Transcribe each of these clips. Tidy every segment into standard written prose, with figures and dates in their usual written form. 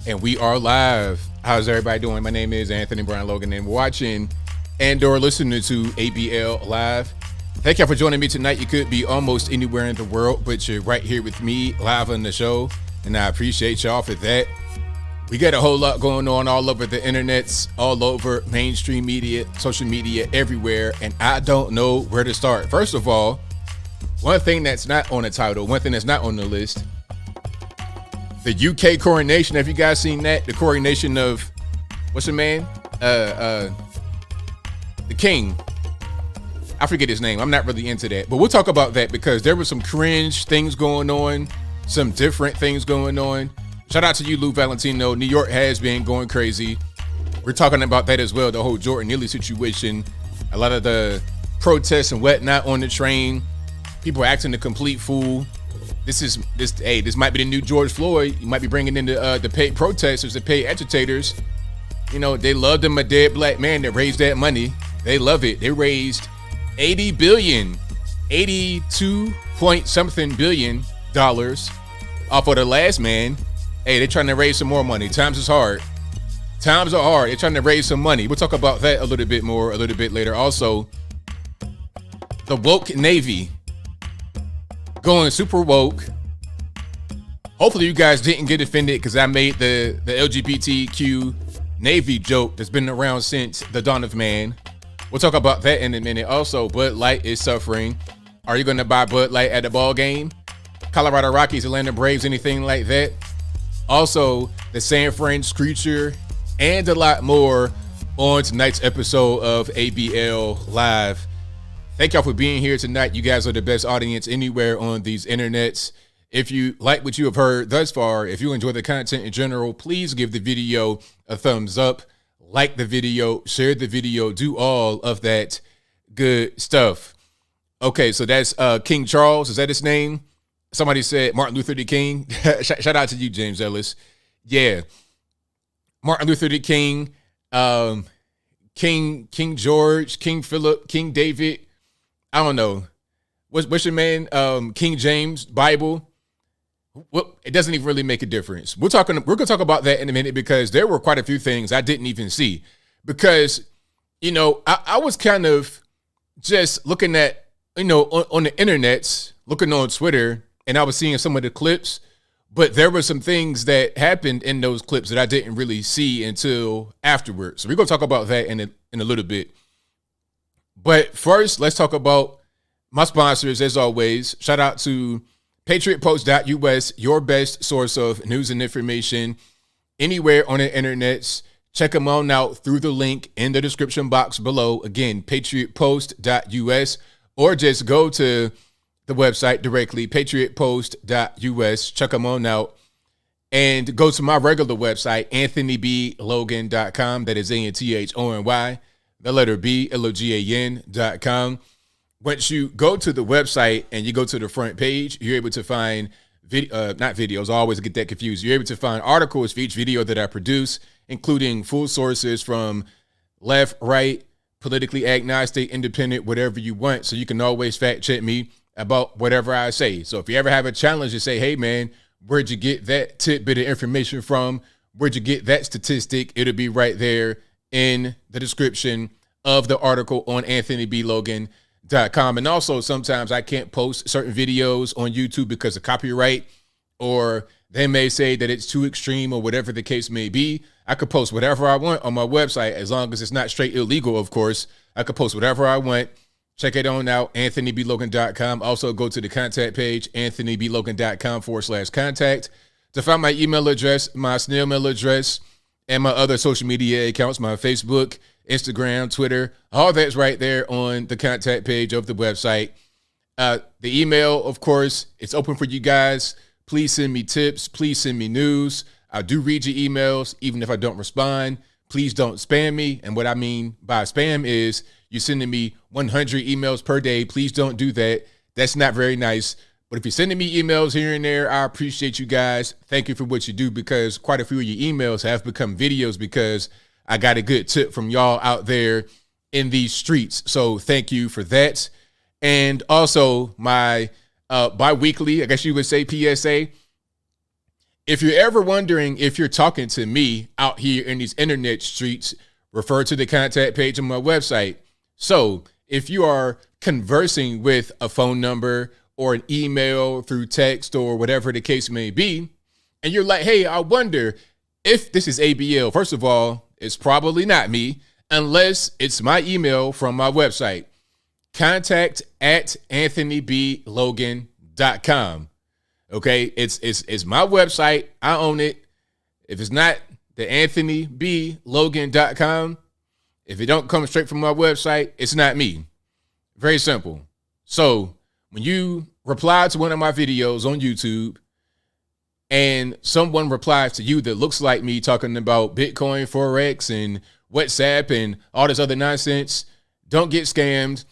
And we are live. How's everybody doing? My name is Anthony Brian Logan, and we're watching and/or listening to ABL Live. Thank y'all for joining me tonight. You could be almost anywhere in the world, but you're right here with me live on the show, and I appreciate y'all for that. We got a whole lot going on all over the internets, all over mainstream media, social media, everywhere, and I don't know where to start. First of all, one thing that's not on the title, one thing that's not on the list, the UK coronation. Have you guys seen that? The coronation of, what's the man? The king. I forget his name. I'm not really into that. But we'll talk about that because there were some cringe things going on, some different things going on. Shout out to you, Lou Valentino. New York has been going crazy. We're talking about that as well, the whole Jordan Neely situation. A lot of the protests and whatnot on the train. People acting a complete fool. This might be the new George Floyd. You might be bringing in the paid protesters, the paid agitators. You know, they love them a dead black man that raised that money. They love it. They raised 82 point something billion dollars off of the last man. Hey, they're trying to raise some more money. Times is hard. Times are hard. They're trying to raise some money. We'll talk about that a little bit more, a little bit later. Also, the woke Navy. Going super woke. Hopefully you guys didn't get offended because I made the LGBTQ Navy joke that's been around since the dawn of man. We'll talk about that in a minute. Also, Bud Light is suffering. Are you going to buy Bud Light at the ball game? Colorado Rockies, Atlanta Braves, anything like that? Also, the San Fran Screecher and a lot more on tonight's episode of ABL Live. Thank y'all for being here tonight. You guys are the best audience anywhere on these internets. If you like what you have heard thus far, if you enjoy the content in general, please give the video a thumbs up, like the video, share the video, do all of that good stuff. Okay, so that's King Charles. Is that his name? Somebody said Martin Luther King. Shout out to you, James Ellis. Yeah. Martin Luther King, King George, King Philip, King David. I don't know. What's your man? King James Bible. Well, it doesn't even really make a difference. We're gonna talk about that in a minute because there were quite a few things I didn't even see. Because, you know, I was kind of just looking at, you know, on the internets, looking on Twitter, and I was seeing some of the clips, but there were some things that happened in those clips that I didn't really see until afterwards. So we're gonna talk about that in a little bit. But first, let's talk about my sponsors, as always. Shout out to patriotpost.us, your best source of news and information anywhere on the internets. Check them on out through the link in the description box below. Again, patriotpost.us, or just go to the website directly, patriotpost.us. Check them on out. And go to my regular website, anthonyblogan.com. That is ANTHONY. The letter B, LOGAN.com. Once you go to the website and you go to the front page, you're able to find not videos. I always get that confused. You're able to find articles for each video that I produce, including full sources from left, right, politically agnostic, independent, whatever you want. So you can always fact check me about whatever I say. So if you ever have a challenge to say, hey man, where'd you get that tidbit of information from? Where'd you get that statistic? It'll be right there in the description of the article on anthonyblogan.com. And also sometimes I can't post certain videos on YouTube because of copyright, or they may say that it's too extreme or whatever the case may be. I could post whatever I want on my website as long as it's not straight illegal, of course. I could post whatever I want. Check it on out, anthonyblogan.com. Also go to the contact page, anthonyblogan.com/contact to find my email address, my snail mail address, and my other social media accounts, my Facebook, Instagram, Twitter. All that's right there on the contact page of the website. The email, of course, it's open for you guys. Please send me tips. Please send me news. I do read your emails, even if I don't respond. Please don't spam me. And what I mean by spam is you're sending me 100 emails per day. Please don't do that. That's not very nice. But if you're sending me emails here and there, I appreciate you guys. Thank you for what you do, because quite a few of your emails have become videos because I got a good tip from y'all out there in these streets. So thank you for that. And also my bi-weekly, I guess you would say, PSA. If you're ever wondering if you're talking to me out here in these internet streets, refer to the contact page on my website. So if you are conversing with a phone number or an email through text or whatever the case may be, and you're like, hey, I wonder if this is ABL. First of all, it's probably not me unless it's my email from my website, contact@anthonyblogan.com. Okay, it's my website. I own it. If it's not the anthonyblogan.com, if it don't come straight from my website, it's not me. Very simple. So when you reply to one of my videos on YouTube and someone replies to you that looks like me talking about Bitcoin, Forex, and WhatsApp and all this other nonsense, don't get scammed.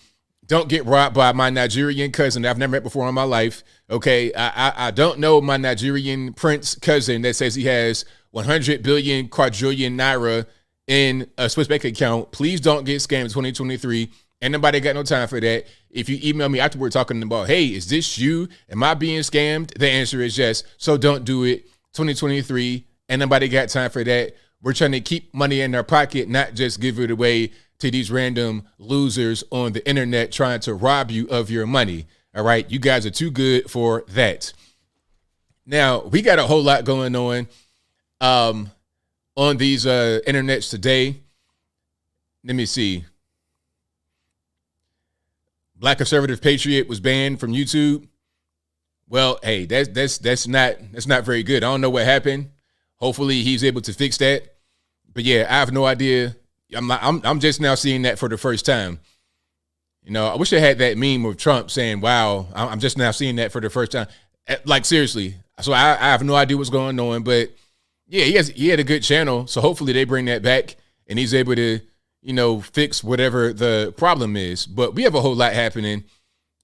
Don't get robbed by my Nigerian cousin that I've never met before in my life. Okay, I don't know my Nigerian prince cousin that says he has 100 billion quadrillion naira in a Swiss bank account. Please don't get scammed in 2023. Ain't nobody got no time for that. If you email me after we're talking about, hey, is this you? Am I being scammed? The answer is yes. So don't do it. 2023, ain't nobody got time for that. We're trying to keep money in our pocket, not just give it away to these random losers on the internet trying to rob you of your money. All right. You guys are too good for that. Now, we got a whole lot going on these internets today. Let me see. Black Conservative Patriot was banned from YouTube. Well, hey, that's not very good. I don't know what happened. Hopefully he's able to fix that. But yeah, I have no idea. I'm just now seeing that for the first time. You know, I wish I had that meme of Trump saying, wow, I'm just now seeing that for the first time. Like, seriously. So I have no idea what's going on. But yeah, he had a good channel. So hopefully they bring that back and he's able to, you know, fix whatever the problem is. But we have a whole lot happening.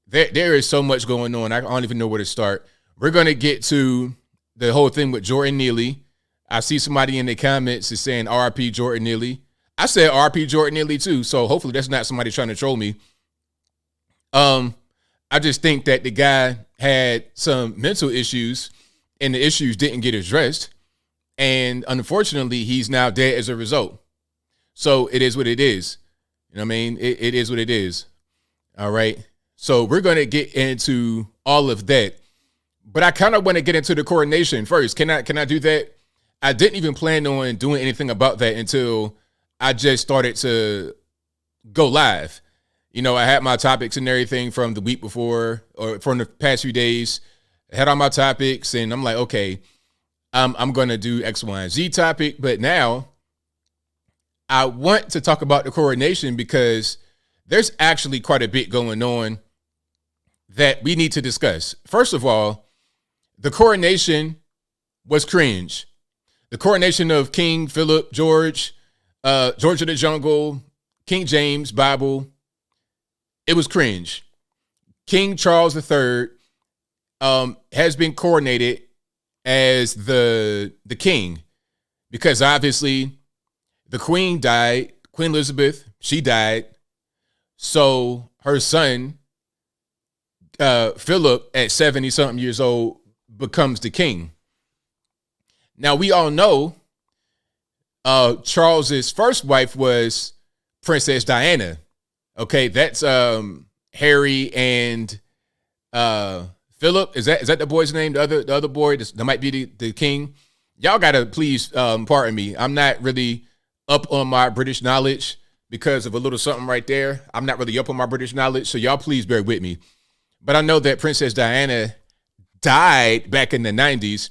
There is so much going on. I don't even know where to start. We're going to get to the whole thing with Jordan Neely. I see somebody in the comments is saying RP Jordan Neely. I said RP Jordan Neely too, so hopefully that's not somebody trying to troll me. I just think that the guy had some mental issues and the issues didn't get addressed. And unfortunately, he's now dead as a result. So it is what it is. You know what I mean? It is what it is. All right. So we're going to get into all of that. But I kind of want to get into the coronation first. Can I do that? I didn't even plan on doing anything about that until I just started to go live. You know, I had my topics and everything from the week before or from the past few days. I had all my topics and I'm like, okay, I'm going to do X, Y, and Z topic. But now I want to talk about the coronation because there's actually quite a bit going on that we need to discuss. First of all, the coronation was cringe. The coronation of King Philip, George of the Jungle, King James, Bible, it was cringe. King Charles III has been coronated as the king because obviously the queen died, Queen Elizabeth, she died. So her son, Philip, at 70-something years old, becomes the king. Now, we all know Charles's first wife was Princess Diana. Okay, that's Harry and Philip. Is that the boy's name? The other boy that might be the king. Y'all gotta please pardon me. I'm not really up on my British knowledge because of a little something right there. I'm not really up on my British knowledge, so y'all please bear with me. But I know that Princess Diana died back in the 90s.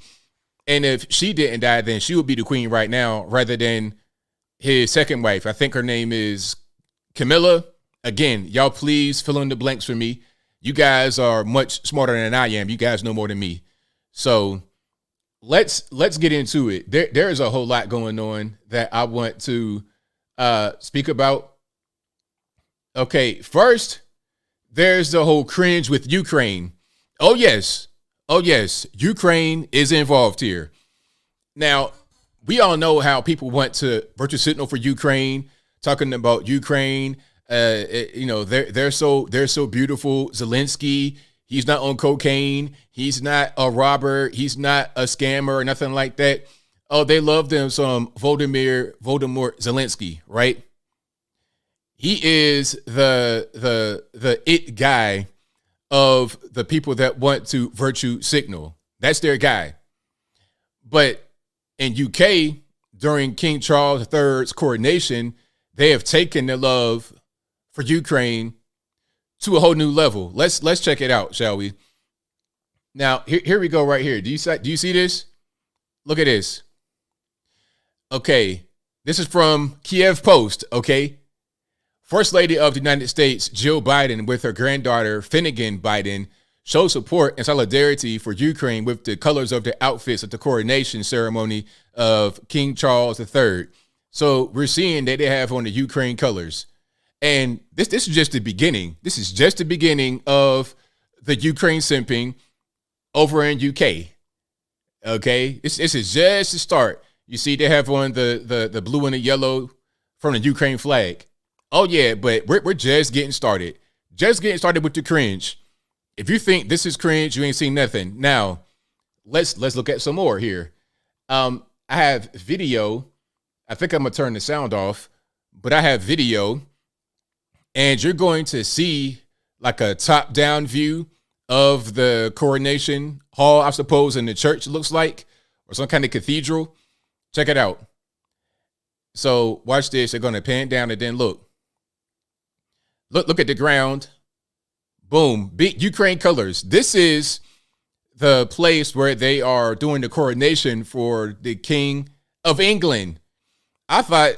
And if she didn't die, then she would be the queen right now rather than his second wife. I think her name is Camilla. Again, y'all please fill in the blanks for me. You guys are much smarter than I am. You guys know more than me. So let's get into it. There is a whole lot going on that I want to speak about. Okay, first, there's the whole cringe with Ukraine. Oh, yes, Ukraine is involved here. Now, we all know how people want to virtue signal for Ukraine, talking about Ukraine. You know, they're so beautiful. Zelensky, He's not on cocaine. He's not a robber. He's not a scammer or nothing like that. Oh, they love them some Voldemort Zelensky, right? He is the it guy of the people that want to virtue signal. That's their guy. But in UK, during King Charles III's coronation, they have taken their love for Ukraine to a whole new level. Let's check it out, shall we? Now, here we go right here. Do you see this? Look at this. Okay, this is from Kiev Post, okay? First Lady of the United States, Jill Biden, with her granddaughter, Finnegan Biden, showed support and solidarity for Ukraine with the colors of the outfits at the coronation ceremony of King Charles III. So we're seeing that they have on the Ukraine colors. And this is just the beginning. This is just the beginning of the Ukraine simping over in UK. Okay, this is just the start. You see, they have on the blue and the yellow from the Ukraine flag. Oh yeah, but we're just getting started. Just getting started with the cringe. If you think this is cringe, you ain't seen nothing. Now, let's look at some more here. I have video. I think I'm gonna turn the sound off, but I have video, and you're going to see like a top-down view of the coronation hall, I suppose, in the church looks like, or some kind of cathedral. Check it out. So watch this. They're going to pan down and then look at the ground. Boom. Big Ukraine colors. This is the place where they are doing the coronation for the King of England. I thought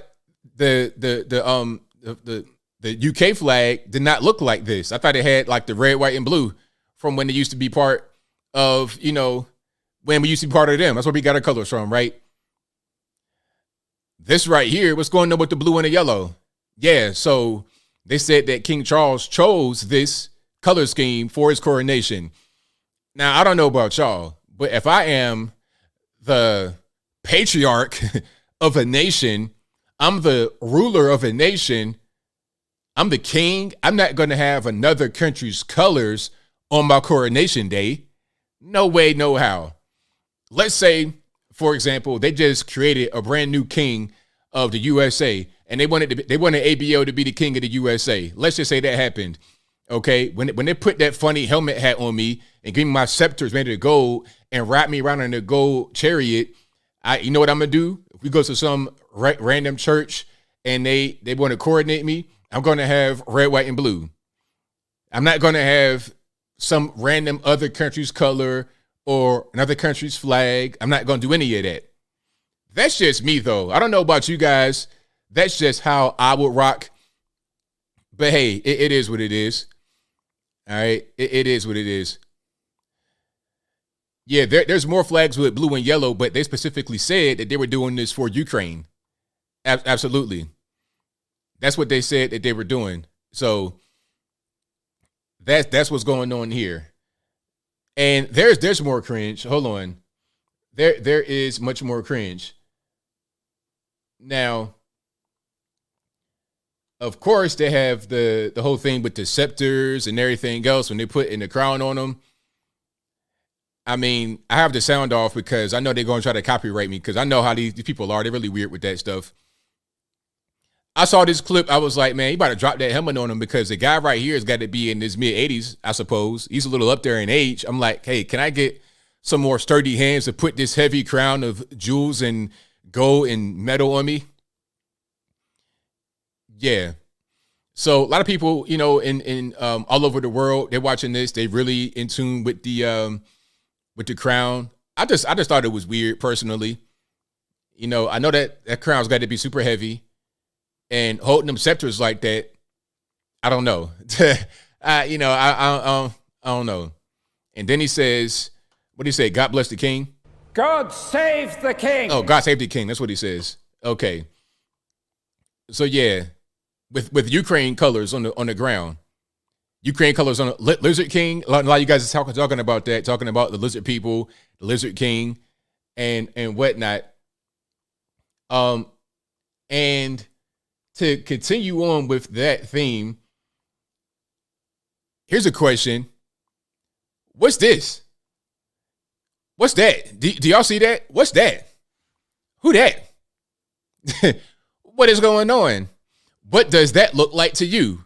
the UK flag did not look like this. I thought it had like the red, white, and blue from when they used to be part of, when we used to be part of them. That's where we got our colors from, right? This right here, what's going on with the blue and the yellow? Yeah, so they said that King Charles chose this color scheme for his coronation. Now, I don't know about y'all, but if I am the patriarch of a nation, I'm the ruler of a nation, I'm the king, I'm not going to have another country's colors on my coronation day. No way, no how. Let's say, for example, they just created a brand new king of the USA, and they wanted ABL to be the king of the USA. Let's just say that happened. Okay, when they put that funny helmet hat on me and give me my scepters made of gold and wrap me around in a gold chariot, you know what I'm gonna do? If we go to some random church and they want to coordinate me, I'm gonna have red, white, and blue. I'm not gonna have some random other country's color or another country's flag. I'm not gonna do any of that. That's just me, though. I don't know about you guys. That's just how I would rock. But hey, it is what it is. All right, it is what it is. Yeah, there's more flags with blue and yellow, but they specifically said that they were doing this for Ukraine. Absolutely. That's what they said that they were doing. So that's what's going on here. And there's more cringe. Hold on. There is much more cringe. Now, of course, they have the whole thing with the scepters and everything else when they put in the crown on them. I mean, I have the sound off because I know they're going to try to copyright me because I know how these people are. They're really weird with that stuff. I saw this clip. I was like, man, you about to drop that helmet on him because the guy right here has got to be in his mid-80s, I suppose. He's a little up there in age. I'm like, hey, can I get some more sturdy hands to put this heavy crown of jewels and gold and metal on me? Yeah. So a lot of people, in all over the world, they're watching this. They really in tune with the crown. I just thought it was weird personally. I know that crown's got to be super heavy, and holding them scepters like that, I don't know. I don't know. And then he says, what do you say? God bless the king. God save the king. Oh, God save the king. That's what he says. Okay. So yeah, with Ukraine colors on the ground, Ukraine colors on the Lizard King. A lot of you guys are talking about that, talking about the lizard people, the Lizard King, and whatnot. And to continue on with that theme, here's a question: What's this? What's that? Do y'all see that? What's that? Who that? What is going on? What does that look like to you?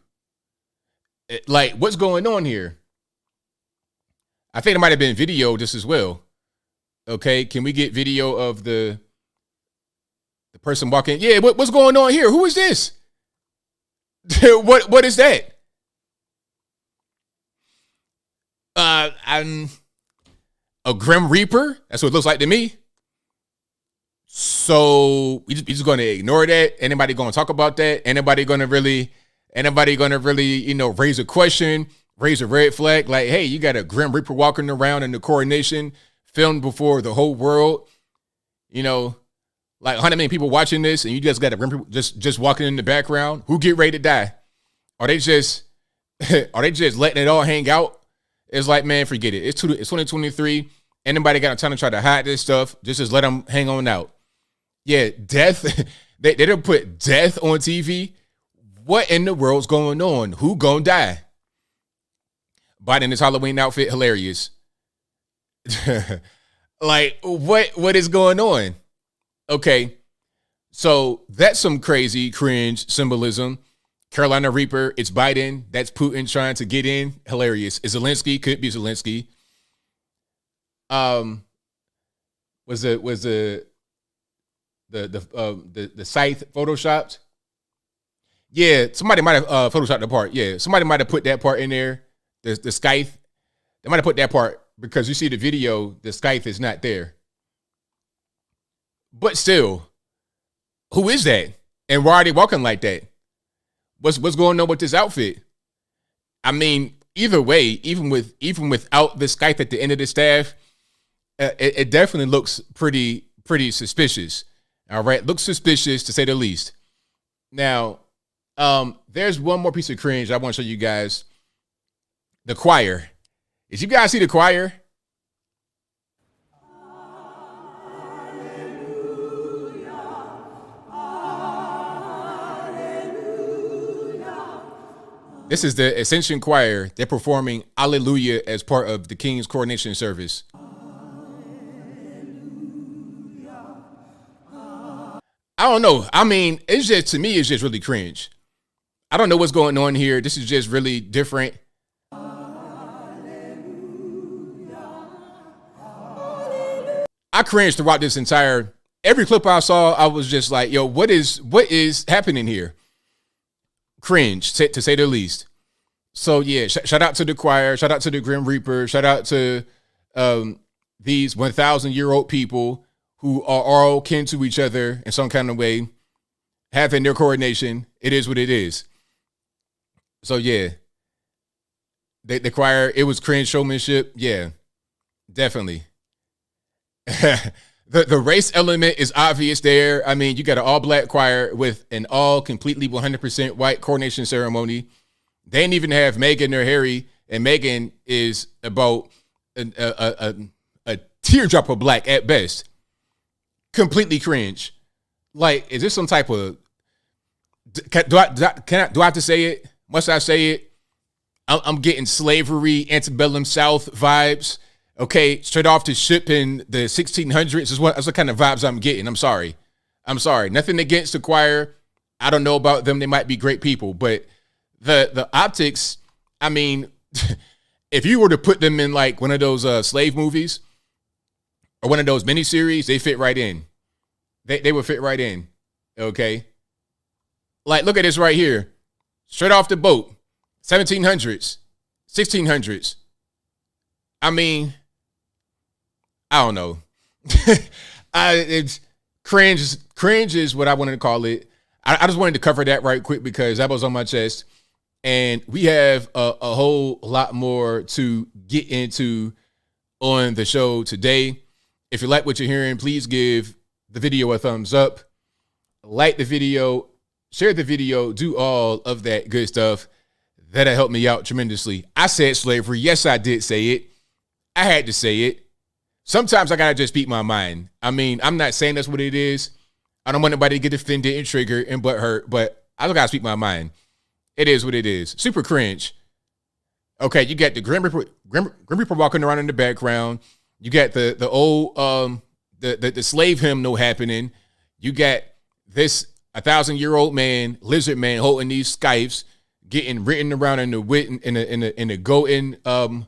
Like, what's going on here? I think it might have been video just as well. Okay, can we get video of the person walking? Yeah, what's going on here? Who is this? What is that? I'm a Grim Reaper. That's what it looks like to me. So we just going to ignore that. Anybody going to talk about that? Anybody going to really, raise a question, raise a red flag? Like, hey, you got a Grim Reaper walking around in the coronation, filmed before the whole world. Like 100 million people watching this, and you just got a Grim Reaper just walking in the background. Who get ready to die? Are they just letting it all hang out? It's like, man, forget it. It's 2023. Anybody got time to try to hide this stuff? Just let them hang on out. Yeah, death. they don't put death on TV. What in the world's going on? Who gonna die? Biden in his Halloween outfit, hilarious. Like, what is going on? Okay, so that's some crazy cringe symbolism. Carolina Reaper, it's Biden. That's Putin trying to get in. Hilarious. Is Zelensky? Could be Zelensky. Was the scythe photoshopped? Yeah, somebody might have photoshopped the part. Yeah, somebody might have put that part in there. The scythe. They might have put that part because you see the video, the scythe is not there. But still, who is that? And why are they walking like that? What's going on with this outfit? I mean, either way, even without the scythe at the end of the staff, it definitely looks pretty suspicious. All right, looks suspicious to say the least. Now, there's one more piece of cringe I want to show you guys. The choir. Did you guys see the choir? This is the Ascension Choir. They're performing Alleluia as part of the King's coronation service. I don't know. I mean, to me, it's just really cringe. I don't know what's going on here. This is just really different. I cringed throughout this every clip I saw. I was just like, yo, what is happening here? Cringe, to say the least. So yeah, shout out to the choir, shout out to the Grim Reaper, shout out to these 1,000-year-old people who are all kin to each other in some kind of way, having their coronation. It is what it is. So yeah, the choir, it was cringe showmanship. Yeah, definitely. The race element is obvious there. I mean, you got an all-black choir with an all completely 100% white coronation ceremony. They didn't even have Meghan or Harry, and Meghan is about a teardrop of black at best. Completely cringe. Like, is this some type of? Do I have to say it? Must I say it? I'm getting slavery, antebellum South vibes. Okay, straight off the ship in the 1600s is that's what kind of vibes I'm getting. I'm sorry. Nothing against the choir. I don't know about them. They might be great people, but the optics, I mean, if you were to put them in like one of those slave movies or one of those miniseries, they fit right in. They would fit right in. Okay. Like, look at this right here. Straight off the boat. 1700s, 1600s. I mean, I don't know. It's cringe. Cringe is what I wanted to call it. I just wanted to cover that right quick because that was on my chest. And we have a whole lot more to get into on the show today. If you like what you're hearing, please give the video a thumbs up. Like the video, share the video, do all of that good stuff. That'll help me out tremendously. I said slavery. Yes, I did say it. I had to say it. Sometimes I gotta just speak my mind. I mean, I'm not saying that's what it is. I don't want anybody to get offended and triggered and butthurt, but I just gotta speak my mind. It is what it is. Super cringe. Okay, you got the Grim Reaper walking around in the background. You got the old the slave hymnal happening. You got this 1,000-year-old man, lizard man, holding these scythes, getting ridden around in the golden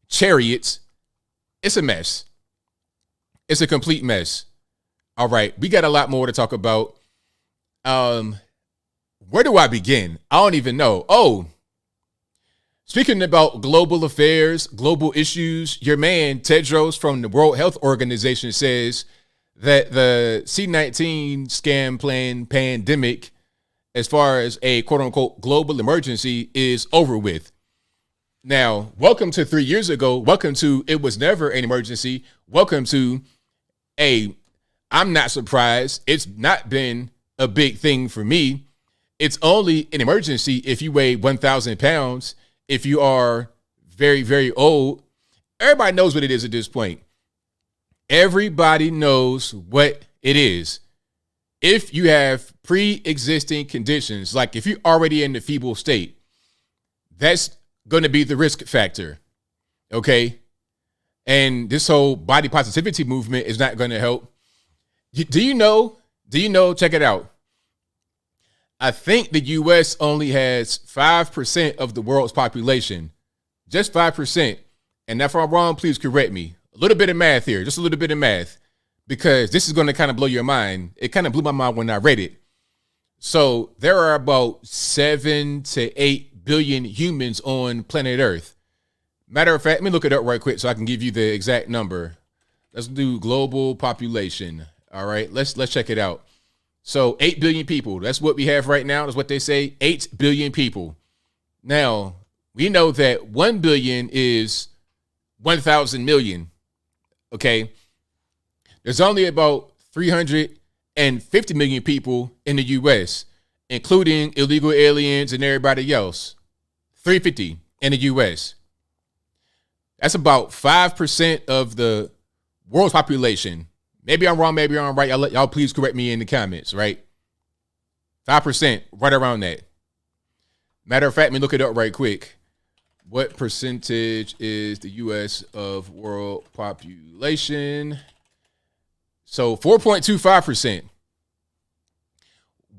chariots. It's a mess. It's a complete mess. All right, we got a lot more to talk about. Where do I begin? I don't even know. Oh, speaking about global affairs, global issues, your man Tedros from the World Health Organization says that the C-19 scam plan pandemic, as far as a quote-unquote global emergency, is over with. Now, welcome to 3 years ago. Welcome to it was never an emergency. Welcome to I'm not surprised. It's not been a big thing for me. It's only an emergency if you weigh 1,000 pounds, if you are very, very old. Everybody knows what it is at this point. Everybody knows what it is. If you have pre-existing conditions, like if you're already in the feeble state, that's going to be the risk factor. Okay. And this whole body positivity movement is not going to help. Do you know, check it out. I think the U.S. only has 5% of the world's population, just 5%. And if I'm wrong, please correct me. A little bit of math here, just a little bit of math, because this is going to kind of blow your mind. It kind of blew my mind when I read it. So there are about 7 to 8 billion humans on planet Earth. Matter of fact, let me look it up right quick so I can give you the exact number. Let's do global population. All right, let's check it out. So 8 billion people, that's what we have right now. That's what they say, 8 billion people. Now, we know that 1 billion is 1,000 million, okay? There's only about 350 million people in the U.S., including illegal aliens and everybody else. 350 in the U.S. That's about 5% of the world's population. Maybe I'm wrong, maybe I'm right. Y'all please correct me in the comments, right? 5%, right around that. Matter of fact, let me look it up right quick. What percentage is the U.S. of world population? So 4.25%.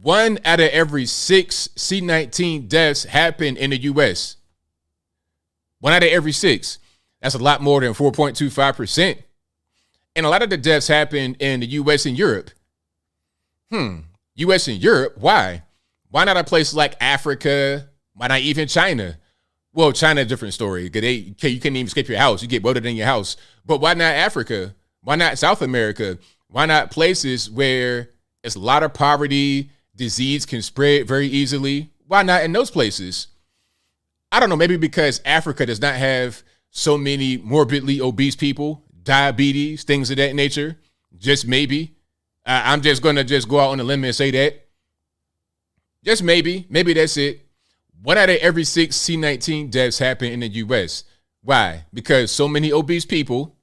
1 out of every 6 C-19 deaths happen in the U.S. 1 out of every 6. That's a lot more than 4.25%. And a lot of the deaths happen in the U.S. and Europe. U.S. and Europe, why? Why not a place like Africa? Why not even China? Well, China, a different story. You can't even escape your house. You get voted in your house. But why not Africa? Why not South America? Why not places where it's a lot of poverty, disease can spread very easily? Why not in those places? I don't know, maybe because Africa does not have so many morbidly obese people, diabetes, things of that nature. Just maybe. I'm just going to go out on a limb and say that. Just maybe. Maybe that's it. 1 out of every 6 C-19 deaths happen in the U.S. Why? Because so many obese people,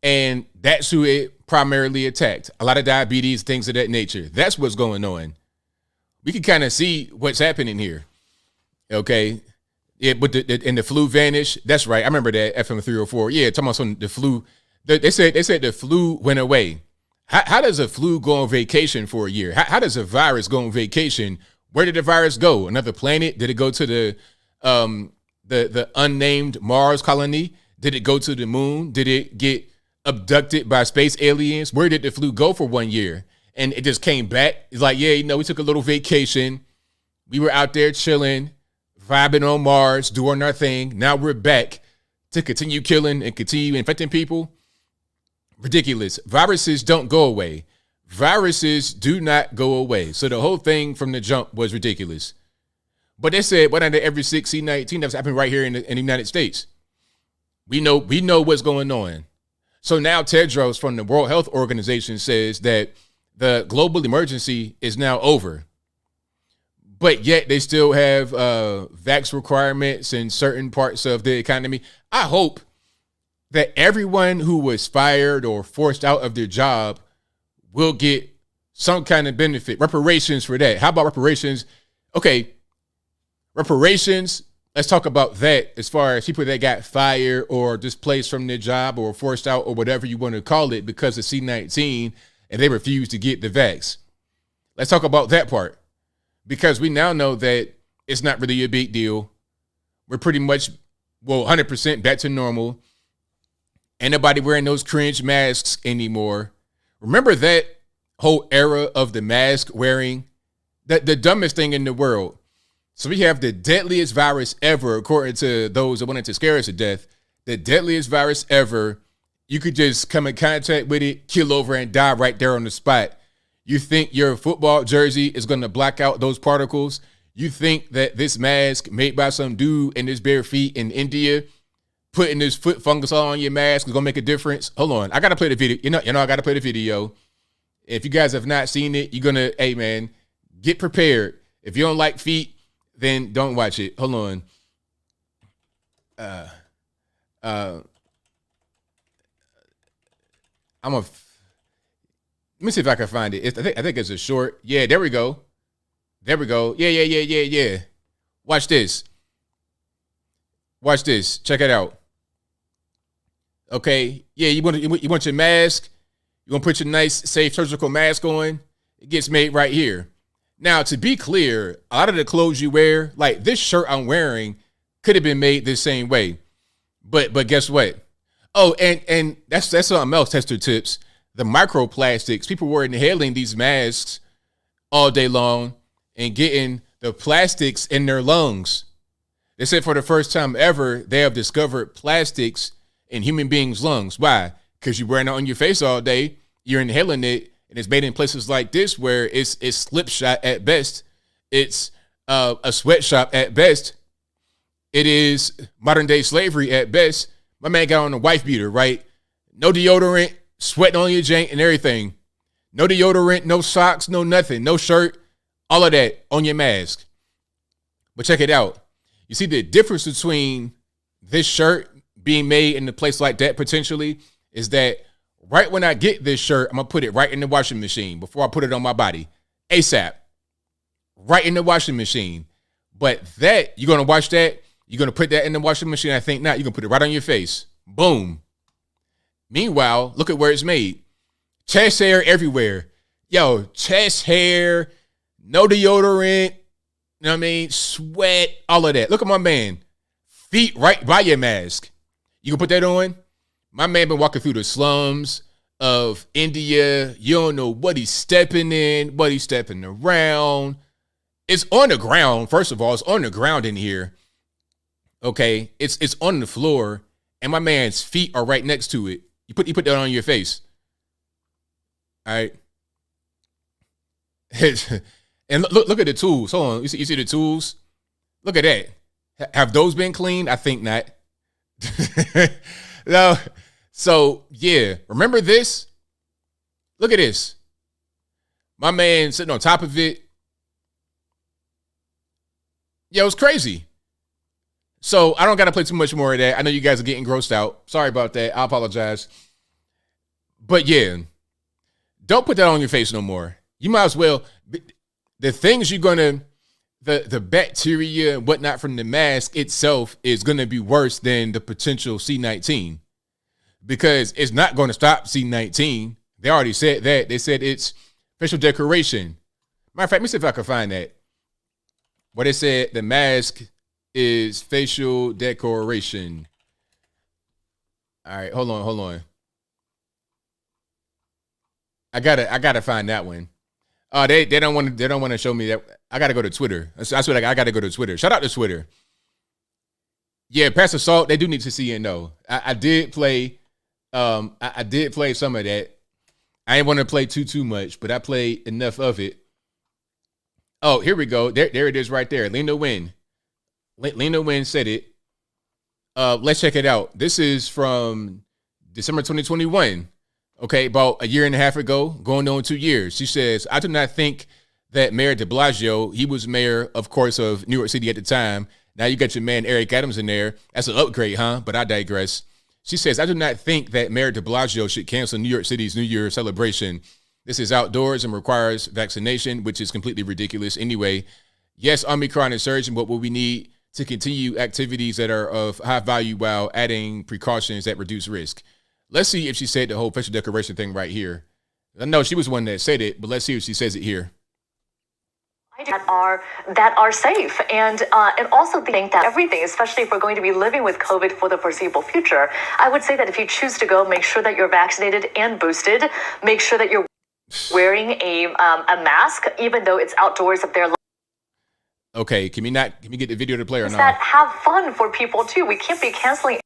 and that's who it primarily attacked. A lot of diabetes, things of that nature. That's what's going on. We can kind of see what's happening here. Okay. Yeah, but the flu vanished. That's right. I remember that FM 304. Yeah, talking about some the flu. They said the flu went away. How does a flu go on vacation for a year? How does a virus go on vacation? Where did the virus go? Another planet? Did it go to the unnamed Mars colony? Did it go to the moon? Did it get abducted by space aliens? Where did the flu go for 1 year? And it just came back. It's like, yeah, we took a little vacation. We were out there chilling, vibing on Mars, doing our thing. Now we're back to continue killing and continue infecting people. Ridiculous. Viruses don't go away. Viruses do not go away. So the whole thing from the jump was ridiculous. But they said 1 out of every 6 C-19 that's happened right here in the United States. We know what's going on. So now Tedros from the World Health Organization says that the global emergency is now over. But yet they still have vax requirements in certain parts of the economy. I hope that everyone who was fired or forced out of their job will get some kind of benefit, reparations for that. How about reparations? Okay, reparations let's talk about that as far as people that got fired or displaced from their job or forced out or whatever you want to call it because of C-19 and they refuse to get the vax. Let's talk about that part because we now know that it's not really a big deal. We're pretty much, 100% back to normal. Ain't nobody wearing those cringe masks anymore. Remember that whole era of the mask wearing? The dumbest thing in the world. So we have the deadliest virus ever, according to those that wanted to scare us to death. The deadliest virus ever. You could just come in contact with it, kill over, and die right there on the spot. You think your football jersey is going to block out those particles? You think that this mask made by some dude in his bare feet in India, putting this foot fungus on your mask is going to make a difference? Hold on. I got to play the video. You know, I got to play the video. If you guys have not seen it, you're going to, hey, man, get prepared. If you don't like feet, then don't watch it. Hold on. Let me see if I can find it. I think it's a short. Yeah, there we go. There we go. Yeah. Watch this. Watch this. Check it out. Okay. Yeah, you want your mask. You want to put your nice, safe surgical mask on. It gets made right here. Now, to be clear, a lot of the clothes you wear, like this shirt I'm wearing, could have been made the same way. But guess what? Oh, and that's something else, tester tips. The microplastics. People were inhaling these masks all day long and getting the plastics in their lungs. They said for the first time ever, they have discovered plastics in human beings' lungs. Why? Because you're wearing it on your face all day. You're inhaling it, and it's made in places like this where it's slipshod at best. It's a sweatshop at best. It is modern day slavery at best. My man got on a wife beater, right? No deodorant, sweating on your jank and everything. No deodorant, no socks, no nothing, no shirt, all of that on your mask. But check it out. You see the difference between this shirt being made in a place like that potentially is that right when I get this shirt, I'm going to put it right in the washing machine before I put it on my body. ASAP. Right in the washing machine. But that, you're going to wash that, you're going to put that in the washing machine. I think not. You're going to put it right on your face. Boom. Meanwhile, look at where it's made. Chest hair everywhere. Yo, chest hair, no deodorant, you know what I mean? Sweat, all of that. Look at my man. Feet right by your mask. You can put that on. My man been walking through the slums of India. You don't know what he's stepping in, what he's stepping around. It's on the ground. First of all, it's on the ground in here. Okay, it's on the floor, and my man's feet are right next to it. You put that on your face. All right. And look at the tools. Hold on. You see the tools? Look at that. Have those been cleaned? I think not. No. So, yeah. Remember this? Look at this. My man sitting on top of it. Yo, it's crazy. So, I don't got to play too much more of that. I know you guys are getting grossed out. Sorry about that. I apologize. But, yeah. Don't put that on your face no more. You might as well. The things you're going to, the bacteria and whatnot from the mask itself is going to be worse than the potential C-19 because it's not going to stop C-19. They already said that. They said it's facial decoration. Matter of fact, let me see if I can find that. What they said, the mask is facial decoration. All right, hold on. I gotta find that one. They don't want to show me that. I gotta go to Twitter. I swear I gotta go to Twitter. Shout out to Twitter. Yeah, Pastor Salt, they do need to see and know. I did play I did play some of that. I ain't want to play too much, but I played enough of it. Oh, here we go. There it is right there. Lena Wynn. Lena Wynn said it. Let's check it out. This is from December 2021. Okay, about a year and a half ago, going on 2 years. She says, I do not think that Mayor de Blasio, he was mayor, of course, of New York City at the time. Now you got your man Eric Adams in there. That's an upgrade, huh? But I digress. She says, I do not think that Mayor de Blasio should cancel New York City's New Year celebration. This is outdoors and requires vaccination, which is completely ridiculous. Anyway, yes, Omicron is surging, but what we need to continue activities that are of high value while adding precautions that reduce risk. Let's see if she said the whole facial decoration thing right here. I know she was one that said it, but let's see if she says it here. That are safe, and also think that everything, especially if we're going to be living with COVID for the foreseeable future, I would say that if you choose to go, make sure that you're vaccinated and boosted. Make sure that you're wearing a mask, even though it's outdoors if they're. Okay, can we get the video to play or not? That have fun for people too. We can't be canceling.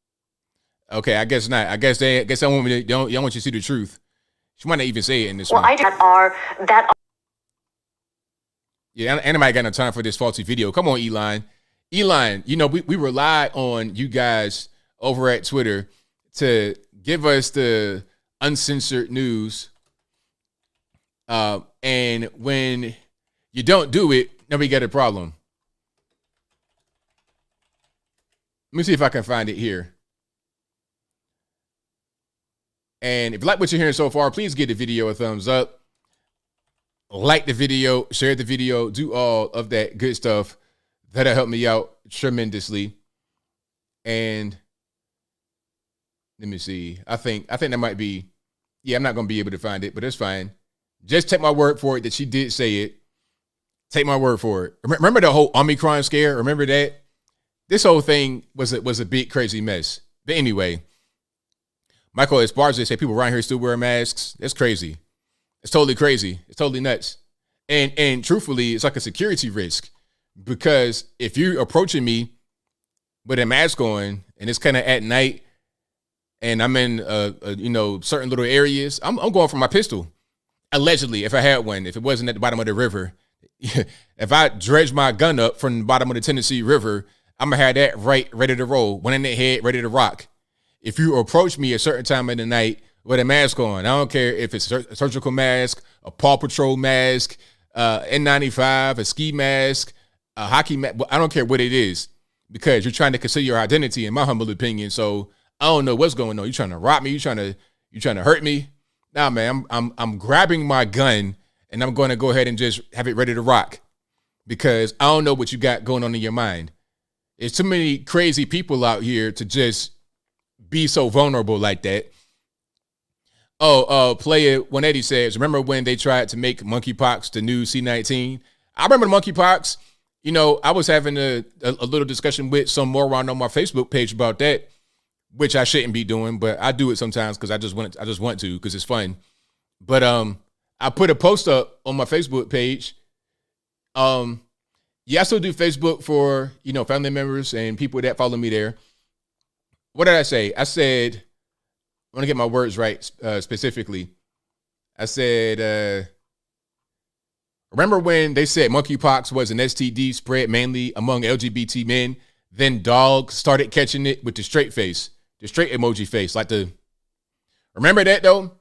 Okay, I guess not. I guess they don't want me to, don't want you to see the truth. She might not even say it in this one. Yeah, anybody got no time for this faulty video. Come on, Elon. Elon, you know, we rely on you guys over at Twitter to give us the uncensored news. And when you don't do it, then we get a problem. Let me see if I can find it here. And if you like what you're hearing so far, please give the video a thumbs up. Like the video, share the video, do all of that good stuff. That'll help me out tremendously. And let me see. I think that might be, yeah, I'm not going to be able to find it, but it's fine. Just take my word for it that she did say it. Take my word for it. Remember the whole Omicron scare? Remember that? This whole thing was a big crazy mess. But anyway, Michael Esparza said people around here still wear masks. That's crazy. It's totally crazy. It's totally nuts. And truthfully, it's like a security risk, because if you're approaching me with a mask on and it's kind of at night and I'm in certain little areas, I'm going for my pistol. Allegedly, if I had one, if it wasn't at the bottom of the river, if I dredge my gun up from the bottom of the Tennessee River, I'm gonna have that ready to roll, one in the head, ready to rock. If you approach me a certain time of the night with a mask on, I don't care if it's a surgical mask, a Paw Patrol mask, N95, a ski mask, a hockey mask, I don't care what it is, because you're trying to conceal your identity, in my humble opinion. So I don't know what's going on. You trying to rob me? You trying to hurt me? Nah, man, I'm grabbing my gun and I'm going to go ahead and just have it ready to rock, because I don't know what you got going on in your mind. There's too many crazy people out here to just be so vulnerable like that. Player 180 says, remember when they tried to make monkeypox the new C-19? I remember the monkeypox. You know, I was having a little discussion with some moron on my Facebook page about that, which I shouldn't be doing, but I do it sometimes because I just want to, because it's fun. But I put a post up on my Facebook page. Yeah, I still do Facebook for, family members and people that follow me there. What did I say? I said, I want to get my words right specifically. I said, remember when they said monkeypox was an STD spread mainly among LGBT men, then dogs started catching it with the straight face, the straight emoji face, remember that though?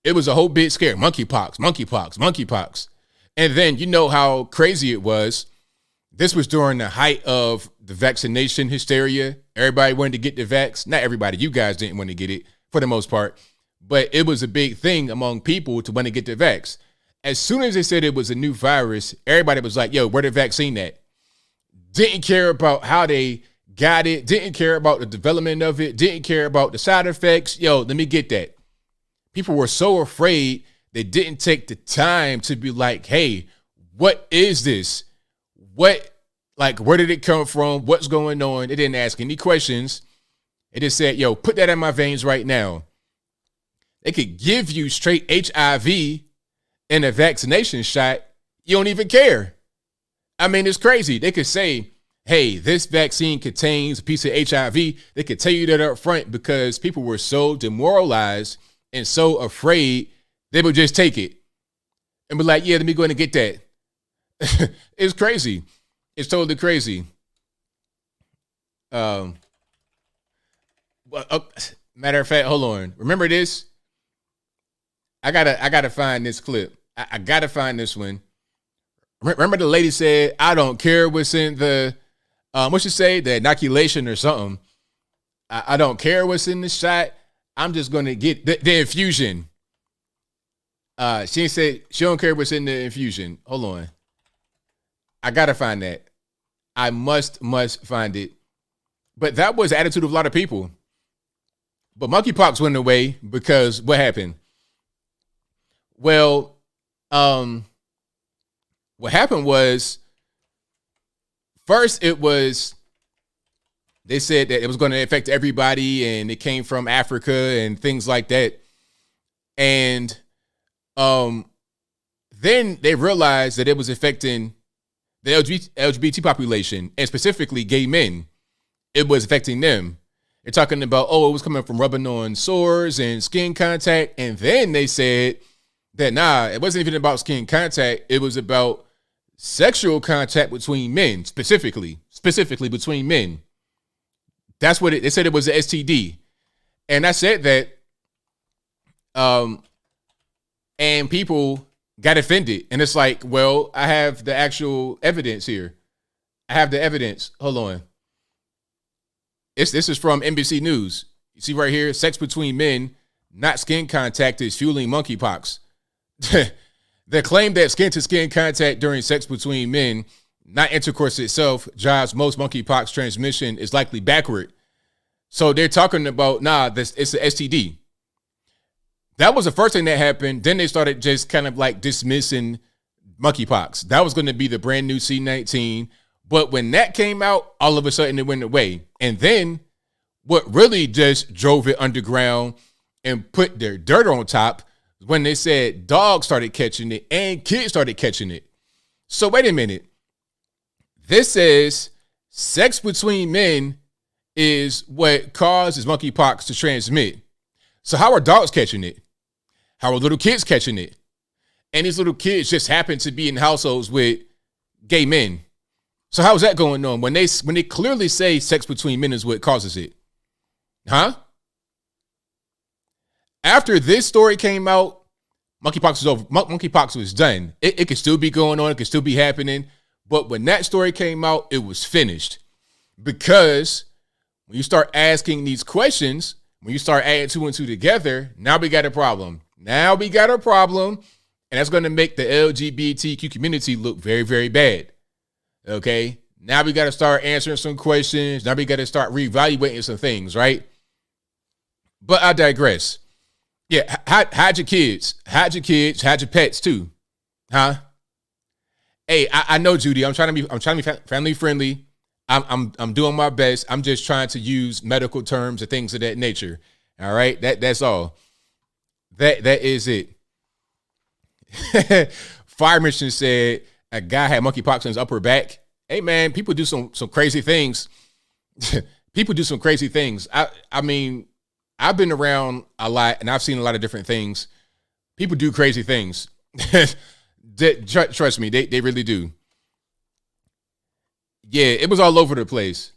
It was a whole big scare, monkeypox, monkeypox, monkeypox. And then you know how crazy it was. This was during the height of the vaccination hysteria. Everybody wanted to get the vax. Not everybody. You guys didn't want to get it for the most part. But it was a big thing among people to want to get the vax. As soon as they said it was a new virus, everybody was like, yo, where the vaccine at? Didn't care about how they got it. Didn't care about the development of it. Didn't care about the side effects. Yo, let me get that. People were so afraid they didn't take the time to be like, hey, what is this? Where did it come from? What's going on? They didn't ask any questions. They just said, yo, put that in my veins right now. They could give you straight HIV and a vaccination shot. You don't even care. I mean, it's crazy. They could say, hey, this vaccine contains a piece of HIV. They could tell you that up front, because people were so demoralized and so afraid, they would just take it and be like, yeah, let me go in and get that. It's crazy. It's totally crazy. Matter of fact, hold on. Remember this? I gotta find this clip. I gotta find this one. Remember the lady said, I don't care what's in the, what she say? The inoculation or something. I don't care what's in the shot. I'm just going to get the infusion. She said she don't care what's in the infusion. Hold on. I got to find that. I must find it. But that was the attitude of a lot of people. But monkeypox went away because what happened? Well, what happened was, first they said that it was going to affect everybody and it came from Africa and things like that. And then they realized that it was affecting the LGBT population, and specifically gay men. It was affecting them. They're talking about, it was coming from rubbing on sores and skin contact. And then they said that, it wasn't even about skin contact. It was about sexual contact between men, specifically between men. That's what they said. It was an STD. And I said that, and people got offended. And it's like, well, I have the actual evidence here. I have the evidence. Hold on. This is from NBC News. You see right here, sex between men, not skin contact, is fueling monkeypox. The claim that skin-to-skin contact during sex between men, not intercourse itself, drives most monkeypox transmission is likely backward. So they're talking about, it's an STD. That was the first thing that happened. Then they started just kind of like dismissing monkeypox. That was going to be the brand new C-19. But when that came out, all of a sudden it went away. And then what really just drove it underground and put their dirt on top was when they said dogs started catching it and kids started catching it. So wait a minute. This says sex between men is what causes monkeypox to transmit. So how are dogs catching it? How are little kids catching it? And these little kids just happen to be in households with gay men. So how is that going on when they clearly say sex between men is what causes it? Huh? After this story came out, monkeypox was over. Monkeypox was done. It could still be going on. It could still be happening. But when that story came out, it was finished. Because when you start asking these questions, when you start adding two and two together, now we got a problem. And that's going to make the LGBTQ community look very, very bad. Okay? Now we got to start answering some questions. Now we got to start reevaluating some things, right? But I digress. Yeah, hide your kids. Hide your pets too. Huh? Hey, I know, Judy. I'm trying to be family friendly. I'm doing my best. I'm just trying to use medical terms and things of that nature. All right? That's all. That is it. Fire Mission said a guy had monkeypox in his upper back. Hey man, people do some crazy things. People do some crazy things. I mean, I've been around a lot and I've seen a lot of different things. People do crazy things. Trust me, they really do. Yeah, it was all over the place.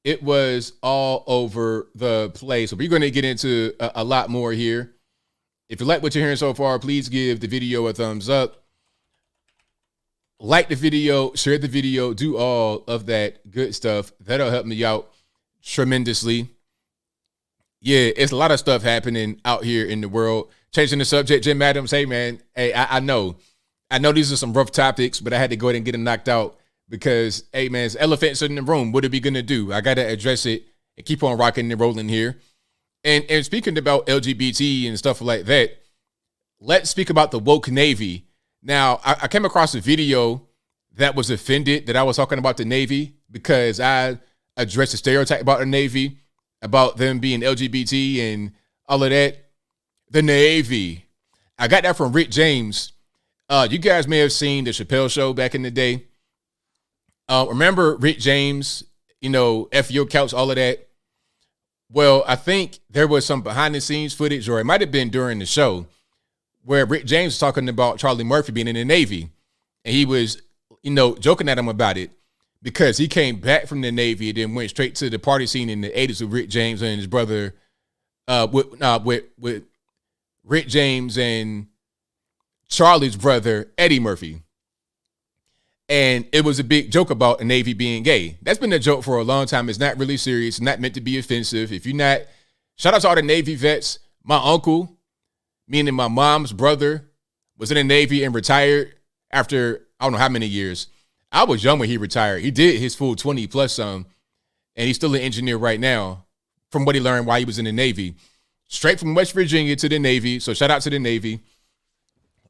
It was all over the place. So we're going to get into a lot more here. If you like what you're hearing so far, please give the video a thumbs up. Like the video, share the video, do all of that good stuff. That'll help me out tremendously. Yeah, it's a lot of stuff happening out here in the world. Changing the subject, Jim Adams. Hey, man. Hey, I know these are some rough topics, but I had to go ahead and get them knocked out because, hey, man, it's elephants in the room. What are we going to do? I got to address it and keep on rocking and rolling here. And speaking about LGBT and stuff like that, let's speak about the woke Navy. Now, I came across a video that was offended that I was talking about the Navy because I addressed a stereotype about the Navy, about them being LGBT and all of that. The Navy. I got that from Rick James. You guys may have seen the Chappelle Show back in the day. Remember Rick James, F your couch, all of that. Well, I think there was some behind the scenes footage, or it might have been during the show, where Rick James was talking about Charlie Murphy being in the Navy. And he was, joking at him about it because he came back from the Navy and then went straight to the party scene in the 80s with Rick James and his brother, with Rick James and Charlie's brother, Eddie Murphy. And it was a big joke about the Navy being gay. That's been a joke for a long time. It's not really serious. It's not meant to be offensive. If you're not, shout out to all the Navy vets. My uncle, meaning my mom's brother, was in the Navy and retired after I don't know how many years. I was young when he retired. He did his full 20 plus some, and he's still an engineer right now from what he learned while he was in the Navy. Straight from West Virginia to the Navy, so shout out to the Navy.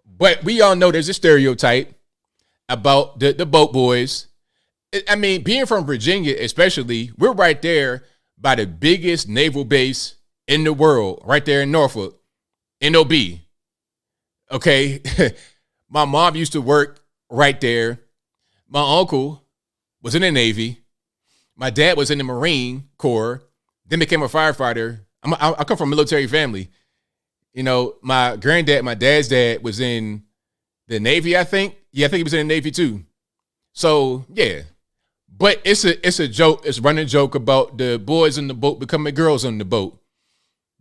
But we all know there's a stereotype about the boat boys. I mean, being from Virginia especially, we're right there by the biggest naval base in the world, right there in Norfolk, NOB. Okay? My mom used to work right there. My uncle was in the Navy. My dad was in the Marine Corps, then became a firefighter. I come from a military family. You know, my granddad, my dad's dad was in the Navy, I think. Yeah, I think he was in the Navy too. So, yeah. But it's a joke. It's a running joke about the boys in the boat becoming girls on the boat.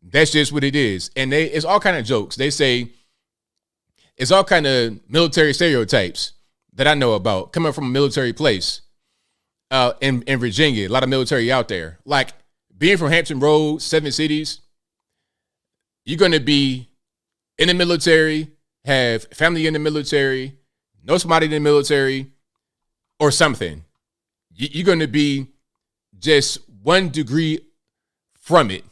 That's just what it is. And it's all kind of jokes. They say it's all kind of military stereotypes that I know about coming from a military place in Virginia. A lot of military out there. Like being from Hampton Roads, 7 cities, you're going to be in the military, have family in the military, know somebody in the military, or something. You're going to be just 1 degree from it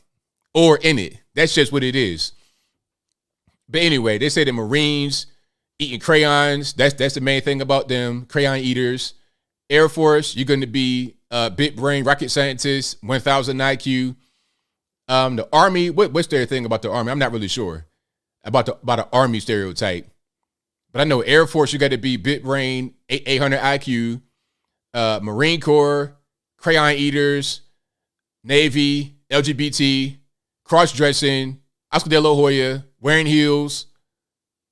or in it. That's just what it is. But anyway, they say the Marines eating crayons. That's the main thing about them, crayon eaters. Air Force, you're going to be big brain rocket scientist, 1,000 IQ. The Army, what's their thing about the Army? I'm not really sure about the Army stereotype. But I know Air Force, you got to be big brain, 800 IQ. Marine Corps, crayon eaters, Navy, LGBT, cross-dressing, Oscar de la Hoya, wearing heels.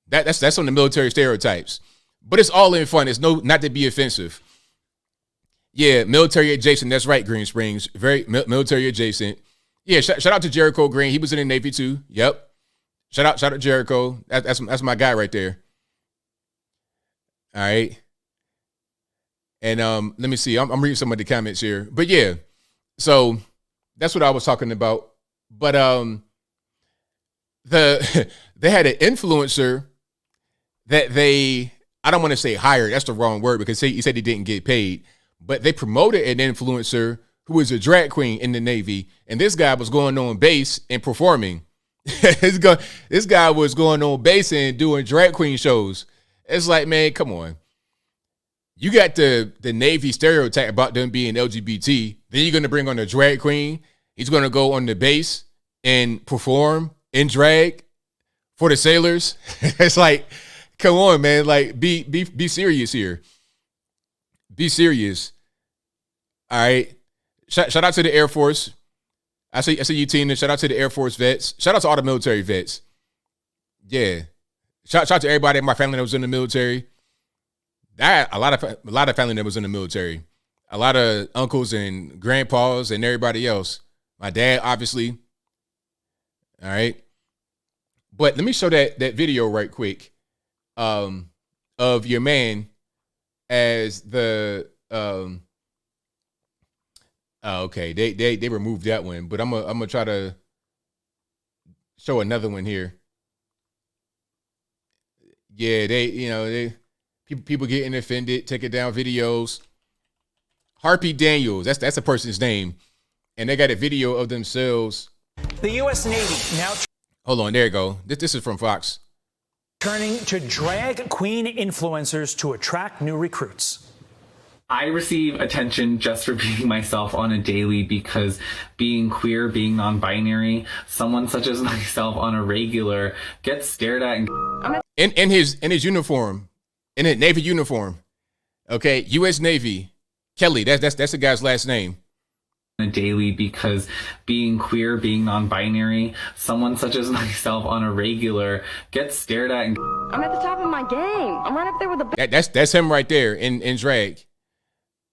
That's on the military stereotypes. But it's all in fun. It's not to be offensive. Yeah, military adjacent. That's right, Green Springs. Very military adjacent. Yeah, shout out to Jericho Green. He was in the Navy too. Yep. Shout out Jericho. That's my guy right there. All right. And let me see. I'm reading some of the comments here. But yeah, so that's what I was talking about. But they had an influencer that I don't want to say hired. That's the wrong word because he said he didn't get paid. But they promoted an influencer who was a drag queen in the Navy. And this guy was going on base and performing. This guy was going on base and doing drag queen shows. It's like, man, come on. You got the Navy stereotype about them being LGBT. Then you're going to bring on a drag queen. He's going to go on the base and perform in drag for the sailors. It's like, come on, man. Like, be serious here. Be serious. All right. Shout out to the Air Force. I see you, Tina. Shout out to the Air Force vets. Shout out to all the military vets. Yeah. Shout out to everybody in my family that was in the military. A lot of family that was in the military. A lot of uncles and grandpas and everybody else. My dad, obviously. All right. But let me show that video right quick of your man as the okay, they removed that one, but I'm gonna try to show another one here. Yeah, people getting offended, taking down videos. Harpy Daniels, that's a person's name, and they got a video of themselves. The U.S. Navy now. Hold on, there you go. This is from Fox. Turning to drag queen influencers to attract new recruits. I receive attention just for being myself on a daily because being queer, being non-binary, someone such as myself on a regular gets stared at. In his uniform, in a Navy uniform, okay, U.S. Navy, Kelly. That's the guy's last name. A daily because being queer, being non-binary, someone such as myself on a regular gets stared at. I'm at the top of my game. I'm right up there with the. That's him right there in drag.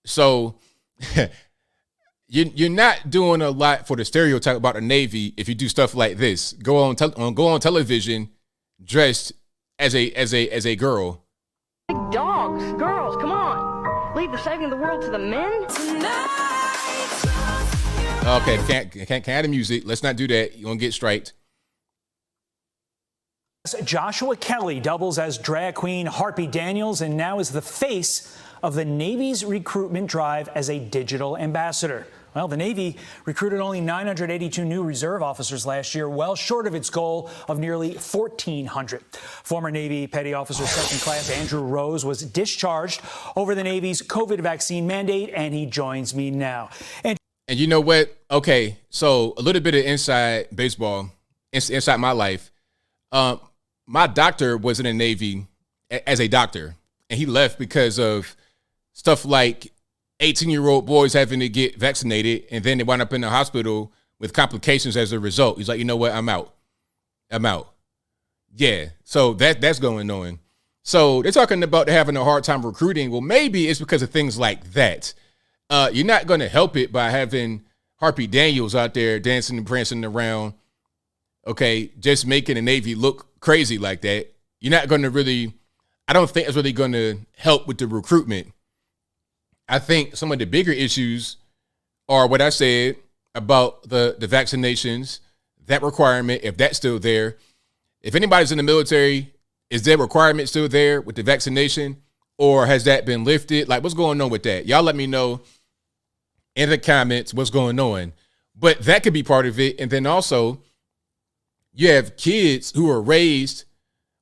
So you're not doing a lot for the stereotype about the Navy if you do stuff like this. Go on television dressed as a girl. Big dogs, girls, come on. Leave the saving the world to the men. Okay, can't add the music. Let's not do that. You're gonna get striked. Joshua Kelly doubles as drag queen Harpy Daniels and now is the face of the Navy's recruitment drive as a digital ambassador. Well, the Navy recruited only 982 new reserve officers last year, well short of its goal of nearly 1,400. Former Navy Petty Officer Second Class Andrew Rose was discharged over the Navy's COVID vaccine mandate, and he joins me now. And you know what? Okay, so a little bit of inside baseball, inside my life. My doctor was in the Navy as a doctor, and he left because of stuff like 18-year-old boys having to get vaccinated, and then they wind up in the hospital with complications as a result. He's like, you know what? I'm out. Yeah, so that's going on. So they're talking about having a hard time recruiting. Well, maybe it's because of things like that. You're not going to help it by having Harpy Daniels out there dancing and prancing around, okay, just making the Navy look crazy like that. You're not going to really, I don't think it's really going to help with the recruitment. I think some of the bigger issues are what I said about the vaccinations, that requirement, if that's still there. If anybody's in the military, is that requirement still there with the vaccination, or has that been lifted? Like, what's going on with that? Y'all let me know in the comments what's going on. But that could be part of it. And then also, you have kids who are raised,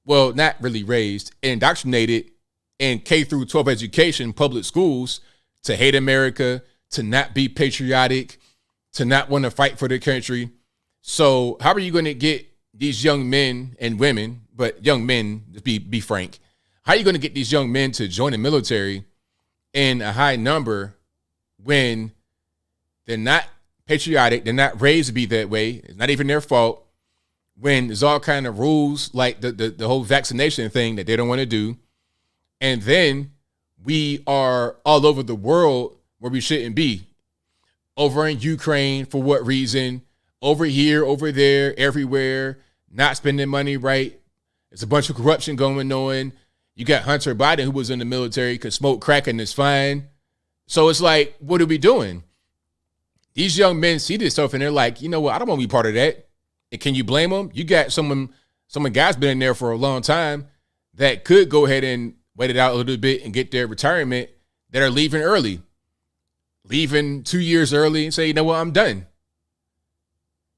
well, not really raised, indoctrinated in K through 12 education, public schools, to hate America, to not be patriotic, to not want to fight for the country. So how are you going to get these young men and women, but young men, to be frank, how are you going to get these young men to join the military in a high number when they're not patriotic, they're not raised to be that way, it's not even their fault, when there's all kind of rules like the whole vaccination thing that they don't want to do, and then we are all over the world where we shouldn't be. Over in Ukraine, for what reason? Over here, over there, everywhere, not spending money right. There's a bunch of corruption going on. You got Hunter Biden, who was in the military, could smoke crack and it's fine. So it's like, what are we doing? These young men see this stuff and they're like, you know what? I don't want to be part of that. And can you blame them? You got some guys been in there for a long time that could go ahead and wait it out a little bit and get their retirement, that are leaving early, leaving 2 years early and say, you know what, I'm done.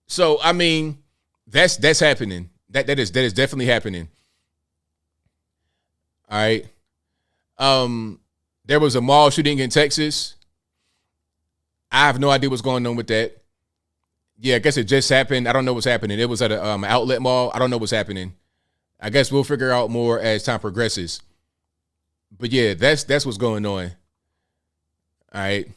So, I mean, that's happening. That is definitely happening. All right. There was a mall shooting in Texas. I have no idea what's going on with that. Yeah, I guess it just happened. I don't know what's happening. It was at an outlet mall. I don't know what's happening. I guess we'll figure out more as time progresses. But yeah, that's what's going on. All right.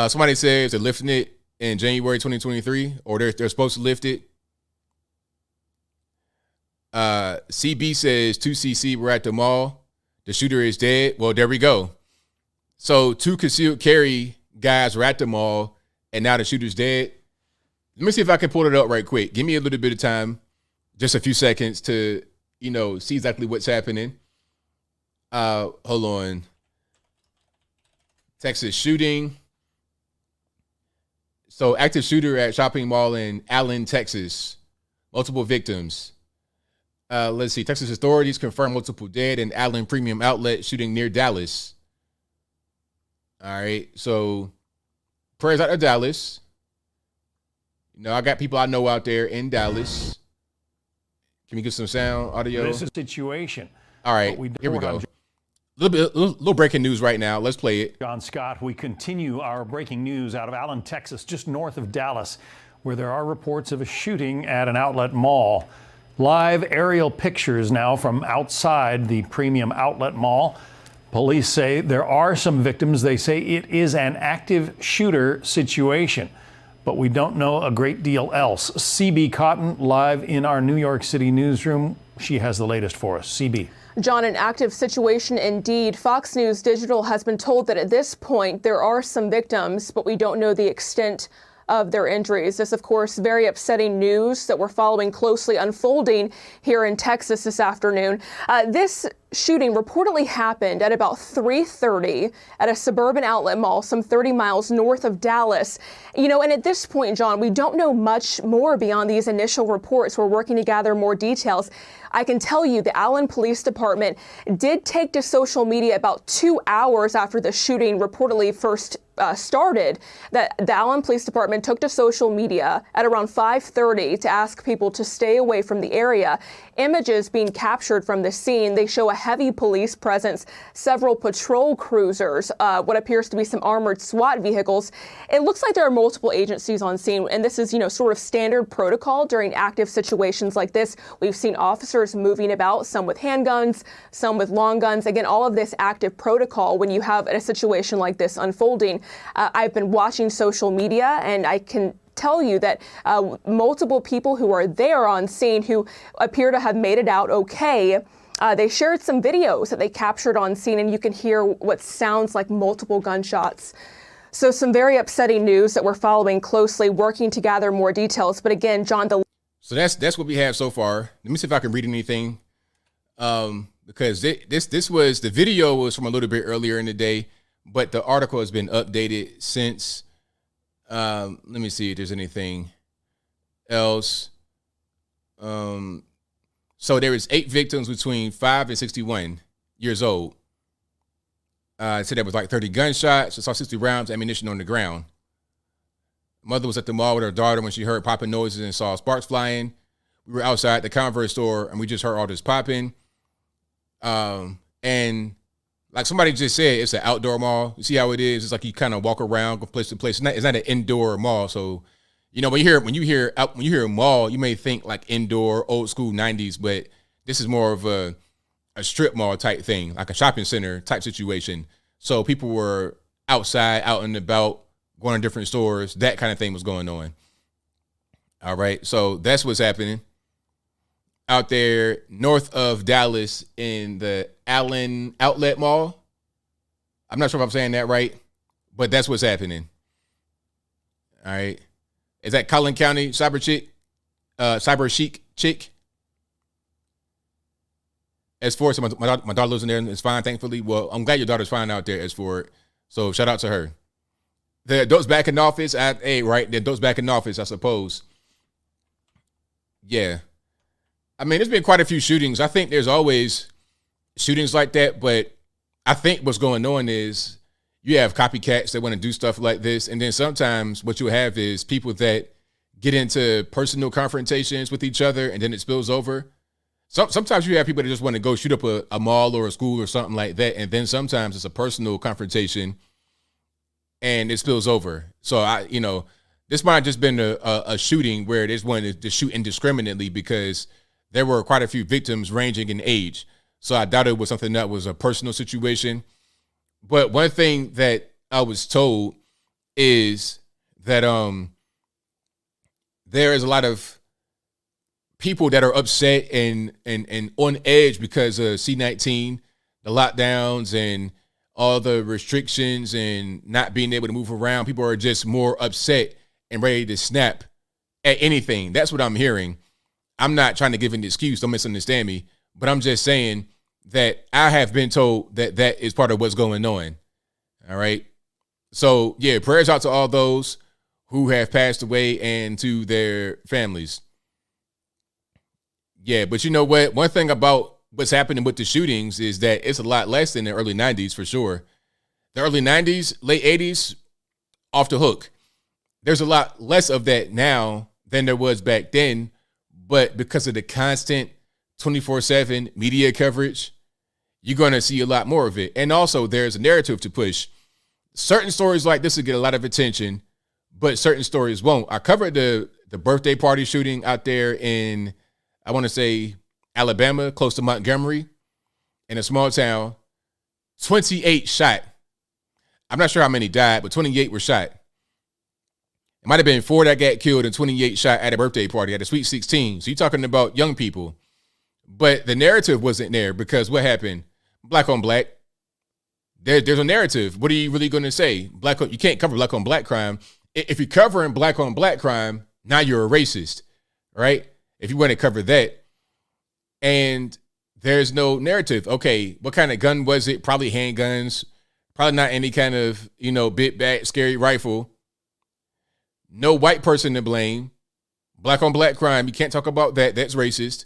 Somebody says they're lifting it in January 2023, or they're supposed to lift it. CB says 2CC were at the mall. The shooter is dead. Well, there we go. So 2 concealed carry guys were at the mall, and now the shooter's dead. Let me see if I can pull it up right quick. Give me a little bit of time, just a few seconds to, see exactly what's happening. Hold on. Texas shooting. So active shooter at shopping mall in Allen, Texas. Multiple victims. Let's see. Texas authorities confirm multiple dead in Allen Premium Outlet shooting near Dallas. All right. So prayers out to Dallas. I got people I know out there in Dallas. Can we get some sound, audio? This is a situation. All right, here we go. Little breaking news right now. Let's play it. John Scott, we continue our breaking news out of Allen, Texas, just north of Dallas, where there are reports of a shooting at an outlet mall. Live aerial pictures now from outside the Premium Outlet Mall. Police say there are some victims. They say it is an active shooter situation, but we don't know a great deal else. CB Cotton, live in our New York City newsroom. She has the latest for us. CB. John, an active situation indeed. Fox News Digital has been told that at this point there are some victims, but we don't know the extent of their injuries. This, of course, very upsetting news that we're following closely unfolding here in Texas this afternoon. This shooting reportedly happened at about 3:30 at a suburban outlet mall some 30 miles north of Dallas. And at this point, John, we don't know much more beyond these initial reports. We're working to gather more details. I can tell you the Allen Police Department did take to social media about 2 hours after the shooting reportedly first started. That the Allen Police Department took to social media at around 5:30 to ask people to stay away from the area. Images being captured from the scene, they show a heavy police presence, several patrol cruisers, what appears to be some armored SWAT vehicles. It looks like there are multiple agencies on scene, and this is, sort of standard protocol during active situations like this. We've seen officers moving about, some with handguns, some with long guns. Again, all of this active protocol when you have a situation like this unfolding. I've been watching social media, and I can tell you that multiple people who are there on scene who appear to have made it out okay. They shared some videos that they captured on scene, and you can hear what sounds like multiple gunshots. So some very upsetting news that we're following closely, working to gather more details. But again, John, So that's what we have so far. Let me see if I can read anything. Because the video was from a little bit earlier in the day, but the article has been updated since. Let me see if there's anything else. So there was 8 victims between 5 and 61 years old. I said there was like 30 gunshots. I saw 60 rounds of ammunition on the ground. Mother was at the mall with her daughter when she heard popping noises and saw sparks flying. We were outside the Converse store and we just heard all this popping. And like somebody just said, it's an outdoor mall. You see how it is? It's like you kind of walk around, go place to place. It's not an indoor mall. So, when you hear a mall, you may think like indoor, old school 90s, but this is more of a strip mall type thing, like a shopping center type situation. So people were outside, out and about, going to different stores. That kind of thing was going on. All right. So that's what's happening out there north of Dallas in the Allen Outlet Mall. I'm not sure if I'm saying that right, but that's what's happening. All right. Is that Collin County Cyber Chic chick? As for it, so my daughter lives in there and it's fine, thankfully. Well, I'm glad your daughter's fine out there as for it. So shout out to her. The adults back in office, the adults back in office, I suppose. Yeah. I mean, there's been quite a few shootings. I think there's always shootings like that, but I think what's going on is you have copycats that want to do stuff like this. And then sometimes what you have is people that get into personal confrontations with each other and then it spills over. Sometimes you have people that just want to go shoot up a mall or a school or something like that. And then sometimes it's a personal confrontation and it spills over. So this might have just been a shooting where they just wanted to shoot indiscriminately because there were quite a few victims ranging in age. So I doubt it was something that was a personal situation. But one thing that I was told is that there is a lot of people that are upset and on edge because of C-19, the lockdowns and all the restrictions and not being able to move around. People are just more upset and ready to snap at anything. That's what I'm hearing. I'm not trying to give an excuse. Don't misunderstand me. But I'm just saying that I have been told that that is part of what's going on. All right. So, yeah, prayers out to all those who have passed away and to their families. Yeah, but you know what? One thing about what's happening with the shootings is that it's a lot less than the early 90s for sure. The early 90s, late 80s, off the hook. There's a lot less of that now than there was back then. But because of the constant 24/7 media coverage, you're going to see a lot more of it. And also there's a narrative to push. Certain stories like this will get a lot of attention, but certain stories won't. I covered the birthday party shooting out there in, I want to say, Alabama, close to Montgomery, in a small town. 28 shot. I'm not sure how many died, but 28 were shot. It might have been 4 that got killed and 28 shot at a birthday party at a Sweet 16. So you're talking about young people. But the narrative wasn't there because what happened? Black on black. There's a narrative. What are you really going to say? You can't cover black on black crime. If you're covering black on black crime, now you're a racist, right? If you want to cover that. And there's no narrative. Okay, what kind of gun was it? Probably handguns. Probably not any kind of, big, bad, scary rifle. No white person to blame. Black on black crime. You can't talk about that. That's racist.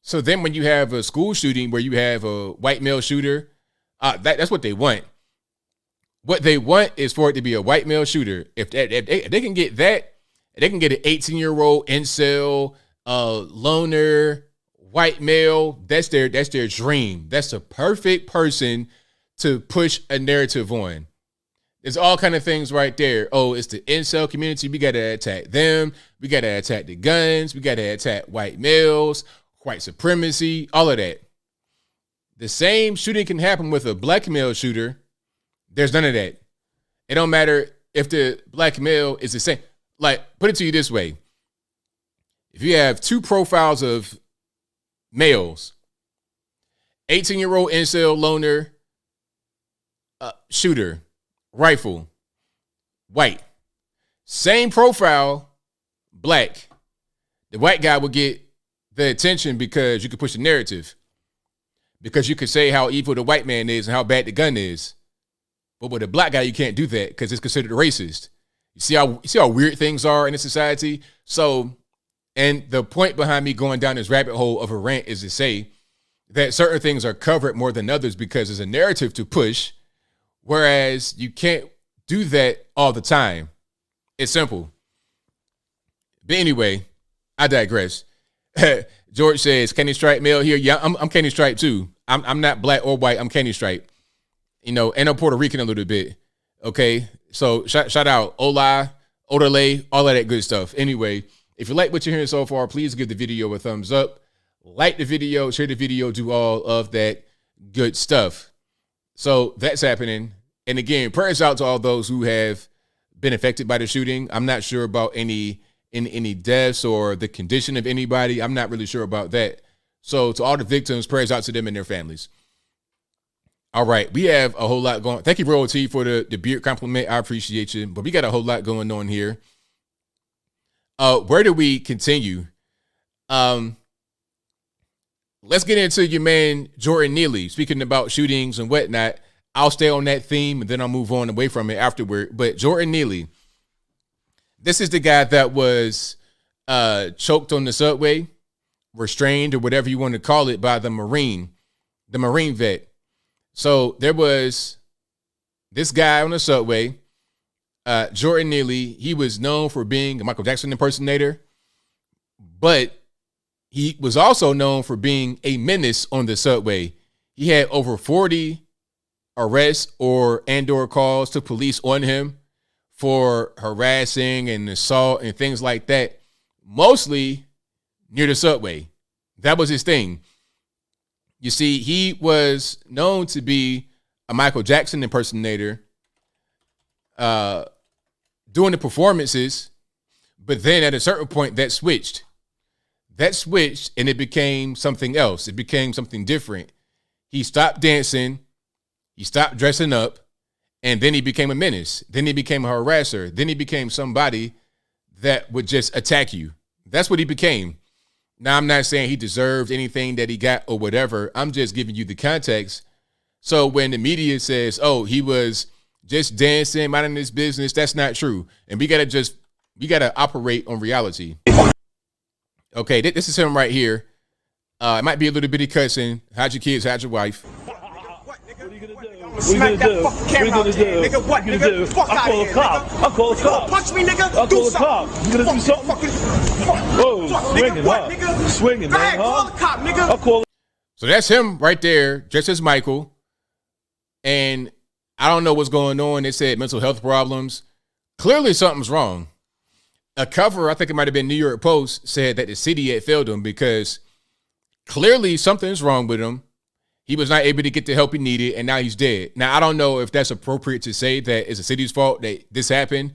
So then when you have a school shooting where you have a white male shooter, that's what they want. What they want is for it to be a white male shooter. If they can get that, they can get an 18-year-old incel, loner, white male. That's their dream. That's the perfect person to push a narrative on. There's all kind of things right there. Oh, it's the incel community. We got to attack them. We got to attack the guns. We got to attack white males, white supremacy, all of that. The same shooting can happen with a black male shooter. There's none of that. It don't matter if the black male is the same. Like, put it to you this way. If you have two profiles of males, 18-year-old incel loner, shooter, rifle, white, same profile, black, the white guy will get the attention because you could push the narrative, because you could say how evil the white man is and how bad the gun is. But with a black guy, you can't do that because it's considered racist. You see how weird things are in this society? So, and the point behind me going down this rabbit hole of a rant is to say that certain things are covered more than others because there's a narrative to push, whereas you can't do that all the time. It's simple. But anyway, I digress. George says, Candy Stripe male here. Yeah, I'm Candy Stripe too. I'm not black or white. I'm Candy Stripe. And I'm Puerto Rican a little bit. Okay. So shout out Ola, Odele, all of that good stuff. Anyway, if you like what you're hearing so far, please give the video a thumbs up. Like the video, share the video, do all of that good stuff. So that's happening. And again, prayers out to all those who have been affected by the shooting. I'm not sure about any deaths or the condition of anybody. I'm not really sure about that. So to all the victims, prayers out to them and their families. All right, we have a whole lot going. Thank you, Royalty, for the beard compliment. I appreciate you. But we got a whole lot going on here. Where do we continue? Let's get into your man, Jordan Neely. Speaking about shootings and whatnot, I'll stay on that theme and then I'll move on away from it afterward. But Jordan Neely, this is the guy that was choked on the subway, restrained or whatever you want to call it by the Marine vet. So there was this guy on the subway, Jordan Neely. He was known for being a Michael Jackson impersonator, but he was also known for being a menace on the subway. He had over 40 arrests or calls to police on him for harassing and assault and things like that, mostly near the subway. That was his thing. You see, he was known to be a Michael Jackson impersonator doing the performances, but then at a certain point that switched. And it became something else. It became something different. He stopped dancing. He stopped dressing up. And then he became a menace. Then he became a harasser. Then he became somebody that would just attack you. That's what he became. Now, I'm not saying he deserved anything that he got or whatever. I'm just giving you the context. So when the media says, oh, he was just dancing, minding his business, that's not true. And we got to operate on reality. Okay, this is him right here. It might be a little bitty cussing. Hide your kids, hide your wife. Smack that fucking camera out there, nigga. What, nigga? Fuck out of here, nigga. I'll call a cop. Punch me, nigga. I'll call a cop. You gonna do something? Whoa, swinging, huh? Nigga? Swinging, man, huh? Call a cop, nigga. I'll call. So that's him right there, just as Michael. And I don't know what's going on. They said mental health problems. Clearly something's wrong. A cover, I think it might have been New York Post, said that the city had failed him because clearly something's wrong with him. He was not able to get the help he needed, and now he's dead. Now, I don't know if that's appropriate to say that it's the city's fault that this happened,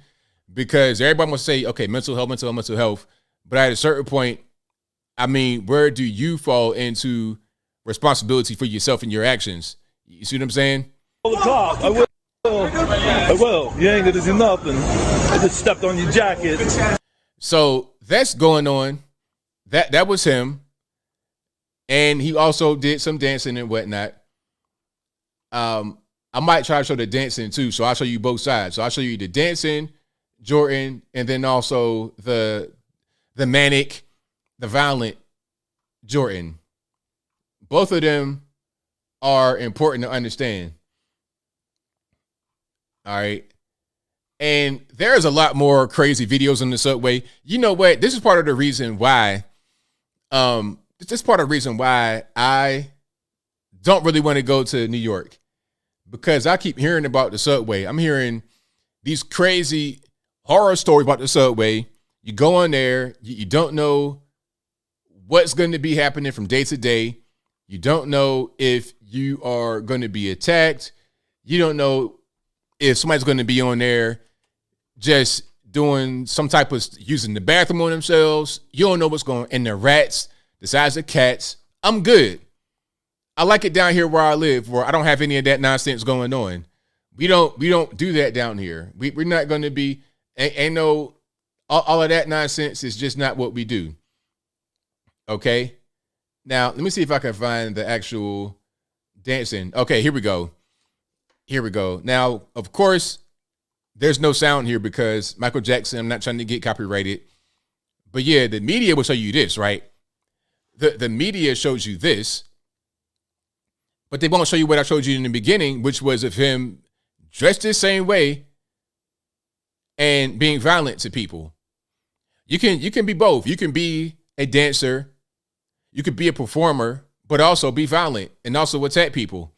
because everybody must say, okay, mental health. But at a certain point, I mean, where do you fall into responsibility for yourself and your actions? You see what I'm saying? I will. You ain't gonna do nothing. I just stepped on your jacket. So that's going on. That was him. And he also did some dancing and whatnot. I might try to show the dancing too, so I'll show you both sides. So I'll show you the dancing, Jordan, and then also the manic, the violent Jordan. Both of them are important to understand. All right. And there's a lot more crazy videos on the subway. You know what? This is part of the reason why, this is part of the reason why I don't really want to go to New York, because I keep hearing about the subway. I'm hearing these crazy horror stories about the subway. You go on there, you don't know what's going to be happening from day to day. You don't know if you are going to be attacked. You don't know if somebody's going to be on there just doing some type of using the bathroom on themselves. You don't know what's going on. And the rats, the size of cats. I'm good. I like it down here where I live, where I don't have any of that nonsense going on. We don't do that down here. We're not going to be, ain't no, all of that nonsense is just not what we do. Okay. Now, let me see if I can find the actual dancing. Okay, here we go. Here we go. Now, of course, there's no sound here because Michael Jackson, I'm not trying to get copyrighted. But yeah, the media will show you this, right? The media shows you this, but they won't show you what I showed you in the beginning, which was of him dressed the same way and being violent to people. You can be both. You can be a dancer, you could be a performer, but also be violent and also attack people.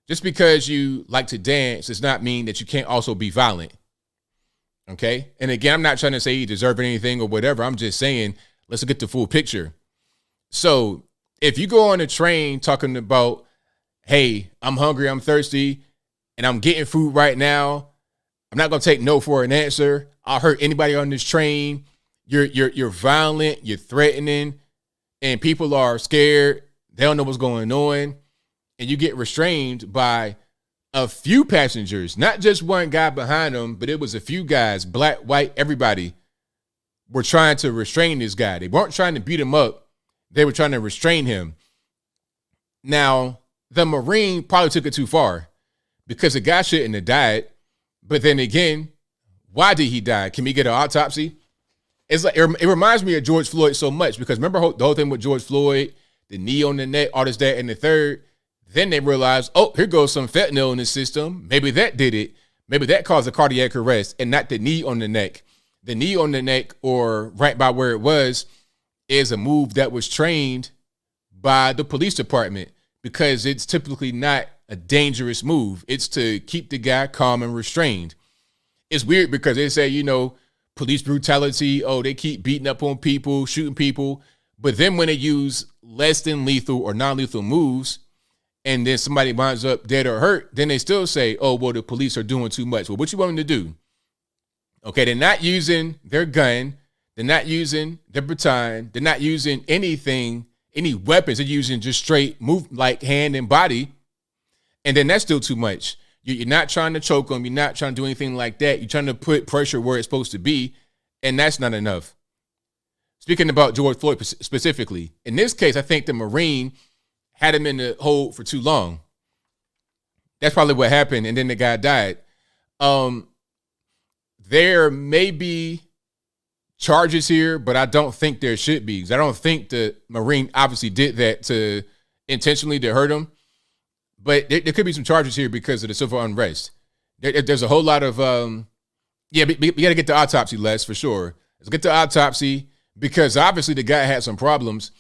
Just because you like to dance does not mean that you can't also be violent. Okay? And again, I'm not trying to say you deserve anything or whatever. I'm just saying, let's get the full picture. So if you go on a train talking about, hey, I'm hungry, I'm thirsty, and I'm getting food right now, I'm not going to take no for an answer. I'll hurt anybody on this train. You're violent, you're threatening, and people are scared. They don't know what's going on. And you get restrained by a few passengers, not just one guy behind them, but it was a few guys, black, white, everybody were trying to restrain this guy. They weren't trying to beat him up. They were trying to restrain him. Now, the Marine probably took it too far because the guy shouldn't have died. But then again, why did he die? Can we get an autopsy? It's like, it reminds me of George Floyd so much because remember the whole thing with George Floyd, the knee on the neck, all this, that, and the third. Then they realized, oh, here goes some fentanyl in the system. Maybe that did it. Maybe that caused a cardiac arrest and not the knee on the neck. The knee on the neck or right by where it was is a move that was trained by the police department because it's typically not a dangerous move. It's to keep the guy calm and restrained. It's weird because they say, you know, police brutality. Oh, they keep beating up on people, shooting people. But then when they use less than lethal or non-lethal moves, and then somebody winds up dead or hurt, then they still say, oh, well, the police are doing too much. Well, what you want them to do? Okay, they're not using their gun. They're not using their baton. They're not using anything, any weapons. They're using just straight move like hand and body. And then that's still too much. You're not trying to choke them. You're not trying to do anything like that. You're trying to put pressure where it's supposed to be. And that's not enough. Speaking about George Floyd specifically, in this case, I think the Marine had him in the hold for too long. That's probably what happened. And then the guy died. There may be charges here, but I don't think there should be. I don't think the Marine obviously did that to intentionally to hurt him. But there could be some charges here because of the civil unrest. There's a whole lot of, we got to get the autopsy, Les, for sure. Let's get the autopsy because obviously the guy had some problems.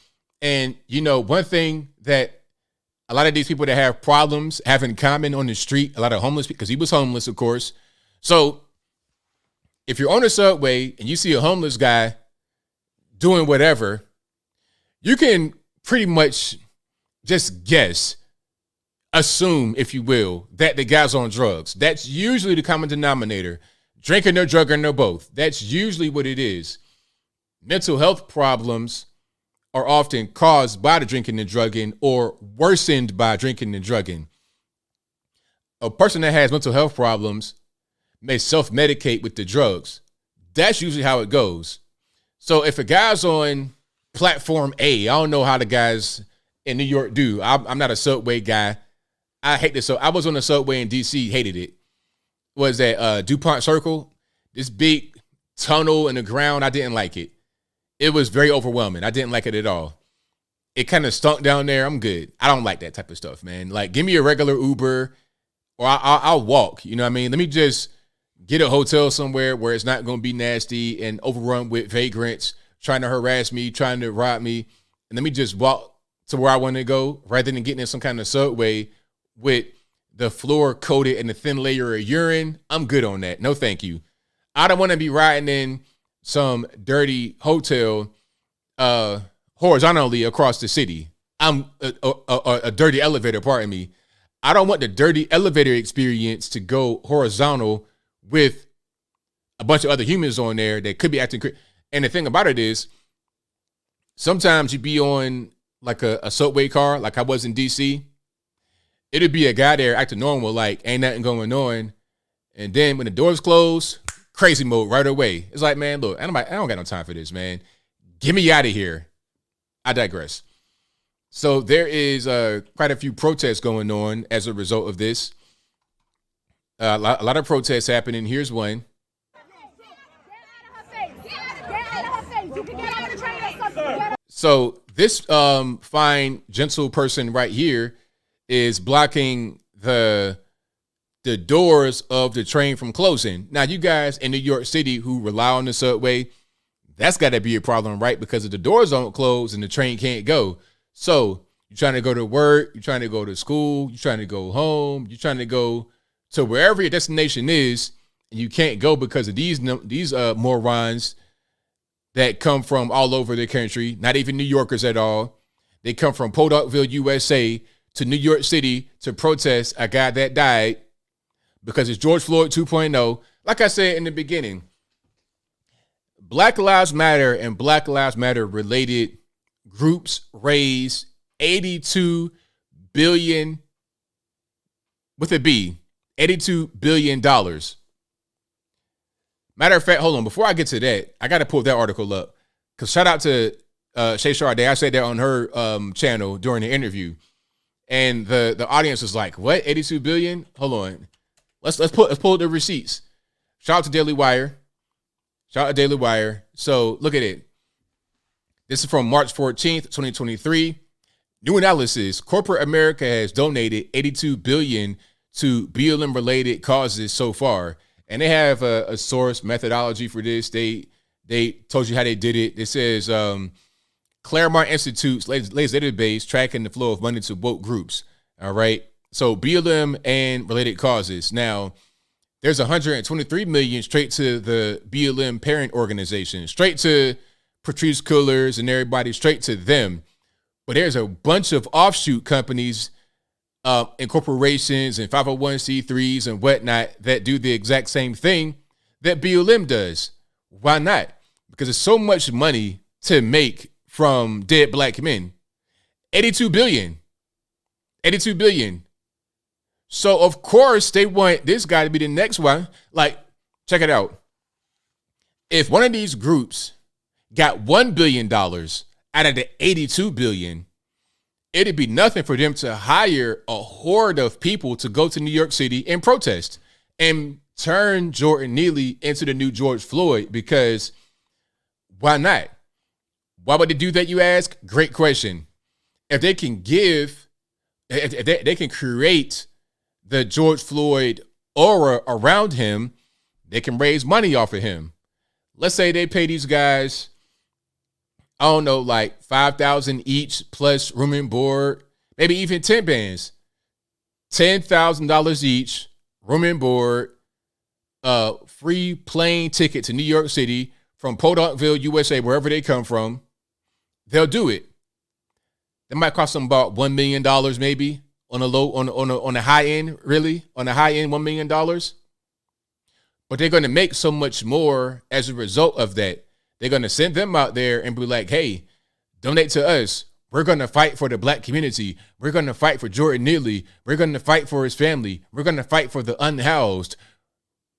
And, you know, one thing that a lot of these people that have problems have in common on the street, a lot of homeless, because he was homeless, of course. So if you're on the subway and you see a homeless guy doing whatever, you can pretty much just guess, assume, if you will, that the guy's on drugs. That's usually the common denominator. Drinking or drugging or both. That's usually what it is. Mental health problems are often caused by the drinking and drugging or worsened by drinking and drugging. A person that has mental health problems may self-medicate with the drugs. That's usually how it goes. So if a guy's on platform A, I don't know how the guys in New York do. I'm not a subway guy. I hate this. So I was on the subway in DC, hated it. Was that DuPont Circle? This big tunnel in the ground. I didn't like it. It was very overwhelming. I didn't like it at all. It kind of stunk down there. I'm good. I don't like that type of stuff, man. Like, give me a regular Uber, or I'll walk. You know what I mean? Let me just get a hotel somewhere where it's not going to be nasty and overrun with vagrants trying to harass me, trying to rob me. And let me just walk to where I want to go rather than getting in some kind of subway with the floor coated in a thin layer of urine. I'm good on that. No, thank you. I don't want to be riding in some dirty hotel horizontally across the city. I'm a dirty elevator, pardon me. I don't want the dirty elevator experience to go horizontal with a bunch of other humans on there that could be acting crazy. And the thing about it is, sometimes you be on like a subway car, like I was in DC. It'd be a guy there acting normal, like ain't nothing going on. And then when the doors close, crazy mode right away. It's like, man, look, I don't got no time for this, man. Get me out of here. I digress. So there is quite a few protests going on as a result of this. A lot of protests happening. Here's one. So this fine, gentle person right here is blocking the doors of the train from closing. Now, you guys in New York City who rely on the subway, that's got to be a problem, right? Because if the doors don't close and the train can't go. So you're trying to go to work, you're trying to go to school, you're trying to go home, you're trying to go to wherever your destination is, and you can't go because of these morons that come from all over the country, not even New Yorkers at all. They come from Podokville, USA to New York City to protest a guy that died because it's George Floyd 2.0. Like I said in the beginning, Black Lives Matter and Black Lives Matter related groups raised $82 billion with a B, $82 billion. Matter of fact, hold on. Before I get to that, I got to pull that article up because shout out to Shay Sharday. I said that on her channel during the interview, and the audience was like, "What? 82 billion? Hold on, let's pull the receipts." Shout out to Daily Wire. Shout out to Daily Wire. So look at it. This is from March 14th, 2023. New analysis: Corporate America has donated 82 billion to BLM related causes so far. And they have a source methodology for this. They told you how they did it. It says Claremont Institute's latest database tracking the flow of money to woke groups. All right. So BLM and related causes. Now, there's 123 million straight to the BLM parent organization, straight to Patrice Cullors and everybody, straight to them. But there's a bunch of offshoot companies and corporations and 501c3s and whatnot that do the exact same thing that BLM does. Why not? Because there's so much money to make from dead black men. 82 billion. 82 billion. So, of course, they want this guy to be the next one. Like, check it out. If one of these groups got $1 billion out of the 82 billion, it'd be nothing for them to hire a horde of people to go to New York City and protest and turn Jordan Neely into the new George Floyd, because why not? Why would they do that, you ask? Great question. If they can if they can create the George Floyd aura around him, they can raise money off of him. Let's say they pay these guys, I don't know, like $5,000 each plus room and board, maybe even 10 bands, $10,000 each, room and board, free plane ticket to New York City from Podokville, USA, wherever they come from. They'll do it. That might cost them about $1 million, maybe on the high end, really on the high end, $1 million. But they're going to make so much more as a result of that. They're going to send them out there and be like, hey, donate to us. We're going to fight for the black community. We're going to fight for Jordan Neely. We're going to fight for his family. We're going to fight for the unhoused,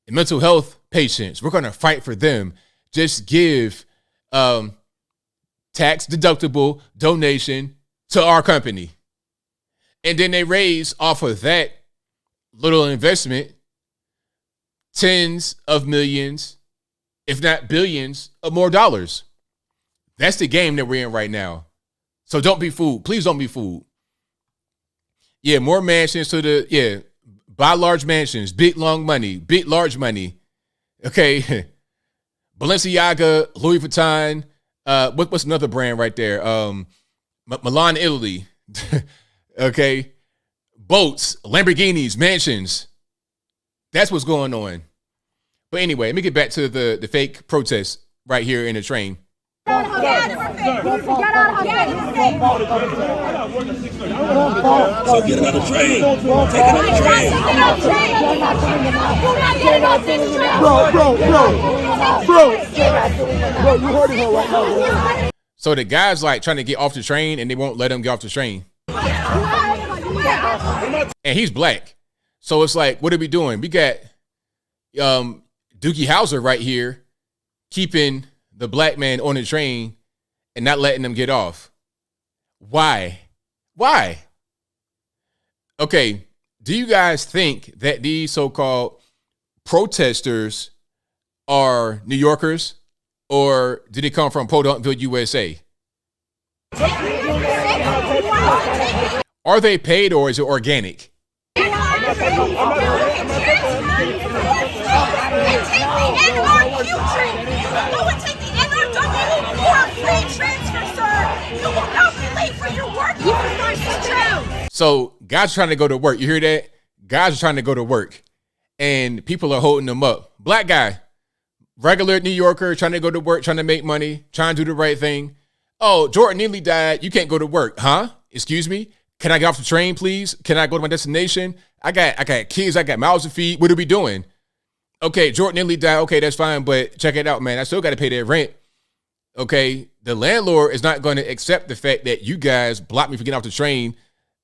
the mental health patients. We're going to fight for them. Just give tax deductible donation to our company. And then they raise off of that little investment tens of millions, if not billions of more dollars. That's the game that we're in right now. So don't be fooled. Please don't be fooled. Yeah, more mansions buy large mansions, big long money, big large money. Okay. Balenciaga, Louis Vuitton, what's another brand right there? Milan, Italy. Okay. Boats, Lamborghinis, mansions. That's what's going on. But anyway, let me get back to the fake protest right here in the train. So get out of the train. Take it out the train. Bro, you hurting her right now. So the guy's like trying to get off the train and they won't let him get off the train. And he's black. So it's like, what are we doing? We got Doogie Howser right here keeping the black man on the train and not letting them get off. Why? Why? Okay, do you guys think that these so-called protesters are New Yorkers, or did they come from Podunkville, USA? Are they paid, or is it organic? So guys are trying to go to work. You hear that? Guys are trying to go to work and people are holding them up. Black guy, regular New Yorker, trying to go to work, trying to make money, trying to do the right thing. Oh, Jordan Neely died. You can't go to work. Huh? Excuse me? Can I get off the train, please? Can I go to my destination? I got kids. I got mouths to feed. What are we doing? Okay, Jordan Neely died. Okay, that's fine. But check it out, man. I still got to pay that rent. Okay, the landlord is not going to accept the fact that you guys blocked me from getting off the train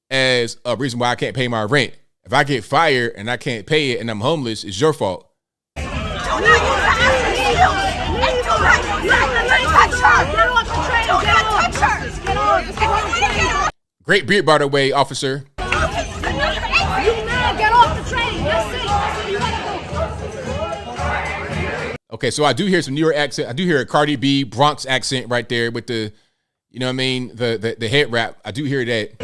as a reason why I can't pay my rent. If I get fired and I can't pay it and I'm homeless, it's your fault. Great beard, by the way, officer. Get off the train. Okay, so I do hear some New York accent. I do hear a Cardi B Bronx accent right there with the, you know what I mean, the head wrap. I do hear that.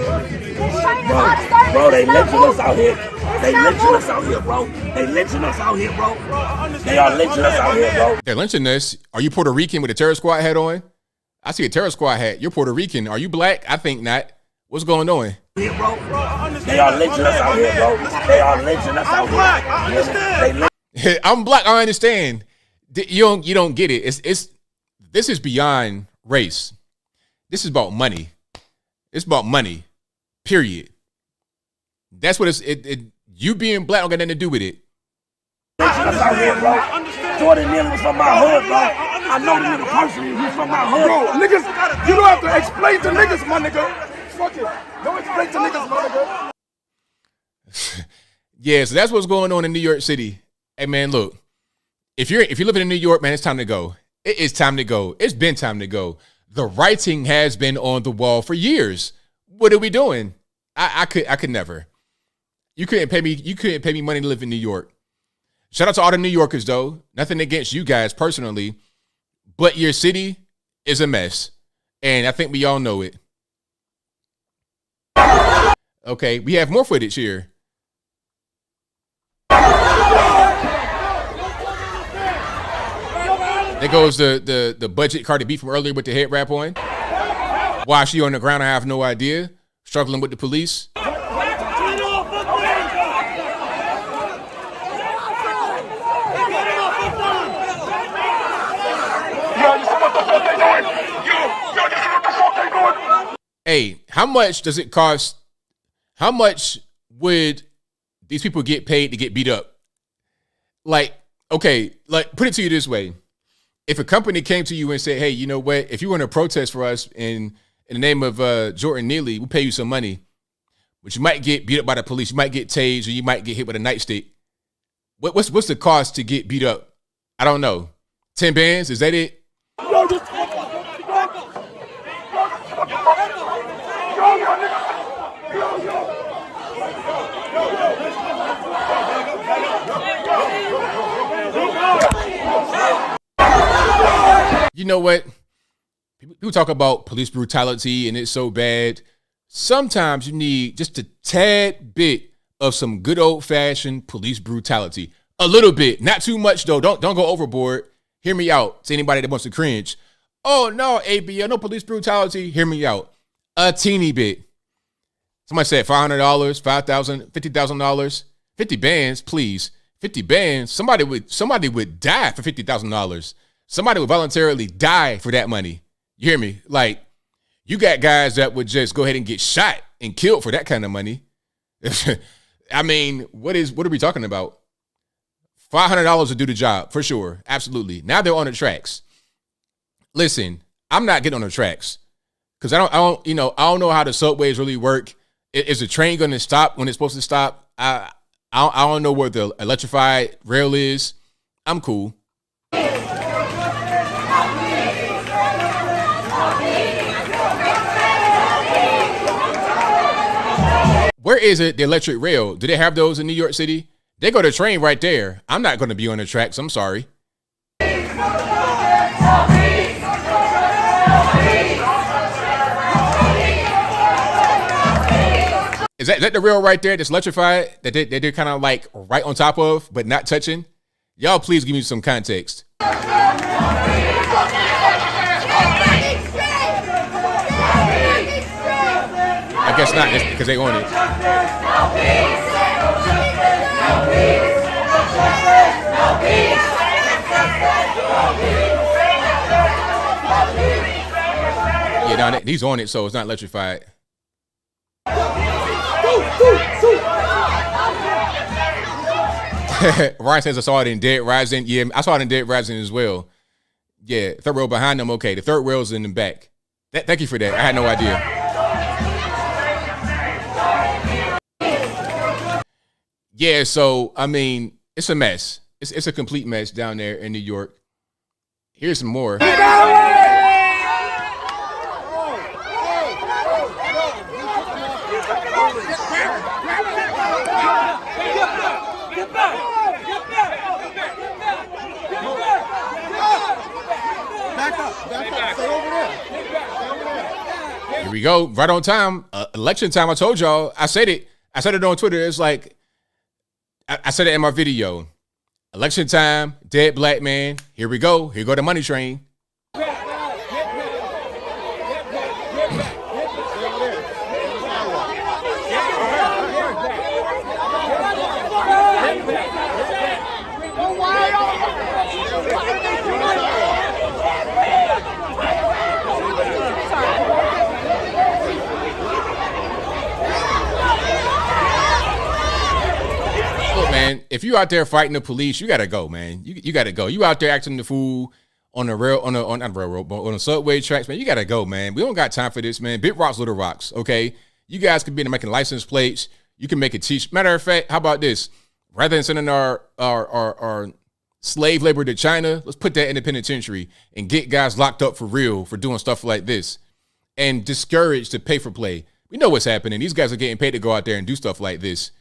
Bro, they lynching us out here. They lynching us out here, bro. They lynching us out here, bro. They are lynching us out here, bro. They're lynching us. Are you Puerto Rican with a terror squad hat on? I see a terror squad hat. You're Puerto Rican. Are you black? I think not. What's going on? Here, bro. They are lynching us out here, bro. They are lynching us out here. I understand. I'm black. I understand. You don't get it. This is beyond race. This is about money. It's about money. Period. That's what you being black don't got nothing to do with it. Out here, bro. Jordan Neely was from my hood, bro. I know the nigga personally. He's from my hood. Bro, niggas, you don't have to explain to niggas, my nigga. Fuck it. Don't explain to niggas, my nigga. Yeah, so that's what's going on in New York City. Hey man, look. If you're living in New York, man, it's time to go. It is time to go. It's been time to go. The writing has been on the wall for years. What are we doing? I could never. You couldn't pay me money to live in New York. Shout out to all the New Yorkers though. Nothing against you guys personally, but your city is a mess. And I think we all know it. Okay, we have more footage here. There goes the budget Cardi B from earlier with the head wrap on. Why she on the ground, I have no idea. Struggling with the police. Hey, how much does it cost? How much would these people get paid to get beat up? Like, okay, like put it to you this way. If a company came to you and said, hey, you know what? If you want to protest for us in the name of Jordan Neely, we'll pay you some money. But you might get beat up by the police. You might get tased or you might get hit with a nightstick. What's the cost to get beat up? I don't know. 10 bands? Is that it? know what? People talk about police brutality and it's so bad. Sometimes you need just a tad bit of some good old fashioned police brutality. A little bit, not too much though. Don't go overboard. Hear me out. To anybody that wants to cringe. Oh no, ABL, no police brutality. Hear me out. A teeny bit. Somebody said $500, $5,000, $50,000, 50 bands, please. 50 bands. Somebody would die for $50,000. Somebody would voluntarily die for that money. You hear me? Like, you got guys that would just go ahead and get shot and killed for that kind of money. I mean, what are we talking about? $500 to do the job, for sure. Absolutely. Now they're on the tracks. Listen, I'm not getting on the tracks because I don't know how the subways really work. Is the train going to stop when it's supposed to stop? I don't know where the electrified rail is. I'm cool. Where is it, the electric rail? Do they have those in New York City? They go to the train right there. I'm not going to be on the tracks. I'm sorry. Is that the rail right there that's electrified that they're kind of like right on top of but not touching? Y'all please give me some context. I guess not, just because they own it. Yeah, no, he's on it, so it's not electrified. Ryan says I saw it in Dead Rising. Yeah, I saw it in Dead Rising as well. Yeah, third row behind them. Okay, the third rail's in the back. Thank you for that. I had no idea. Yeah, so, I mean, it's a mess. It's a complete mess down there in New York. Here's some more. Here we go, right on time. Election time. I told y'all. I said it on Twitter. It's like I said it in my video. Election time, dead black man. Here we go. Here go the money train. If you out there fighting the police, you gotta go, man. You gotta go. You out there acting the fool on the rail, on the subway tracks, man. You gotta go, man. We don't got time for this, man. Big rocks, little rocks. Okay, you guys could be making license plates. You can make a t-shirt. Matter of fact, how about this? Rather than sending our slave labor to China, let's put that in the penitentiary and get guys locked up for real for doing stuff like this and discourage the pay for play. We know what's happening. These guys are getting paid to go out there and do stuff like this.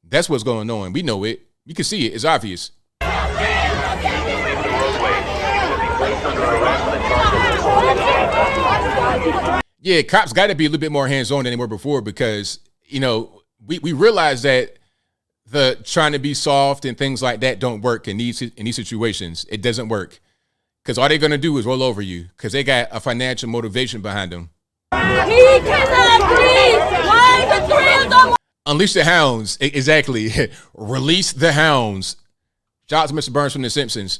That's what's going on. We know it. You can see it. It's obvious. Yeah, cops got to be a little bit more hands-on than they were before because, you know, we realize that the trying to be soft and things like that don't work in these situations. It doesn't work because all they're going to do is roll over you because they got a financial motivation behind them. He cannot breathe. Why the three of them? Unleash the hounds. Exactly. Release the hounds. Shout out to Mr. Burns from The Simpsons.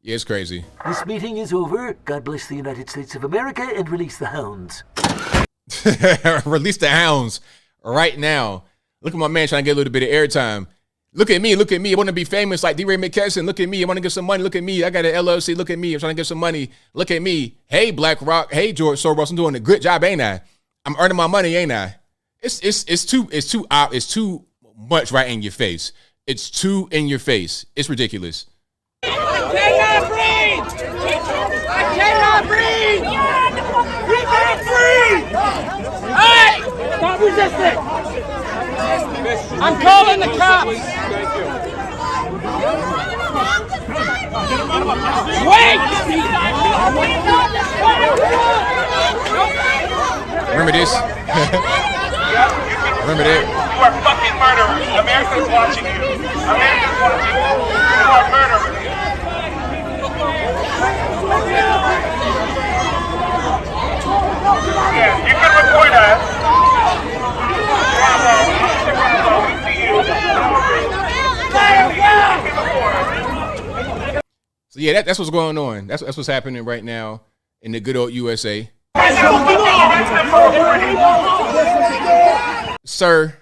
Yeah, it's crazy. This meeting is over. God bless the United States of America and release the hounds. Release the hounds right now. Look at my man trying to get a little bit of airtime. Look at me. I want to be famous like DeRay McKesson. Look at me. I want to get some money. Look at me. I got an LLC. Look at me. I'm trying to get some money. Look at me. Hey, BlackRock. Hey, George Soros. I'm doing a good job, ain't I? I'm earning my money, ain't I? It's too much right in your face. It's too in your face. It's ridiculous. I cannot breathe! I cannot breathe! We can't breathe! Stop resisting! I'm calling the cops! Wait! Remember this? Remember that? You are fucking murderers. America's watching you. America's watching you. You are murderers. Yeah, you can report us. So yeah, that's what's going on. That's what's happening right now in the good old USA. Sir,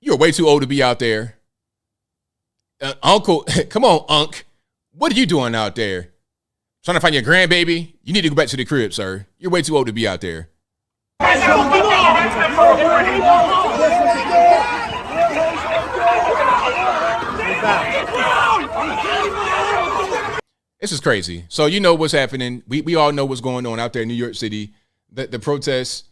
you're way too old to be out there. Uncle, come on, Unc. What are you doing out there? Trying to find your grandbaby? You need to go back to the crib, sir. You're way too old to be out there. This is crazy. So you know what's happening. We all know what's going on out there in New York City. The protests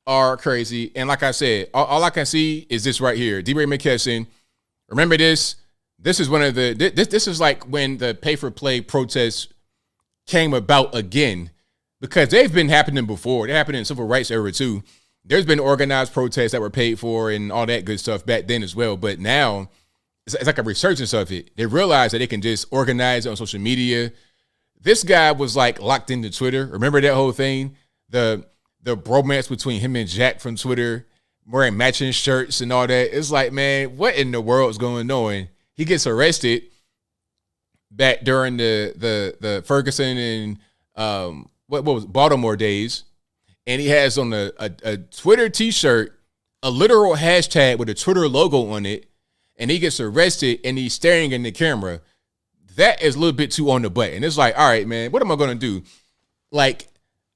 are crazy. And like I said, all I can see is this right here. DeRay McKesson. Remember this? This is one of the, this is like when the pay for play protests came about again, because they've been happening before. They happened in the civil rights era too. There's been organized protests that were paid for and all that good stuff back then as well. But now it's like a resurgence of it. They realize that they can just organize it on social media. This guy was like locked into Twitter. Remember that whole thing? The bromance between him and Jack from Twitter, wearing matching shirts and all that. It's like, man, what in the world is going on? He gets arrested back during the Ferguson and what was Baltimore days, and he has on a Twitter T-shirt, a literal hashtag with a Twitter logo on it, and he gets arrested and he's staring in the camera. That is a little bit too on the button. It's like, all right, man, what am I gonna do? Like,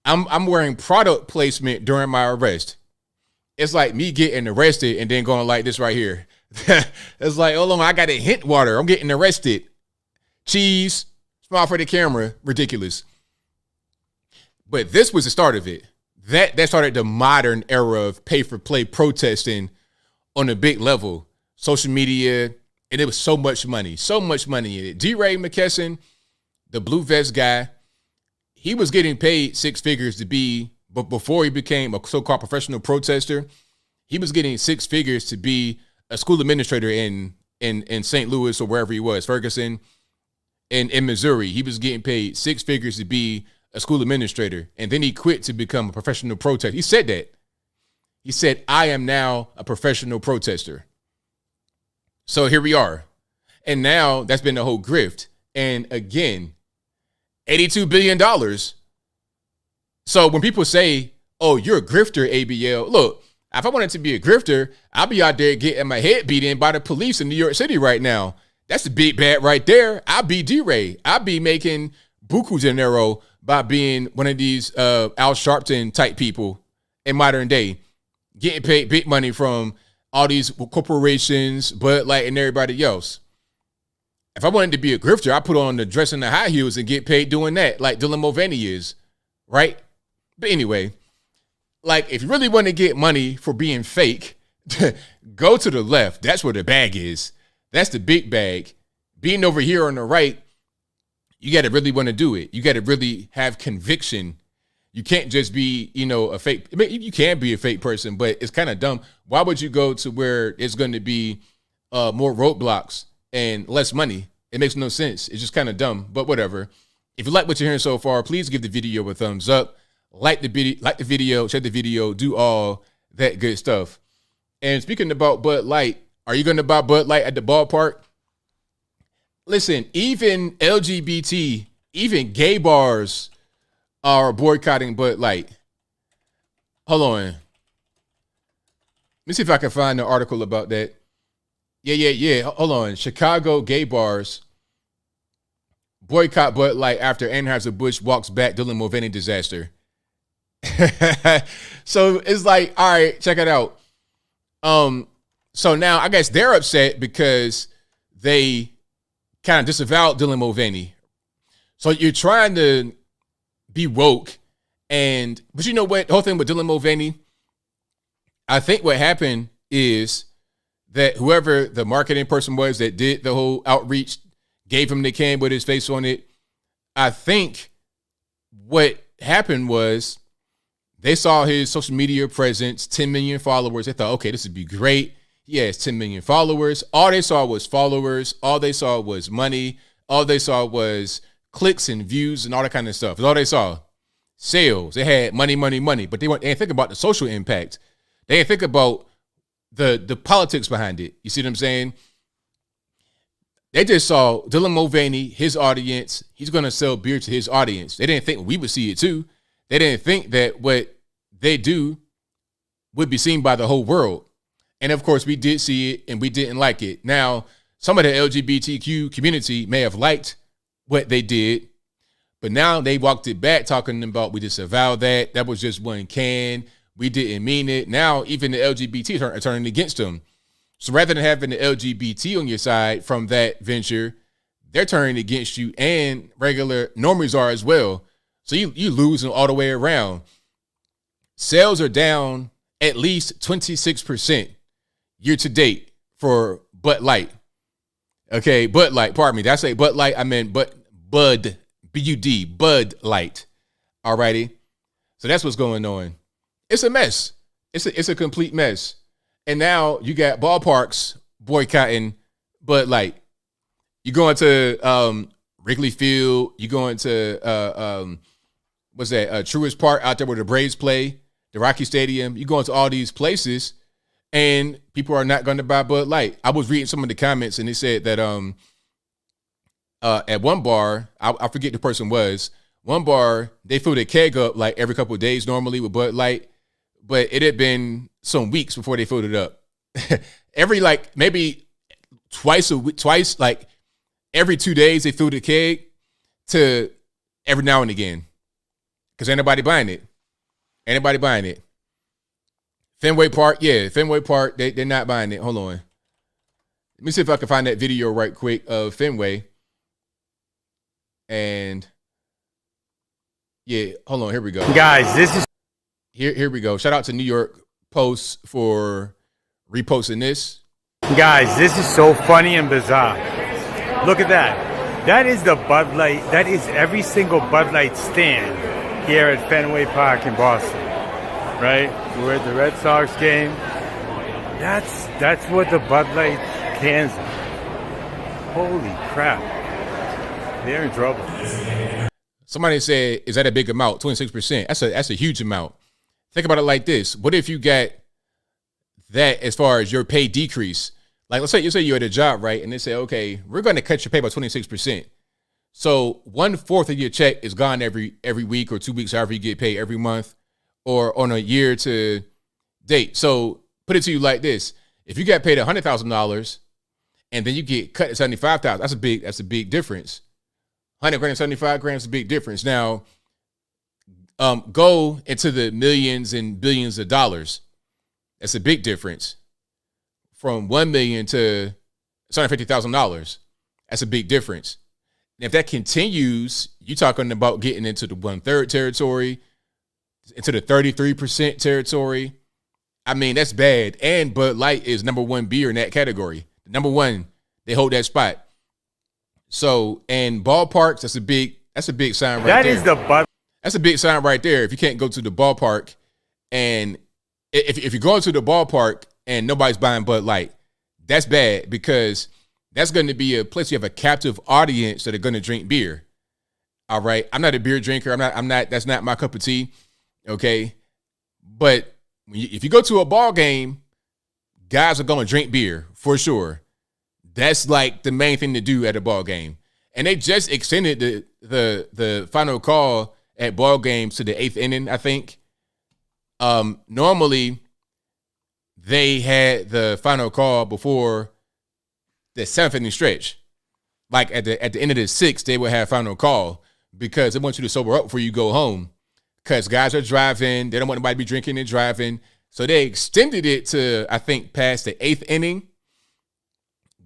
I'm wearing product placement during my arrest. It's like me getting arrested and then going like this right here. It's like, hold on, I got a hint water. I'm getting arrested. Cheese, smile for the camera, ridiculous. But this was the start of it. That started the modern era of pay-for-play protesting on a big level. Social media, and it was so much money in it. DeRay McKesson, the blue vest guy, he was getting paid six figures to be, but before he became a so-called professional protester, he was getting six figures to be a school administrator in St. Louis or wherever he was, Ferguson, in Missouri. He was getting paid six figures to be a school administrator, and then he quit to become a professional protester. He said that. He said, I am now a professional protester. So here we are. And now that's been the whole grift. And again, $82 billion. So when people say, oh, you're a grifter, ABL, look, if I wanted to be a grifter, I'll be out there getting my head beat in by the police in New York City right now. That's the big bad right there. I'll be DeRay. I'll be making buku dinero by being one of these Al Sharpton type people in modern day, getting paid big money from all these corporations, Bud Light and everybody else. If I wanted to be a grifter, I put on the dress and the high heels and get paid doing that, like Dylan Mulvaney is, right? But anyway, like if you really want to get money for being fake, go to the left. That's where the bag is. That's the big bag. Being over here on the right, you got to really want to do it. You got to really have conviction. You can't just be, a fake. I mean, you can be a fake person, but it's kind of dumb. Why would you go to where it's going to be more roadblocks and less money? It makes no sense. It's just kind of dumb, but whatever. If you like what you're hearing so far, please give the video a thumbs up. Like the video, share the video, do all that good stuff. And speaking about Bud Light, are you going to buy Bud Light at the ballpark? Listen, even LGBT, even gay bars are boycotting Bud Light. Hold on. Let me see if I can find an article about that. Yeah. Hold on. Chicago gay bars boycott Bud Light after Anheuser-Busch walks back Dylan Mulvaney disaster. So it's like, all right, check it out. So now I guess they're upset because they kind of disavowed Dylan Mulvaney. So you're trying to be woke, but you know what? The whole thing with Dylan Mulvaney, I think what happened is that whoever the marketing person was that did the whole outreach gave him the can with his face on it. I think what happened was they saw his social media presence, 10 million followers. They thought, okay, this would be great. He has 10 million followers. All they saw was followers. All they saw was money. All they saw was clicks and views and all that kind of stuff. That's all they saw. Sales. They had money, money, money. But they didn't think about the social impact. They didn't think about the politics behind it. You see what I'm saying? They just saw Dylan Mulvaney, his audience. He's going to sell beer to his audience. They didn't think we would see it too. They didn't think that what they do would be seen by the whole world. And of course, we did see it and we didn't like it. Now, some of the LGBTQ community may have liked what they did, but now they walked it back talking about we disavowed that. That was just one can. We didn't mean it. Now, even the LGBT are turning against them. So rather than having the LGBT on your side from that venture, they're turning against you, and regular normies are as well. So you losing all the way around. Sales are down at least 26% year to date for Bud Light. Okay, Bud Light, pardon me. Did I say Bud Light? I meant Bud, B-U-D, Bud Light. Alrighty. So that's what's going on. It's a mess. It's a complete mess. And now you got ballparks boycotting Bud Light. You going to Wrigley Field. You going to what's that? Truist Park out there where the Braves play, the Rocky Stadium. You going to all these places, and people are not going to buy Bud Light. I was reading some of the comments, and they said that at one bar, I forget the person was. One bar, they filled a keg up like every couple of days normally with Bud Light, but it had been some weeks before they filled it up. Every maybe twice like every 2 days they filled a keg to every now and again. Because ain't nobody buying it. Ain't nobody buying it. Fenway Park, they're not buying it. Hold on. Let me see if I can find that video right quick of Fenway. And yeah, hold on, here we go. Guys, this is here we go. Shout out to New York Post for reposting this. Guys, this is so funny and bizarre. Look at that. That is the Bud Light. That is every single Bud Light stand here at Fenway Park in Boston. Right? We're at the Red Sox game. That's what the Bud Light cans are. Holy crap. They're in trouble. Somebody said, is that a big amount? 26%. That's a huge amount. Think about it like this. What if you got that as far as your pay decrease? Like, let's say you're at a job, right? And they say, okay, we're going to cut your pay by 26%. So 1/4 of your check is gone every week or 2 weeks, however you get paid every month or on a year to date. So put it to you like this. If you got paid $100,000 and then you get cut at $75,000, that's a big difference. 100 grand, 75 grand is a big difference. Now, go into the millions and billions of dollars. That's a big difference. From $1 million to $750,000. That's a big difference. And if that continues, you're talking about getting into the 1/3 territory, into the 33% territory. I mean, that's bad. And Bud Light is number one beer in that category. Number one, they hold that spot. So, and ballparks, that's a big sign right there. That is the Bud. That's a big sign right there. If you can't go to the ballpark, and if you're going to the ballpark and nobody's buying Bud Light, that's bad, because that's going to be a place you have a captive audience that are going to drink beer. All right. I'm not a beer drinker. I'm not, that's not my cup of tea. Okay. But if you go to a ball game, guys are going to drink beer for sure. That's like the main thing to do at a ball game. And they just extended the final call at ball games to the 8th inning, I think. Normally they had the final call before the 7th inning stretch. Like at the end of the 6th, they would have final call because they want you to sober up before you go home. Because guys are driving, they don't want anybody to be drinking and driving. So they extended it to, I think, past the 8th inning.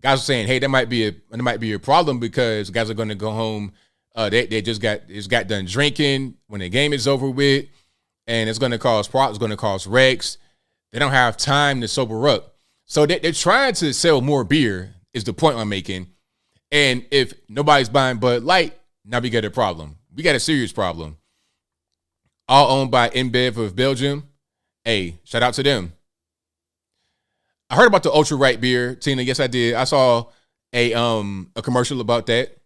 Guys are saying, hey, that might be a problem because guys are going to go home. They just got done drinking when the game is over with, and it's going to cause problems. It's going to cause wrecks. They don't have time to sober up. So they're trying to sell more beer is the point I'm making. And if nobody's buying Bud Light, now we got a problem. We got a serious problem. All owned by InBev of Belgium. Hey, shout out to them. I heard about the ultra right beer, Tina. Yes, I did. I saw a commercial about that.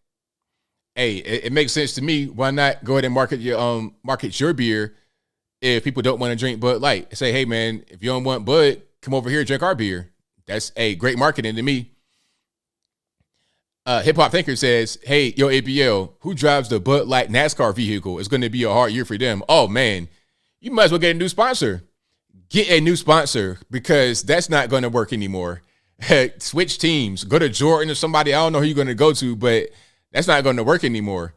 Hey, it makes sense to me. Why not go ahead and market your beer if people don't want to drink Bud Light? Say, hey man, if you don't want Bud, come over here and drink our beer. That's a great marketing to me. Hip Hop Thinker says, hey, yo, ABL, who drives the Bud Light NASCAR vehicle? It's going to be a hard year for them. Oh, man, you might as well get a new sponsor. Get a new sponsor because that's not going to work anymore. Switch teams. Go to Jordan or somebody. I don't know who you're going to go to, but that's not going to work anymore.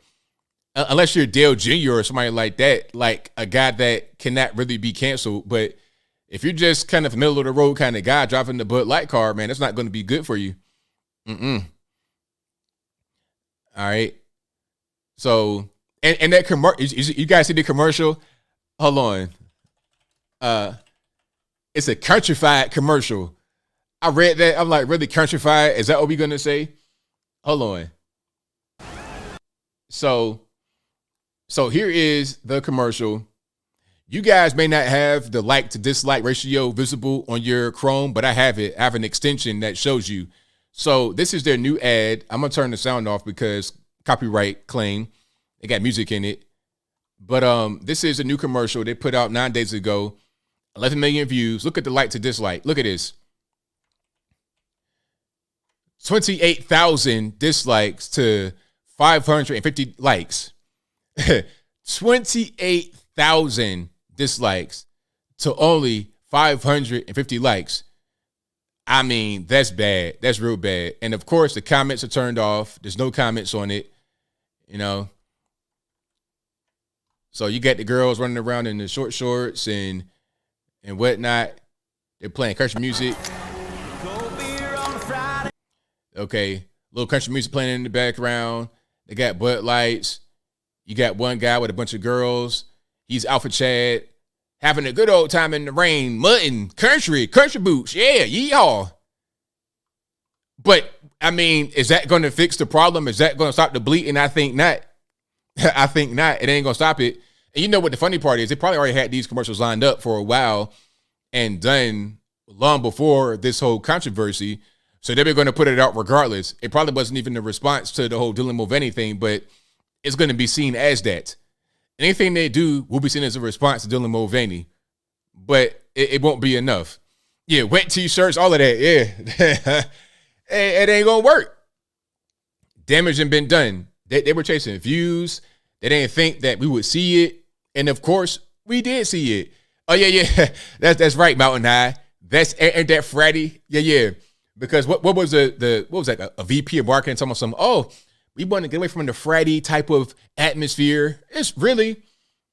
Unless you're Dale Jr. or somebody like that, like a guy that cannot really be canceled. But if you're just kind of middle of the road kind of guy driving the Bud Light car, man, that's not going to be good for you. All right. So, and that commercial, you guys see the commercial? Hold on. It's a countrified commercial. I read that. I'm like, really countrified? Is that what we're going to say? Hold on. So here is the commercial. You guys may not have the like to dislike ratio visible on your Chrome, but I have it. I have an extension that shows you. So this is their new ad. I'm going to turn the sound off because copyright claim. They got music in it. But this is a new commercial they put out 9 days ago. 11 million views. Look at the like to dislike. Look at this. 28,000 dislikes to 550 likes. 28,000 dislikes to only 550 likes. I mean, that's bad. That's real bad. And of course, the comments are turned off. There's no comments on it, you know. So you got the girls running around in the short shorts and whatnot. They're playing country music. Okay, little country music playing in the background. They got Bud Lights. You got one guy with a bunch of girls. He's Alpha Chad. Having a good old time in the rain, mudding, country boots. Yeah, yeehaw. But, I mean, is that going to fix the problem? Is that going to stop the bleeding? I think not. I think not. It ain't going to stop it. And you know what the funny part is? They probably already had these commercials lined up for a while and done long before this whole controversy. So they were going to put it out regardless. It probably wasn't even a response to the whole Dylan Mulvaney thing, but it's going to be seen as that. Anything they do will be seen as a response to Dylan Mulvaney, but it won't be enough. Yeah, wet T-shirts, all of that. Yeah, it ain't gonna work. Damage had been done. They were chasing views. They didn't think that we would see it, and of course, we did see it. Oh yeah, that's right, Mountain High. Ain't that fratty? Yeah. Because what was what was that? A VP of marketing talking about something? Oh, we want to get away from the fratty type of atmosphere. It's really,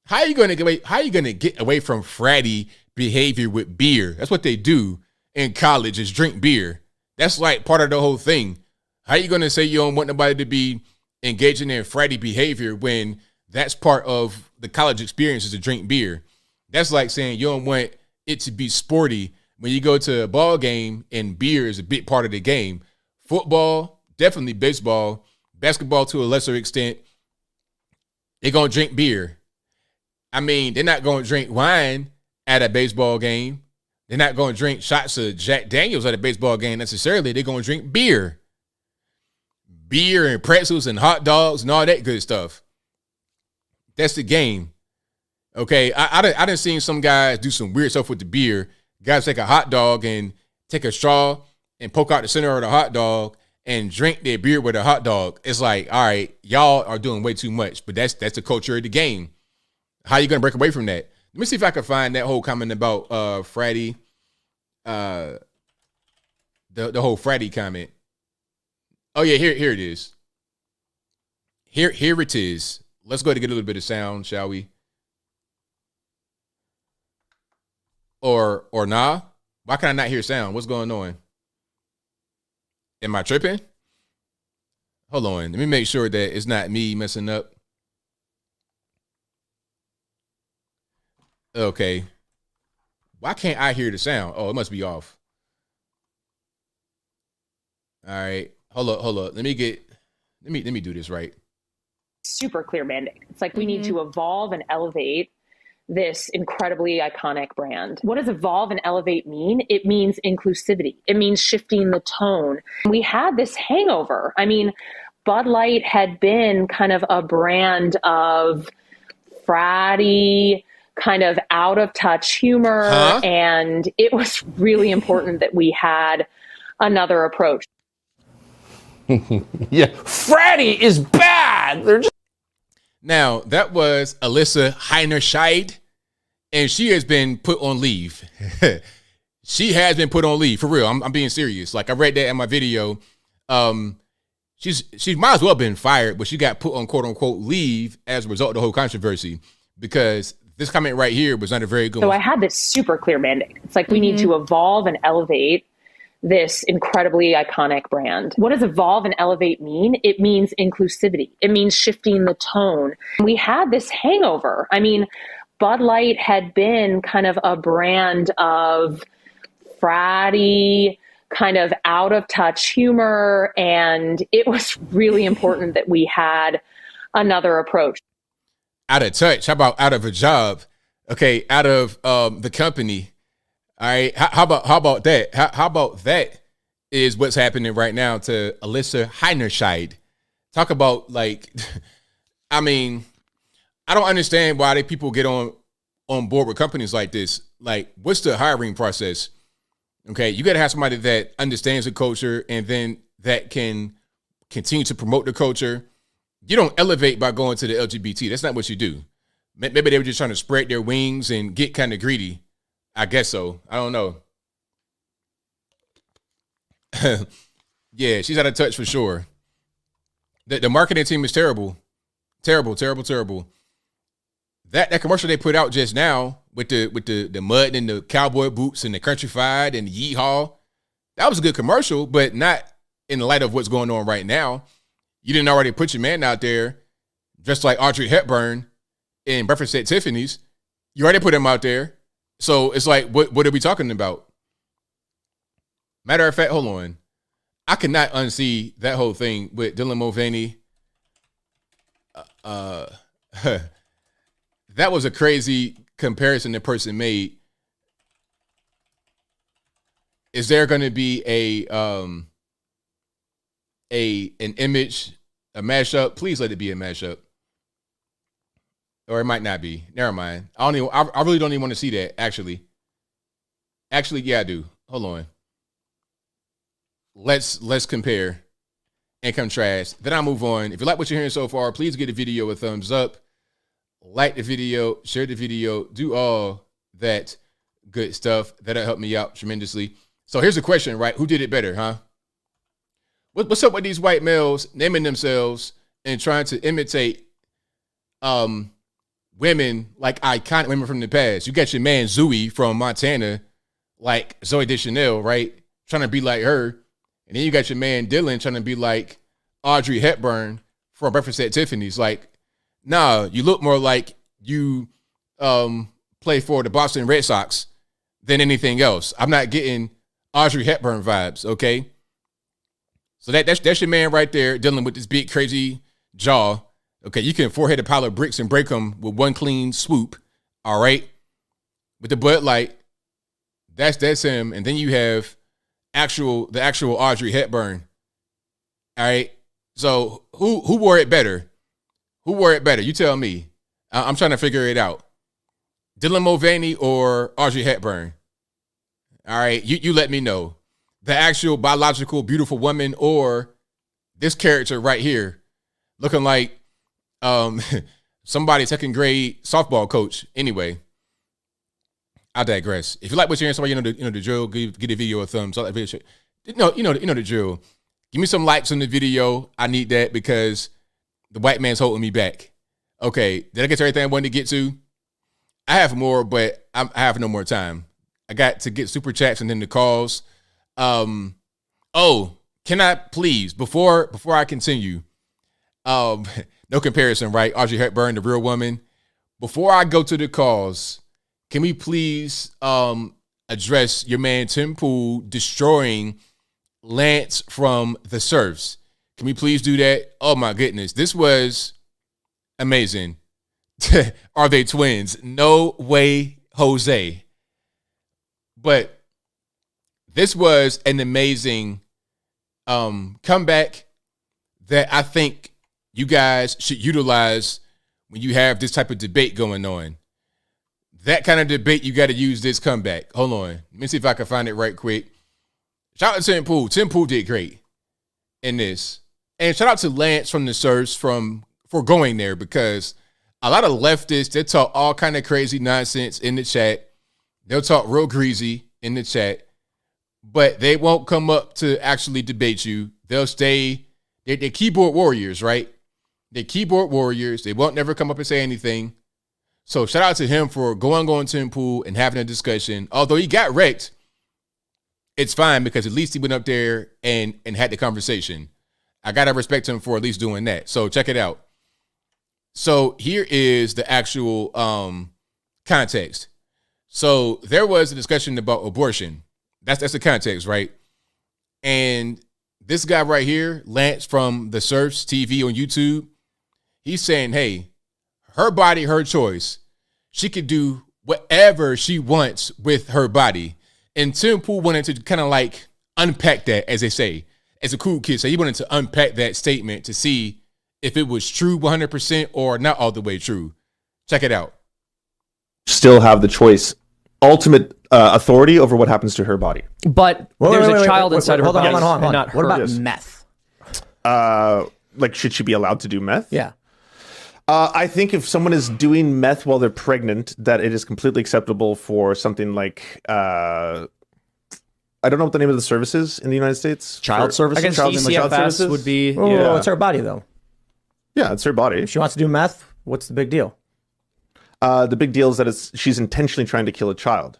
how are you going to get away? How are you going to get away from fratty behavior with beer? That's what they do in college, is drink beer. That's like part of the whole thing. How are you going to say you don't want nobody to be engaging in fratty behavior when that's part of the college experience, is to drink beer? That's like saying you don't want it to be sporty when you go to a ball game and beer is a big part of the game. Football, definitely baseball, basketball to a lesser extent, they're going to drink beer. I mean, they're not going to drink wine at a baseball game. They're not going to drink shots of Jack Daniels at a baseball game necessarily. They're going to drink beer. Beer and pretzels and hot dogs and all that good stuff. That's the game. Okay, I done seen some guys do some weird stuff with the beer. Guys take a hot dog and take a straw and poke out the center of the hot dog and drink their beer with a hot dog. It's like, all right, y'all are doing way too much, but that's the culture of the game. How you gonna break away from that? Let me see if I can find that whole comment about fratty, the whole fratty comment. Oh yeah, here it is. Here it is. Let's go ahead and get a little bit of sound, shall we? Or nah? Why can I not hear sound? What's going on? Am I tripping? Hold on. Let me make sure that it's not me messing up. Why can't I hear the sound? Oh, it must be off. All right. Hold up. Let me do this right. Super clear mandate. It's like we need to evolve and elevate this incredibly iconic brand. What does evolve and elevate mean? It means inclusivity. It means shifting the tone. We had this hangover. I mean, Bud Light had been kind of a brand of fratty, kind of out of touch humor. And it was really important that we had another approach. Yeah, fratty is bad. They're just Now, that was Alyssa Heinerscheid, and she has been put on leave. She has been put on leave, for real. I'm being serious. Like, I read that in my video. She might as well have been fired, but she got put on quote-unquote leave as a result of the whole controversy, because this comment right here was not a very good So one. I had this super clear mandate. It's like we need to evolve and elevate this incredibly iconic brand. What does evolve and elevate mean? It means inclusivity. It means shifting the tone. We had this hangover. I mean, Bud Light had been kind of a brand of fratty, kind of out of touch humor. And it was really important that we had another approach. Out of touch. How about out of a job? Okay, out of the company. All right. How about that? How about that is what's happening right now to Alyssa Heinerscheid. Talk about, like, I mean, I don't understand why people get on board with companies like this. Like, what's the hiring process? Okay, you got to have somebody that understands the culture and then that can continue to promote the culture. You don't elevate by going to the LGBT. That's not what you do. Maybe they were just trying to spread their wings and get kind of greedy. I guess so. I don't know. Yeah, she's out of touch for sure. The marketing team is terrible. Terrible. That commercial they put out just now with the mud and the cowboy boots and the countrified and the yeehaw, that was a good commercial, but not in the light of what's going on right now. You didn't already put your man out there dressed like Audrey Hepburn in Breakfast at Tiffany's. You already put him out there. So it's like, what are we talking about? Matter of fact, hold on. I cannot unsee that whole thing with Dylan Mulvaney. That was a crazy comparison the person made. Is there going to be an image, a mashup? Please let it be a mashup. Or it might not be. Never mind. I really don't even want to see that, actually. Actually, yeah, I do. Hold on. Let's compare and contrast. Then I'll move on. If you like what you're hearing so far, please give the video a thumbs up. Like the video, share the video, do all that good stuff. That'll help me out tremendously. So here's the question, right? Who did it better, huh? What's up with these white males naming themselves and trying to imitate women, like iconic women from the past? You got your man Zooey from Montana, like Zooey Deschanel, right? Trying to be like her. And then you got your man Dylan trying to be like Audrey Hepburn from Breakfast at Tiffany's. Like, nah, you look more like you play for the Boston Red Sox than anything else. I'm not getting Audrey Hepburn vibes, okay? So that's your man right there dealing with this big, crazy jaw. Okay, you can forehead a pile of bricks and break them with one clean swoop, all right? With the Bud Light, that's him. And then you have the actual Audrey Hepburn, all right? So who wore it better? Who wore it better? You tell me. I'm trying to figure it out. Dylan Mulvaney or Audrey Hepburn? All right, you let me know. The actual biological beautiful woman or this character right here looking like somebody's second grade softball coach. Anyway, I digress. If you like what you're hearing, somebody you know the drill. Give the video a thumbs up. You know the drill. Give me some likes on the video. I need that because the white man's holding me back. Okay, did I get to everything I wanted to get to? I have more, but I have no more time. I got to get super chats and then the calls. Oh, can I please, before I continue, no comparison, right? Audrey Hepburn, the real woman. Before I go to the calls, can we please address your man Tim Pool destroying Lance from the Serfs? Can we please do that? Oh my goodness, this was amazing. Are they twins? No way, Jose. But this was an amazing comeback that I think you guys should utilize when you have this type of debate going on. That kind of debate, you got to use this comeback. Hold on. Let me see if I can find it right quick. Shout out to Tim Pool. Tim Pool did great in this. And shout out to Lance from the Serfs for going there, because a lot of leftists, they talk all kind of crazy nonsense in the chat. They'll talk real greasy in the chat, but they won't come up to actually debate you. They'll stay, they're keyboard warriors, right? They're keyboard warriors. They won't never come up and say anything. So shout out to him for going to Tim Pool and having a discussion. Although he got wrecked, it's fine because at least he went up there and had the conversation. I got to respect him for at least doing that. So check it out. So here is the actual context. So there was a discussion about abortion. That's the context, right? And this guy right here, Lance from the Serfs TV on YouTube, he's saying, hey, her body, her choice. She could do whatever she wants with her body. And Tim Pool wanted to kind of like unpack that, as they say, as a cool kid. So he wanted to unpack that statement to see if it was true 100% or not all the way true. Check it out. Still have the choice, ultimate authority over what happens to her body. But there's a child inside of her body. Hold on. Not what her. about meth? Like, should she be allowed to do meth? Yeah. I think if someone is doing meth while they're pregnant, that it is completely acceptable for something like, I don't know what the name of the services in the United States. Child services? I guess ECFS would be... Yeah. It's her body, though. Yeah, it's her body. If she wants to do meth, what's the big deal? The big deal is that she's intentionally trying to kill a child.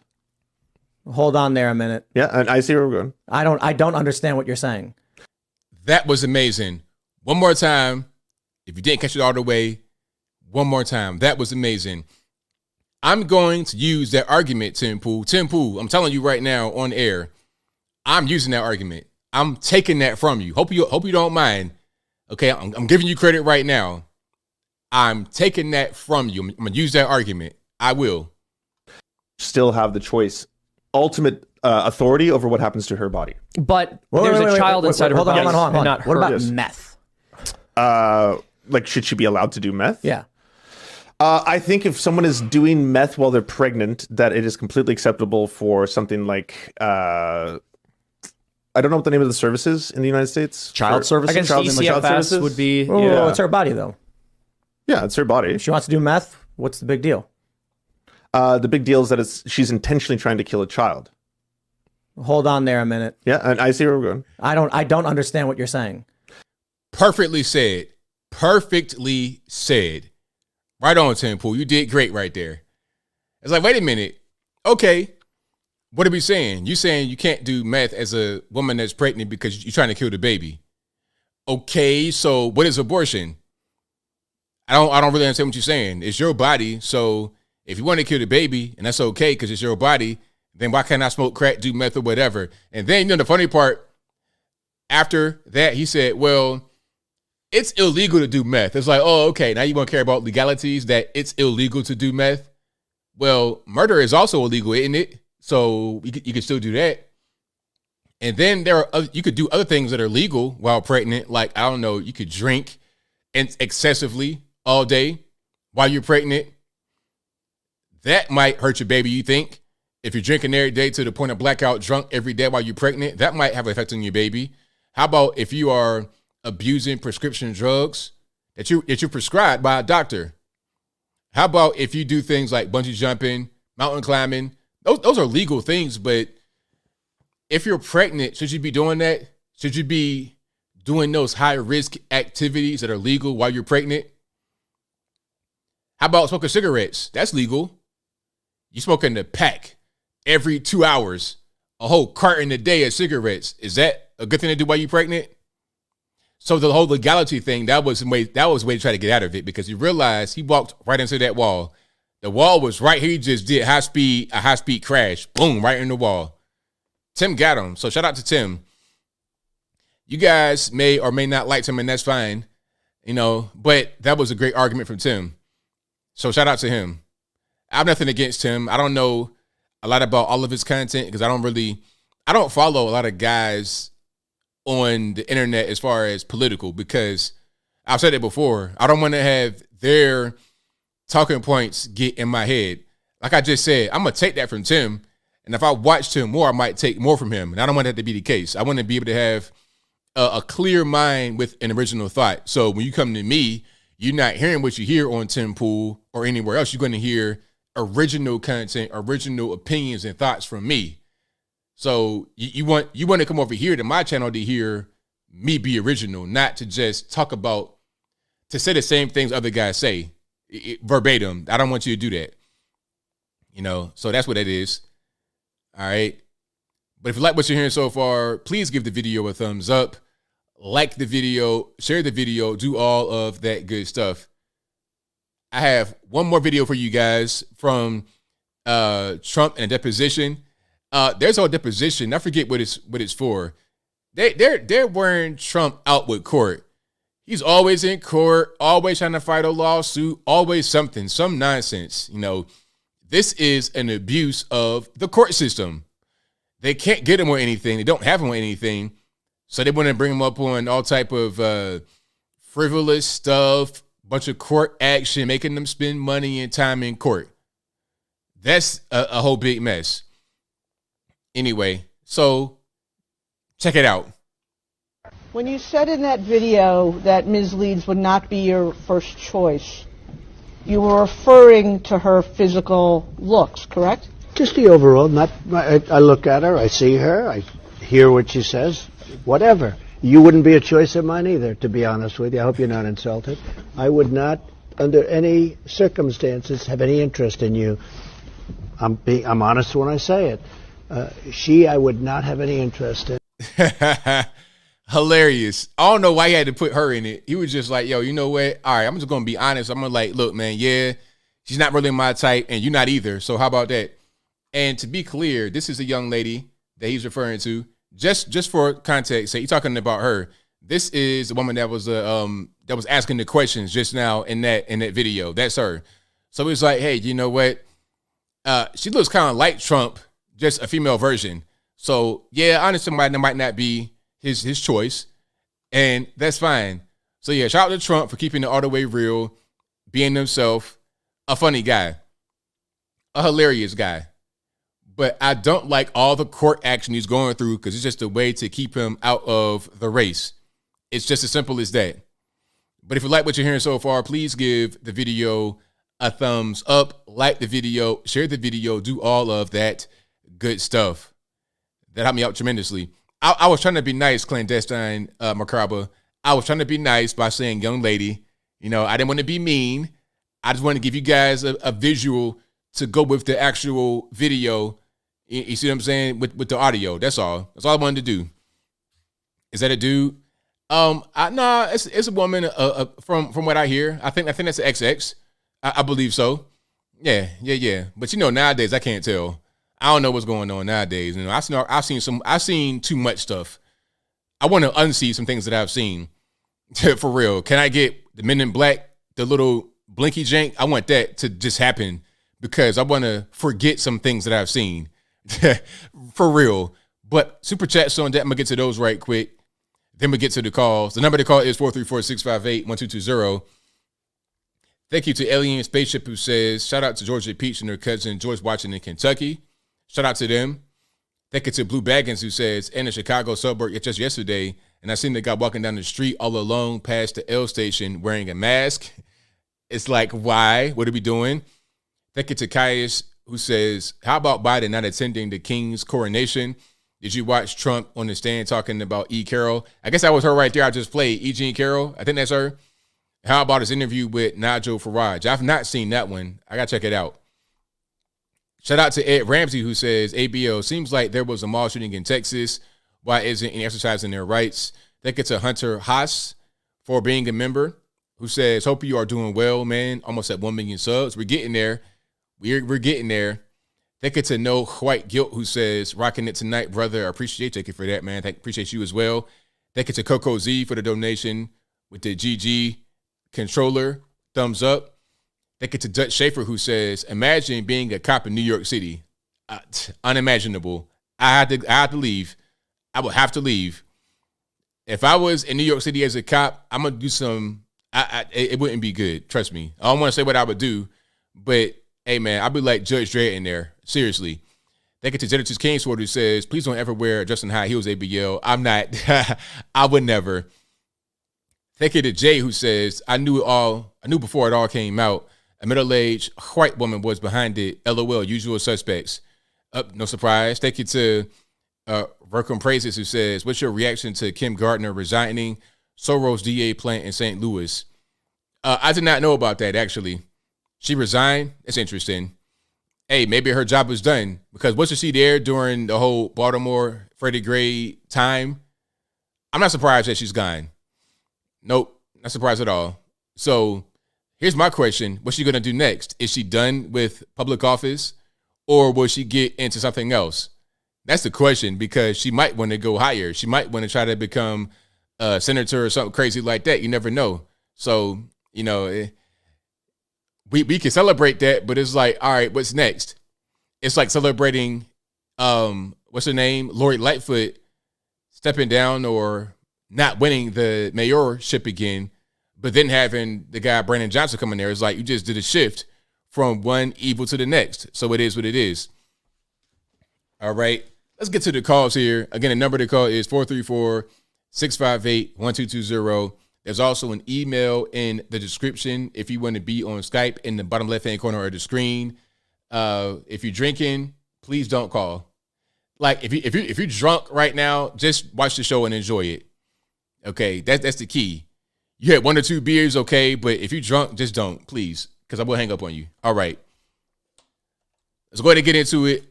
Hold on there a minute. Yeah, and I see where we're going. I don't understand what you're saying. That was amazing. One more time. If you didn't catch it all the way, one more time. That was amazing. I'm going to use that argument, Tim Pool. Tim Pool, I'm telling you right now on air, I'm using that argument. I'm taking that from you. Hope you don't mind. Okay, I'm giving you credit right now. I'm taking that from you. I'm going to use that argument. I will. Still have the choice, ultimate authority over what happens to her body. But there's a child inside of her body. Hold on. Not What her. about meth? Like, should she be allowed to do meth? Yeah. I think if someone is doing meth while they're pregnant, that it is completely acceptable for something like, I don't know what the name of the services in the United States. Child services? I guess ECFS would be... Yeah. It's her body, though. Yeah, it's her body. If she wants to do meth, what's the big deal? The big deal is that she's intentionally trying to kill a child. Hold on there a minute. Yeah, and I see where we're going. I don't understand what you're saying. Perfectly said. Perfectly said. Right on, Tim Pool. You did great right there. It's like, wait a minute. Okay. What are we saying? You saying you can't do meth as a woman that's pregnant because you're trying to kill the baby. Okay, so what is abortion? I don't really understand what you're saying. It's your body, so if you want to kill the baby, and that's okay because it's your body, then why can't I smoke crack, do meth, or whatever? And then, the funny part, after that, he said, well, it's illegal to do meth. It's like, oh, okay, now you want to care about legalities, that it's illegal to do meth? Well, murder is also illegal, isn't it? So you can still do that. And then you could do other things that are legal while pregnant. Like, I don't know, you could drink excessively all day while you're pregnant. That might hurt your baby, you think? If you're drinking every day to the point of blackout drunk every day while you're pregnant, that might have an effect on your baby. How about if you are abusing prescription drugs that you're prescribed by a doctor? How about if you do things like bungee jumping, mountain climbing? Those are legal things, but if you're pregnant, should you be doing that? Should you be doing those high-risk activities that are legal while you're pregnant? How about smoking cigarettes? That's legal. You smoking a pack every 2 hours, a whole carton a day of cigarettes. Is that a good thing to do while you're pregnant? So the whole legality thing, that was a way to try to get out of it, because he realized he walked right into that wall. The wall was right here. He just did a high speed crash. Boom, right in the wall. Tim got him. So shout out to Tim. You guys may or may not like Tim, and that's fine. You know, but that was a great argument from Tim. So shout out to him. I have nothing against Tim. I don't know a lot about all of his content because I don't follow a lot of guys on the internet as far as political, because I've said it before. I don't want to have their talking points get in my head. Like I just said, I'm going to take that from Tim. And if I watch Tim more, I might take more from him. And I don't want that to be the case. I want to be able to have a clear mind with an original thought. So when you come to me, you're not hearing what you hear on Tim Pool or anywhere else. You're going to hear original content, original opinions and thoughts from me. So you want to come over here to my channel to hear me be original, not to just to say the same things other guys say verbatim. I don't want you to do that. You know, so that's what it is. All right. But if you like what you're hearing so far, please give the video a thumbs up, like the video, share the video, do all of that good stuff. I have one more video for you guys from Trump and a deposition. There's a deposition. I forget what it's for. They're wearing Trump out with court. He's always in court, always trying to fight a lawsuit, always something, some nonsense. You know, this is an abuse of the court system. They can't get him on anything. They don't have him on anything. So they want to bring him up on all type of frivolous stuff, bunch of court action, making them spend money and time in court. That's a whole big mess. Anyway, so check it out. When you said in that video that Ms. Leeds would not be your first choice, you were referring to her physical looks, correct? Just the overall. I look at her, I see her, I hear what she says, whatever. You wouldn't be a choice of mine either, to be honest with you. I hope you're not insulted. I would not, under any circumstances, have any interest in you. I'm honest when I say it. I would not have any interest in. Hilarious. I don't know why he had to put her in it. He was just like, yo, you know what? All right, I'm just going to be honest. I'm going to like, look, man, yeah, she's not really my type and you're not either. So how about that? And to be clear, this is a young lady that he's referring to. Just for context, say you're talking about her. This is the woman that was asking the questions just now in that video. That's her. So it's like, hey, you know what? She looks kind of like Trump, just a female version. So yeah, honestly, that might not be his choice, and that's fine. So yeah, shout out to Trump for keeping it all the way real, being himself, a funny guy, a hilarious guy. But I don't like all the court action he's going through because it's just a way to keep him out of the race. It's just as simple as that. But if you like what you're hearing so far, please give the video a thumbs up, like the video, share the video, do all of that good stuff. That helped me out tremendously. I was trying to be nice, clandestine Macabre. I was trying to be nice by saying young lady. You know, I didn't want to be mean. I just want to give you guys a visual to go with the actual video. You see what I'm saying? With the audio. That's all. That's all I wanted to do. Is that a dude? Nah, it's a woman from what I hear. I think that's an XX. I believe so. Yeah. But you know, nowadays I can't tell. I don't know what's going on nowadays. You know, I've seen too much stuff. I want to unsee some things that I've seen. For real. Can I get the Men in Black, the little blinky jank? I want that to just happen because I want to forget some things that I've seen. For real. But super chats on that. I'm gonna get to those right quick. Then we get to the calls. The number to call is 434-658-1220. Thank you to Alien Spaceship who says, shout out to Georgia Peach and her cousin George watching in Kentucky. Shout out to them. Thank you to Blue Baggins who says, in a Chicago suburb just yesterday, and I seen the guy walking down the street all alone past the L station wearing a mask. It's like, why? What are we doing? Thank you to Caius who says, how about Biden not attending the king's coronation? Did you watch Trump on the stand talking about E. Carroll? I guess that was her right there. I just played E. Jean Carroll. I think that's her. How about his interview with Nigel Farage? I've not seen that one. I got to check it out. Shout out to Ed Ramsey who says, ABL, seems like there was a mall shooting in Texas. Why isn't any exercising their rights? Thank you to Hunter Haas for being a member who says, hope you are doing well, man. Almost at 1 million subs. We're getting there. We're getting there. Thank you to No White Guilt, who says, rocking it tonight, brother. I appreciate you for that, man. Appreciate you as well. Thank you to Coco Z for the donation with the GG controller. Thumbs up. Thank you to Dutch Schaefer, who says, imagine being a cop in New York City. Unimaginable. I had to leave. I would have to leave. If I was in New York City as a cop, I'm going to do some, it wouldn't be good. Trust me. I don't want to say what I would do, but hey, man, I'd be like Judge Dredd in there. Seriously. Thank you to Genesis Kingsword, who says, please don't ever wear Justin High Heels ABL. I'm not. I would never. Thank you to Jay, who says, I knew before it all came out. A middle-aged white woman was behind it. LOL, usual suspects. No surprise. Thank you to Vercom Praises, who says, what's your reaction to Kim Gardner resigning Soros DA plant in St. Louis? I did not know about that, actually. She resigned? It's interesting. Hey, maybe her job was done, because wasn't she there during the whole Baltimore Freddie Gray time? I'm not surprised that she's gone. Nope, not surprised at all. So here's my question. What's she going to do next? Is she done with public office, or will she get into something else? That's the question, because she might want to go higher. She might want to try to become a senator or something crazy like that. You never know. So, you know, we can celebrate that, but it's like, all right, what's next? It's like celebrating, what's her name? Lori Lightfoot stepping down or not winning the mayorship again, but then having the guy Brandon Johnson come in there. It's like you just did a shift from one evil to the next. So it is what it is. All right, let's get to the calls here. Again, the number to call is 434-658-1220. There's also an email in the description if you want to be on Skype in the bottom left-hand corner of the screen. If you're drinking, please don't call. Like if you're drunk right now, just watch the show and enjoy it. Okay, that's the key. You had 1 or 2 beers, okay, but if you're drunk, just don't, please, because I will hang up on you. All right, let's go ahead and get into it.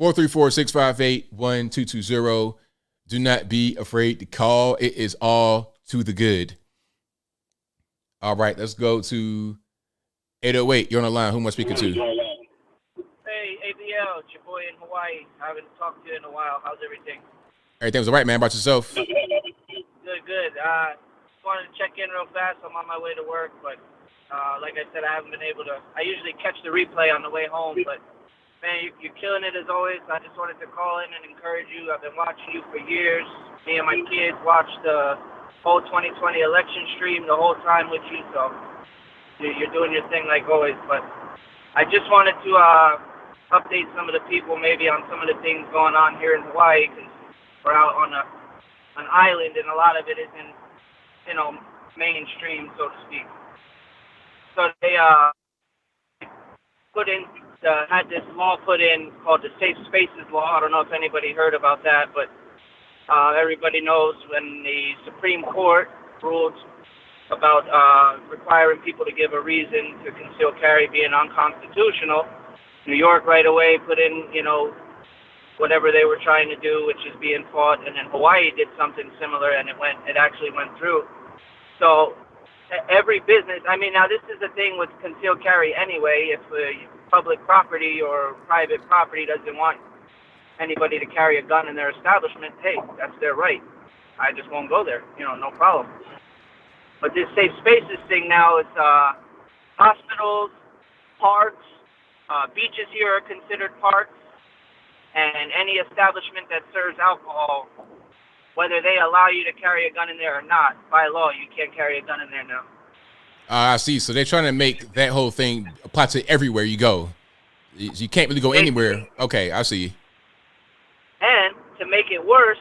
434-658-1220. Do not be afraid to call. It is all to the good. All right, let's go to 808. You're on the line. Who am I speaking to? Hey, ABL, it's your boy in Hawaii. I haven't talked to you in a while. How's everything? Everything's all right, man. How about yourself? Good. Just wanted to check in real fast. I'm on my way to work, but like I said, I haven't been able to. I usually catch the replay on the way home, but man, you're killing it as always. I just wanted to call in and encourage you. I've been watching you for years. Me and my kids watched the whole 2020 election stream the whole time with you, so you're doing your thing like always. But I just wanted to update some of the people maybe on some of the things going on here in Hawaii, because we're out on an island and a lot of it isn't, mainstream, so to speak. So they had this law put in called the Safe Spaces Law. I don't know if anybody heard about that, but everybody knows when the Supreme Court ruled about requiring people to give a reason to conceal carry being unconstitutional, New York right away put in, whatever they were trying to do, which is being fought, and then Hawaii did something similar, and it actually went through. So every business, now this is the thing with concealed carry anyway. If public property or private property doesn't want anybody to carry a gun in their establishment, hey, that's their right. I just won't go there, no problem. But this safe spaces thing now is hospitals, parks, beaches here are considered parks, and any establishment that serves alcohol, whether they allow you to carry a gun in there or not, by law, you can't carry a gun in there now. I see. So they're trying to make that whole thing apply to everywhere you go. You can't really go anywhere. Okay, I see. And to make it worse,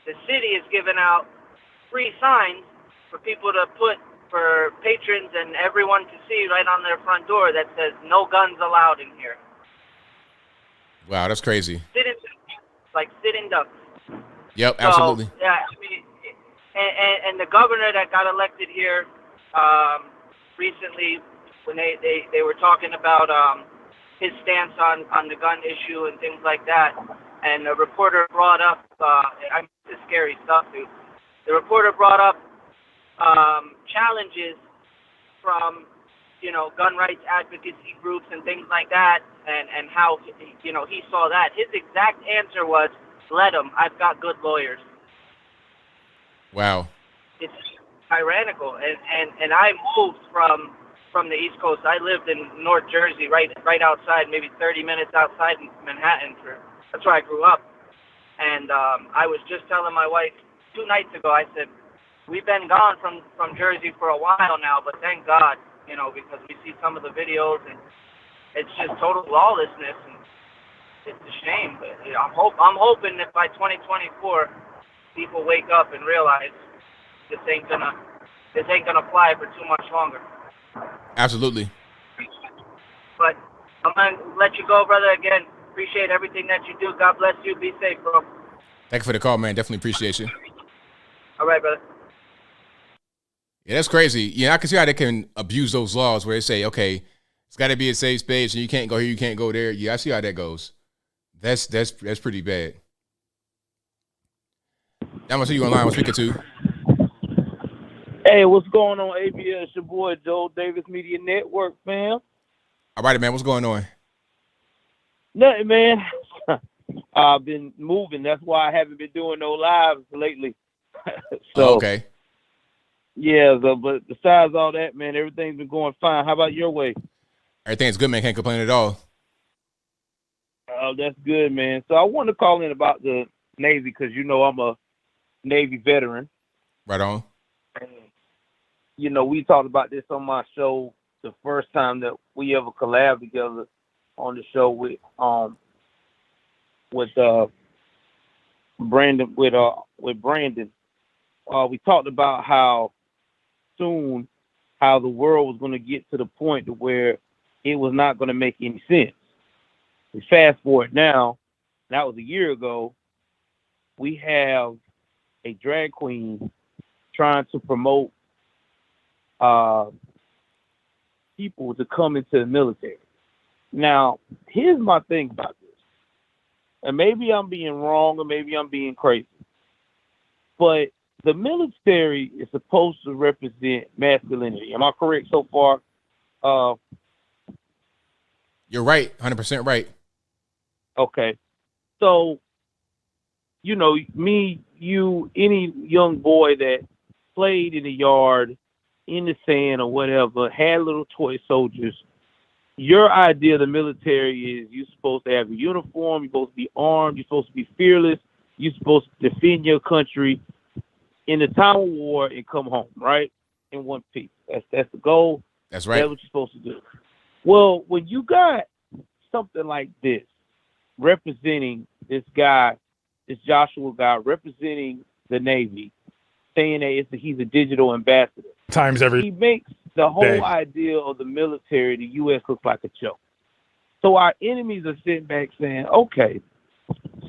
the city is giving out free signs for people to put for patrons and everyone to see right on their front door that says no guns allowed in here. Wow, that's crazy. Sitting ducks. Yep, absolutely. So, yeah, and the governor that got elected here recently, when they were talking about his stance on the gun issue and things like that, and the reporter brought up, this is scary stuff, dude. The reporter brought up challenges from gun rights advocacy groups and things like that, and how, he saw that. His exact answer was, let him. I've got good lawyers. Wow. It's tyrannical. And I moved from the East Coast. I lived in North Jersey, right outside, maybe 30 minutes outside Manhattan. That's where I grew up. And I was just telling my wife 2 nights ago, I said, we've been gone from Jersey for a while now, but thank God, because we see some of the videos, and it's just total lawlessness, and it's a shame. But I'm hoping that by 2024, people wake up and realize this ain't gonna fly for too much longer. Absolutely. But I'm gonna let you go, brother. Again, appreciate everything that you do. God bless you. Be safe, bro. Thank you for the call, man. Definitely appreciate you. All right, brother. Yeah, that's crazy. Yeah, I can see how they can abuse those laws where they say, okay, it's got to be a safe space, and you can't go here, you can't go there. Yeah, I see how that goes. That's pretty bad. I'm gonna see you online. I'm speaking to. Hey, what's going on, ABL? It's your boy Joe Davis Media Network, fam. All right, man. What's going on? Nothing, man. I've been moving. That's why I haven't been doing no lives lately. So, okay. Yeah, but besides all that, man, everything's been going fine. How about your way? Everything's good, man. Can't complain at all. Oh, that's good, man. So I wanted to call in about the Navy because, I'm a Navy veteran. Right on. And, we talked about this on my show the first time that we ever collabed together on the show with Brandon. We talked about how the world was going to get to the point to where it was not going to make any sense. We fast forward now, that was a year ago, we have a drag queen trying to promote people to come into the military. Now, here's my thing about this. And maybe I'm being wrong or maybe I'm being crazy. But the military is supposed to represent masculinity. Am I correct so far? You're right. 100% right. Okay. So, me, you, any young boy that played in the yard, in the sand or whatever, had little toy soldiers, your idea of the military is you're supposed to have a uniform, you're supposed to be armed, you're supposed to be fearless, you're supposed to defend your country in the time of war and come home, right? In one piece. That's the goal. That's right. That's what you're supposed to do. Well, when you got something like this representing this guy, this Joshua guy representing the Navy, saying that he's a digital ambassador. He makes the whole idea of the military, the U.S., look like a joke. So our enemies are sitting back saying, okay,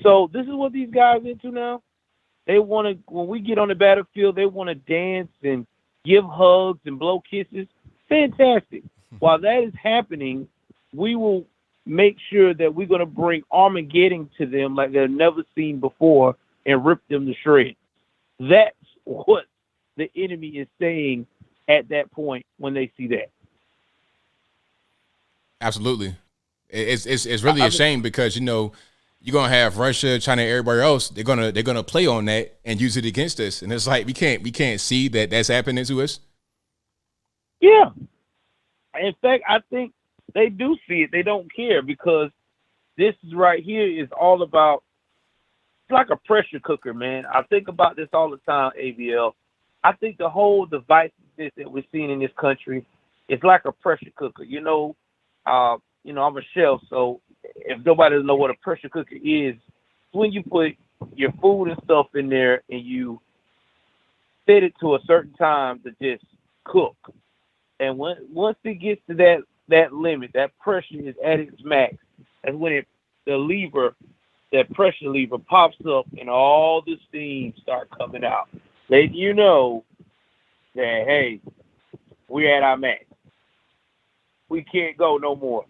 so this is what these guys into now? They want to, when we get on the battlefield, they want to dance and give hugs and blow kisses. Fantastic. While that is happening, we will make sure that we're going to bring Armageddon to them like they've never seen before and rip them to shreds. That's what the enemy is saying at that point when they see that. Absolutely. It's really a shame because, you're gonna have Russia, China, everybody else. They're gonna play on that and use it against us, and it's like we can't see that that's happening to us. Yeah, in fact, I think they do see it. They don't care because this is right here is all about. It's like a pressure cooker, man. I think about this all the time, ABL. I think the whole divisiveness that we're seeing in this country is like a pressure cooker. I'm a chef, so if nobody doesn't know what a pressure cooker is, it's when you put your food and stuff in there and you set it to a certain time to just cook. And once it gets to that limit, that pressure is at its max. That's when that pressure lever pops up and all the steam start coming out, letting you know that, hey, we're at our max. We can't go no more.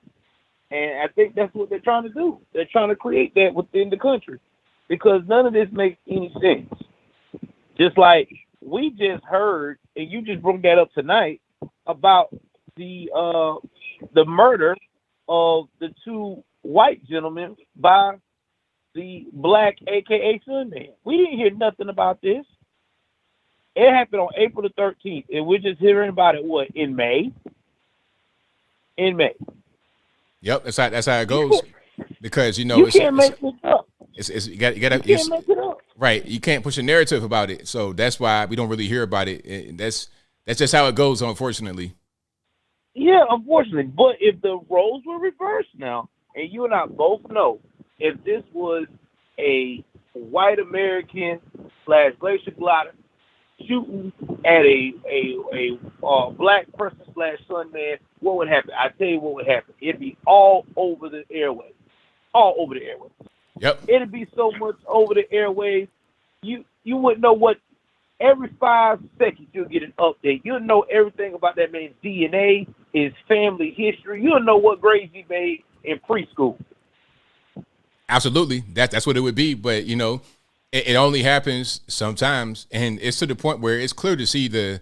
And I think that's what they're trying to do. They're trying to create that within the country because none of this makes any sense. Just like we just heard, and you just brought that up tonight, about the murder of the two white gentlemen by the black AKA Sunman. We didn't hear nothing about this. It happened on April the 13th, and we're just hearing about it, in May? In May. Yep, that's how it goes. Because, you can't make it up. You gotta, can't make it up. Right. You can't push a narrative about it. So that's why we don't really hear about it. And that's just how it goes, unfortunately. Yeah, unfortunately. But if the roles were reversed now, and you and I both know, if this was a white American / glacier glider shooting at a black person / Sunman, what would happen? I tell you what would happen. It'd be all over the airwaves. All over the airwaves. Yep. It'd be so much over the airwaves. You wouldn't know what. Every 5 seconds you'll get an update. You'll know everything about that man's DNA, his family history. You'll know what grades he made in preschool. Absolutely. That's what it would be. But, it only happens sometimes. And it's to the point where it's clear to see the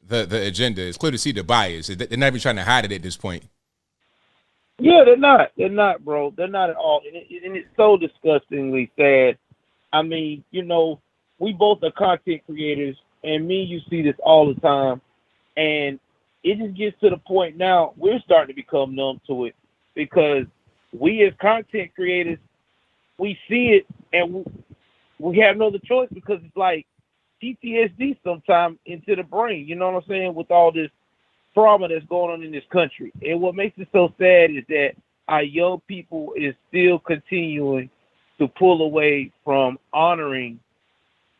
agenda. It's clear to see the bias. They're not even trying to hide it at this point. Yeah, they're not. They're not, bro. They're not at all. And it's so disgustingly sad. I mean, we both are content creators, and me and you see this all the time. And it just gets to the point now we're starting to become numb to it because we as content creators, we see it and we have no other choice because it's like PTSD sometimes into the brain, you know what I'm saying, with all this trauma that's going on in this country. And what makes it so sad is that our young people is still continuing to pull away from honoring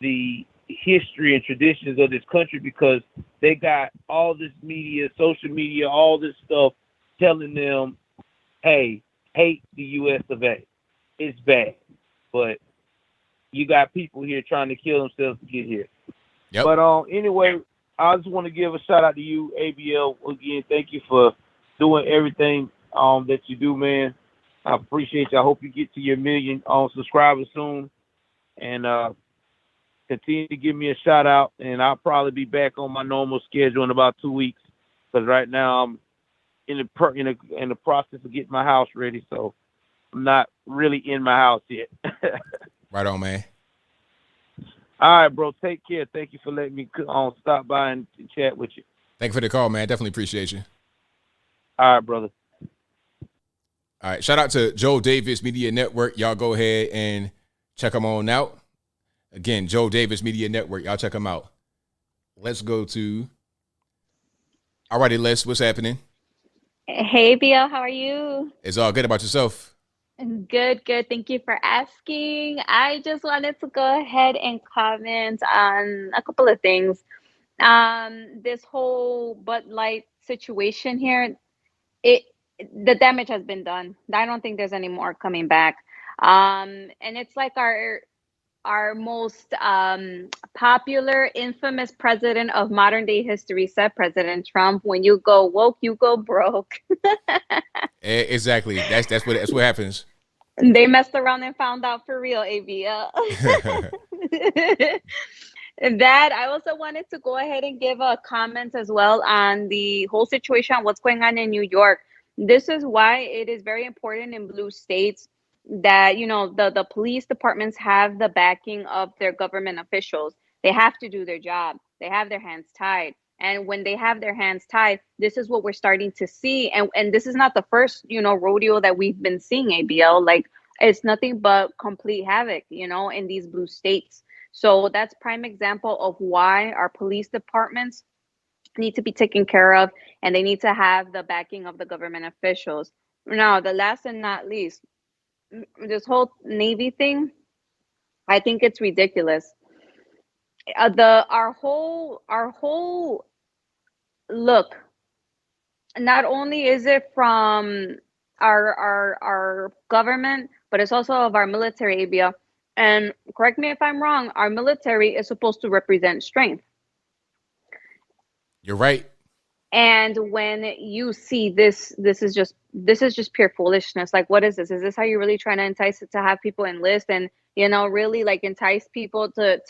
the history and traditions of this country because they got all this media, social media, all this stuff telling them, hey, hate the US of A. It's bad. But you got people here trying to kill themselves to get here. Yep. But anyway, I just want to give a shout out to you, ABL. Again, thank you for doing everything that you do, man. I appreciate you. I hope you get to your 1 million subscribers soon. And continue to give me a shout out, and I'll probably be back on my normal schedule in about 2 weeks. Because right now I'm in the process of getting my house ready, so I'm not really in my house yet. Right on, man. All right, bro. Take care. Thank you for letting me stop by and chat with you. Thank you for the call, man. Definitely appreciate you. All right, brother. All right. Shout out to Joe Davis Media Network. Y'all go ahead and check them on out. Again, Joe Davis Media Network. Y'all check them out. Let's go to. All righty, Les. What's happening? Hey, BL. How are you? It's all good. About yourself? Good. Thank you for asking. I just wanted to go ahead and comment on a couple of things. This whole Bud Light situation here, the damage has been done. I don't think there's any more coming back. And it's like our most popular, infamous president of modern day history said, President Trump, when you go woke, you go broke. Exactly. That's what happens. They messed around and found out for real, ABL. That I also wanted to go ahead and give a comment as well on the whole situation, what's going on in New York. This is why it is very important in blue states that, the police departments have the backing of their government officials. They have to do their job. They have their hands tied. And when they have their hands tied, this is what we're starting to see. And this is not the first, rodeo that we've been seeing, ABL. Like, it's nothing but complete havoc, in these blue states. So that's prime example of why our police departments need to be taken care of, and they need to have the backing of the government officials. Now, the last and not least, this whole Navy thing, I think it's ridiculous. Our whole look, not only is it from our government, but it's also of our military, ABL. And correct me if I'm wrong, our military is supposed to represent strength. You're right. And when you see this is just pure foolishness. Like, what is this? Is this how you're really trying to entice it to have people enlist and, really like entice people to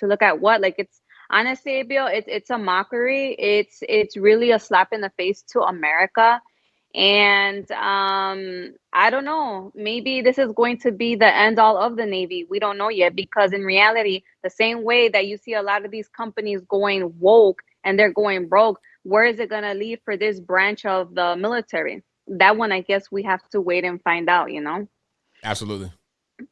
look at what? Like, honestly, ABL, it's a mockery. It's really a slap in the face to America. And I don't know, maybe this is going to be the end all of the Navy. We don't know yet, because in reality, the same way that you see a lot of these companies going woke and they're going broke, where is it going to lead for this branch of the military? That one, I guess we have to wait and find out, you know? Absolutely.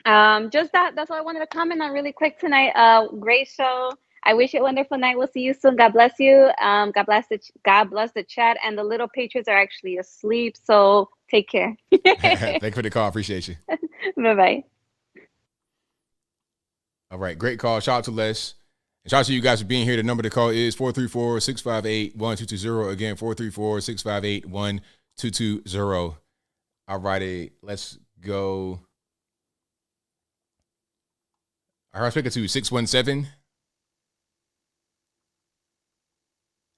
Just that's all I wanted to comment on really quick tonight. Great show. I wish you a wonderful night. We'll see you soon. God bless you. God bless the chat. And the little patriots are actually asleep, so take care. Thank you for the call. Appreciate you. Bye-bye. All right. Great call. Shout out to Les. And shout out to you guys for being here. The number to call is 434-658-1220. Again, 434-658-1220. All righty. Let's go. All right. Speaking to 617.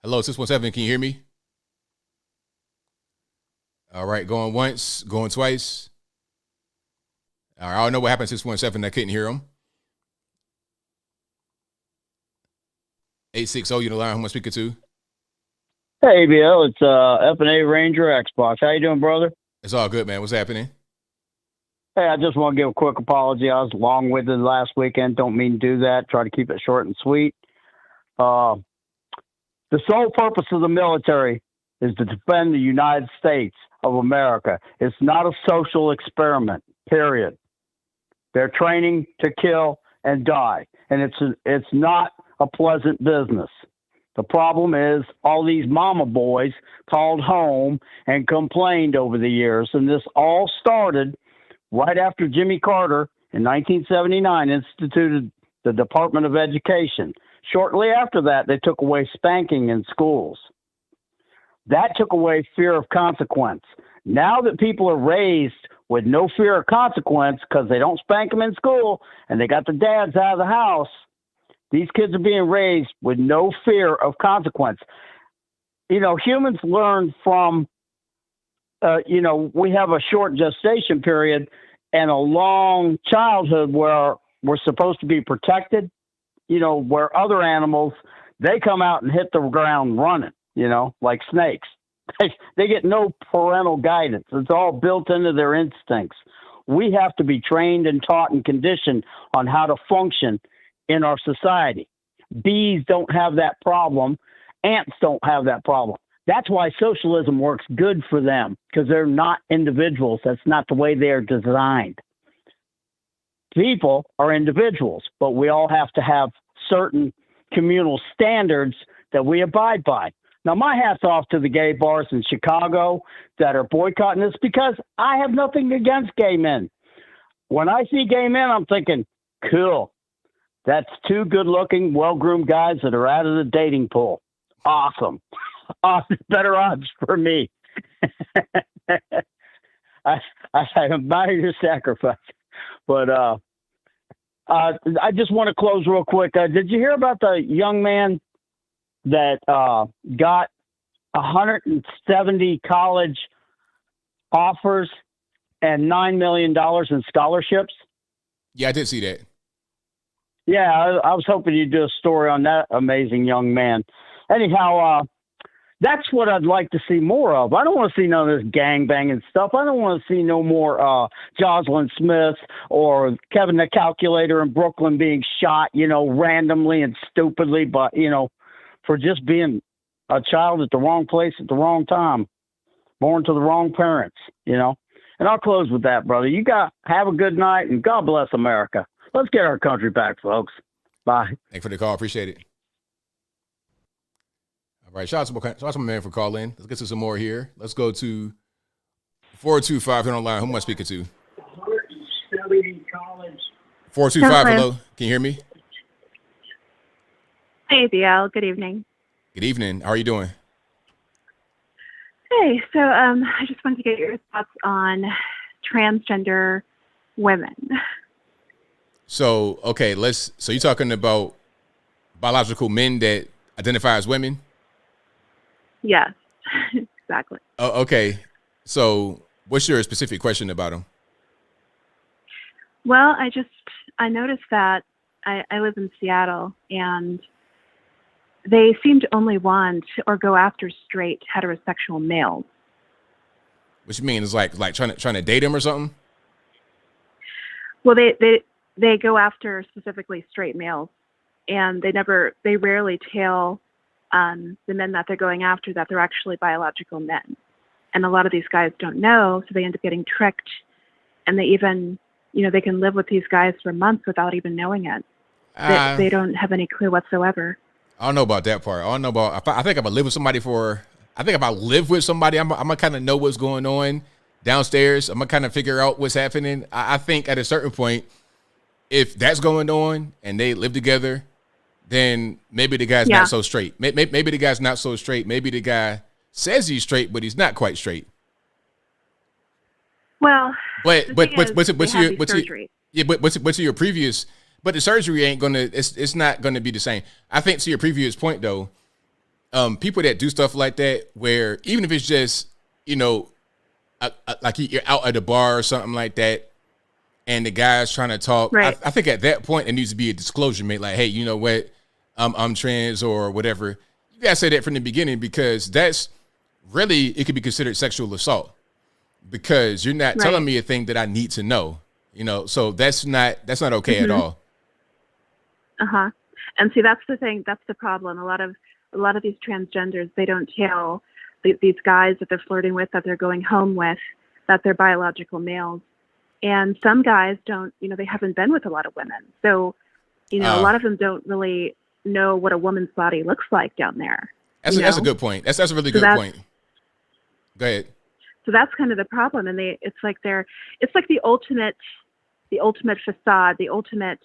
Hello, 617. Can you hear me? All right. Going once, going twice. All right. I don't know what happened to 617. I couldn't hear him. 860, you the line. Who am I speaking to? Hey, ABL, it's F&A Ranger Xbox. How you doing, brother? It's all good, man. What's happening? Hey, I just want to give a quick apology. I was long-winded last weekend. Don't mean to do that. Try to keep it short and sweet. The sole purpose of the military is to defend the United States of America. It's not a social experiment, period. They're training to kill and die, and it's not a pleasant business. The problem is all these mama boys called home and complained over the years, and this all started right after Jimmy Carter in 1979 instituted the Department of Education. Shortly after that, they took away spanking in schools. That took away fear of consequence. Now that people are raised with no fear of consequence because they don't spank them in school and they got the dads out of the house, these kids are being raised with no fear of consequence. You know, humans learn from, we have a short gestation period and a long childhood where we're supposed to be protected. Where other animals, they come out and hit the ground running, like snakes. They get no parental guidance. It's all built into their instincts. We have to be trained and taught and conditioned on how to function in our society. Bees don't have that problem. Ants don't have that problem. That's why socialism works good for them, because they're not individuals. That's not the way they are designed. People are individuals, but we all have to have certain communal standards that we abide by. Now, my hat's off to the gay bars in Chicago that are boycotting this, because I have nothing against gay men. When I see gay men, I'm thinking, cool. That's two good-looking, well-groomed guys that are out of the dating pool. Awesome. Better odds for me. I admire your sacrifice. But I just want to close real quick. Did you hear about the young man that got 170 college offers and $9 million in scholarships? Yeah, I did see that. Yeah, I was hoping you'd do a story on that amazing young man. Anyhow, that's what I'd like to see more of. I don't want to see none of this gangbanging stuff. I don't want to see no more Jocelyn Smith or Kevin the Calculator in Brooklyn being shot, randomly and stupidly, but, for just being a child at the wrong place at the wrong time, born to the wrong parents, And I'll close with that, brother. Have a good night, and God bless America. Let's get our country back, folks. Bye. Thanks for the call. Appreciate it. All right. Shout out to my man for calling. Let's get to some more here. Let's go to 425 here online. Who am I speaking to? 425, hello. Can you hear me? Hey, ABL. Good evening. Good evening. How are you doing? Hey, so I just wanted to get your thoughts on transgender women. So, okay, so you're talking about biological men that identify as women? Yes, exactly. Oh, okay. So what's your specific question about them? Well, I noticed that I live in Seattle, and they seem to only want or go after straight heterosexual males. Which means like trying to date him or something? Well, they go after specifically straight males, and they rarely tell the men that they're going after that they're actually biological men. And a lot of these guys don't know, so they end up getting tricked, and they even, they can live with these guys for months without even knowing it. They don't have any clue whatsoever. I don't know about that part. I don't know about. I think if I live with somebody I'm gonna kind of know what's going on downstairs. I'm gonna kind of figure out what's happening. I think at a certain point, if that's going on and they live together, then maybe the guy's not so straight. Maybe the guy's not so straight. Maybe the guy says he's straight, but he's not quite straight. Well, but to your previous. But the surgery ain't gonna. It's not gonna be the same. I think to your previous point though, people that do stuff like that, where even if it's just like you're out at a bar or something like that, and the guy's trying to talk. Right. I think at that point it needs to be a disclosure made. Like, hey, you know what? I'm trans or whatever. You gotta say that from the beginning, because that's really, it could be considered sexual assault, because you're not telling me a thing that I need to know. So that's not okay at all. Uh-huh. And see, that's the thing. That's the problem. A lot of these transgenders, they don't tell these guys that they're flirting with, that they're going home with, that they're biological males. And some guys don't, they haven't been with a lot of women. So, a lot of them don't really know what a woman's body looks like down there. That's a good point. That's a really good point. Go ahead. So that's kind of the problem. And it's like the ultimate facade, the ultimate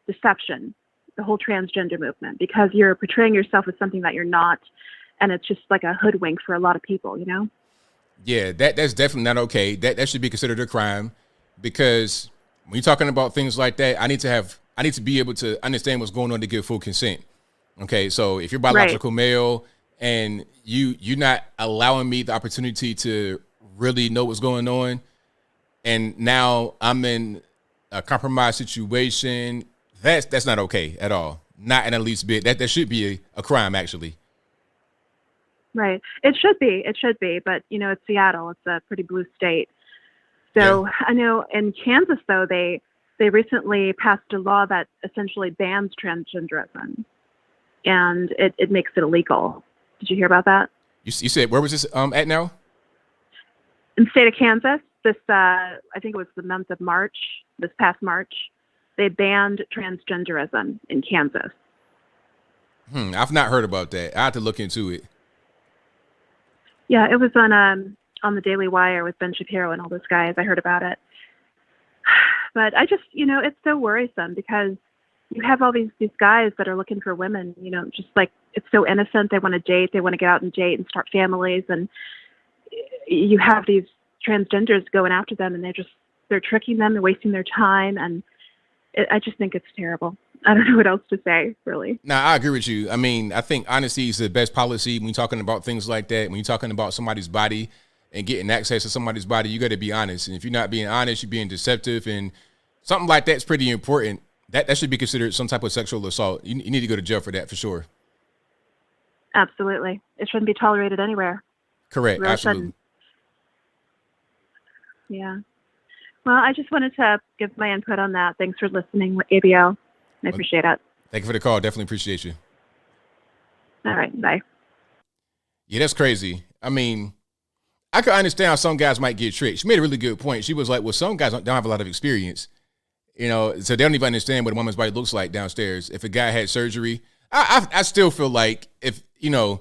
deception, the whole transgender movement, because you're portraying yourself as something that you're not, and it's just like a hoodwink for a lot of people, Yeah, that's definitely not okay. That should be considered a crime, because when you're talking about things like that, I need to be able to understand what's going on to give full consent. Okay, so if you're biological male and you're not allowing me the opportunity to really know what's going on, and now I'm in a compromised situation, that's not okay at all. Not in the least bit. That should be a crime, actually. Right. It should be. But, it's Seattle. It's a pretty blue state. So I know in Kansas, though, they recently passed a law that essentially bans transgenderism, and it makes it illegal. Did you hear about that? You said, where was this at now? In the state of Kansas, I think it was the month of March, this past March, they banned transgenderism in Kansas. I've not heard about that. I have to look into it. Yeah, it was on the Daily Wire with Ben Shapiro and all those guys. I heard about it. But I just, it's so worrisome, because you have all these guys that are looking for women, just like, it's so innocent. They want to date. They want to get out and date and start families. And you have these transgenders going after them, and they're tricking them. They're wasting their time. And I just think it's terrible. I don't know what else to say, really. No, I agree with you. I mean, I think honesty is the best policy when you're talking about things like that. When you're talking about somebody's body and getting access to somebody's body, you got to be honest. And if you're not being honest, you're being deceptive, and something like that's pretty important. That should be considered some type of sexual assault. You need to go to jail for that, for sure. Absolutely. It shouldn't be tolerated anywhere. Correct. Really absolutely. Shouldn't. Yeah. Well, I just wanted to give my input on that. Thanks for listening, ABL. I appreciate it. Thank you for the call. Definitely appreciate you. All right. Bye. Yeah, that's crazy. I mean, I could understand how some guys might get tricked. She made a really good point. She was like, well, some guys don't have a lot of experience, so they don't even understand what a woman's body looks like downstairs. If a guy had surgery, I still feel like even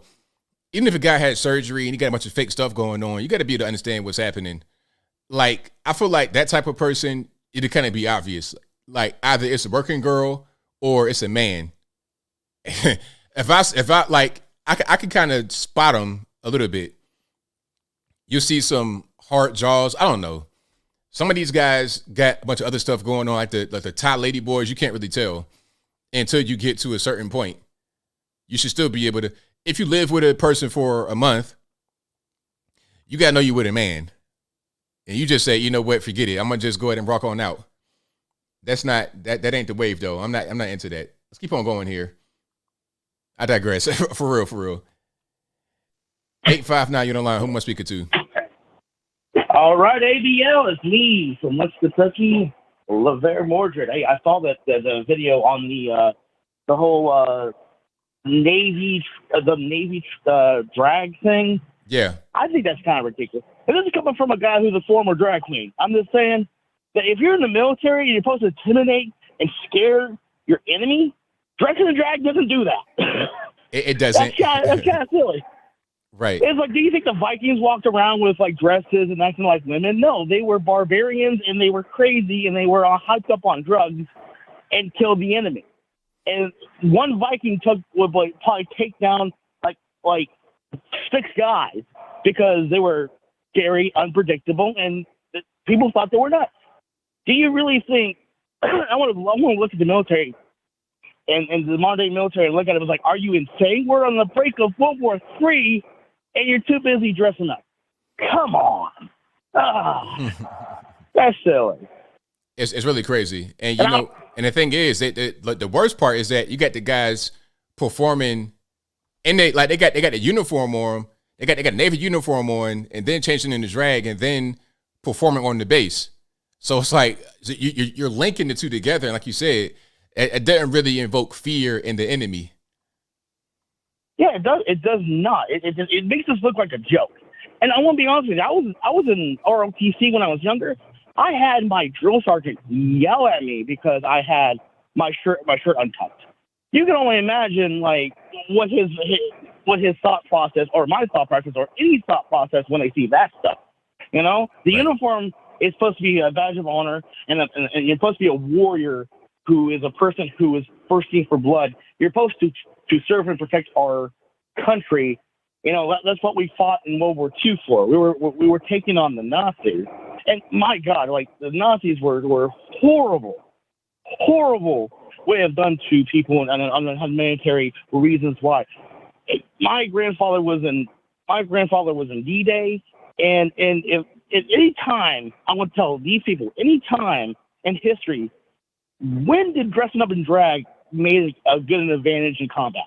if a guy had surgery and he got a bunch of fake stuff going on, you got to be able to understand what's happening. Like, I feel like that type of person, it'd kind of be obvious. Like, either it's a working girl or it's a man. I can kind of spot them a little bit. You'll see some hard jaws. I don't know. Some of these guys got a bunch of other stuff going on, like the Thai lady boys. You can't really tell until you get to a certain point. You should still be able to. If you live with a person for a month, you gotta know you with a man, and you just say, you know what, forget it. I'm gonna just go ahead and rock on out. That's not that ain't the wave though. I'm not into that. Let's keep on going here. I digress. For real, for real. 859, you're on the line. Who am I speaking to? All right, ABL, it's me from West Kentucky, LaVere Mordred. Hey, I saw that the video on the whole Navy drag thing. Yeah. I think that's kind of ridiculous. And this is coming from a guy who's a former drag queen. I'm just saying that if you're in the military, you're supposed to intimidate and scare your enemy. Dressing in drag doesn't do that. It doesn't. That's kind of silly. Right. It's like, do you think the Vikings walked around with like dresses and acting like women? No, they were barbarians and they were crazy and they were hyped up on drugs and killed the enemy. And one Viking would probably take down like 6 guys because they were scary, unpredictable, and people thought they were nuts. Do you really think? I want to look at the military and the modern day military and look at it. It was like, are you insane? We're on the brink of World War III, and you're too busy dressing up. Come on, that's silly. It's really crazy, and you know, and the thing is that the worst part is that you got the guys performing, and they got the uniform on, they got a Navy uniform on, and then changing into drag, and then performing on the base. So it's like you're linking the two together, and like you said, it doesn't really invoke fear in the enemy. Yeah, it does. It does not. It makes us look like a joke. And I want to be honest with you. I was in ROTC when I was younger. I had my drill sergeant yell at me because I had my shirt untucked. You can only imagine like what his thought process, or my thought process, or any thought process when they see that stuff. You know, the uniform is supposed to be a badge of honor, and you're supposed to be a warrior who is a person who is thirsting for blood. You're supposed to serve and protect our country. You know, that's what we fought in World War II for. We were taking on the Nazis, and my God, like the Nazis were horrible way of done to people on the military reasons why. My grandfather was in D-Day, and if at any time, I want to tell these people, any time in history, when did dressing up in drag made a good advantage in combat?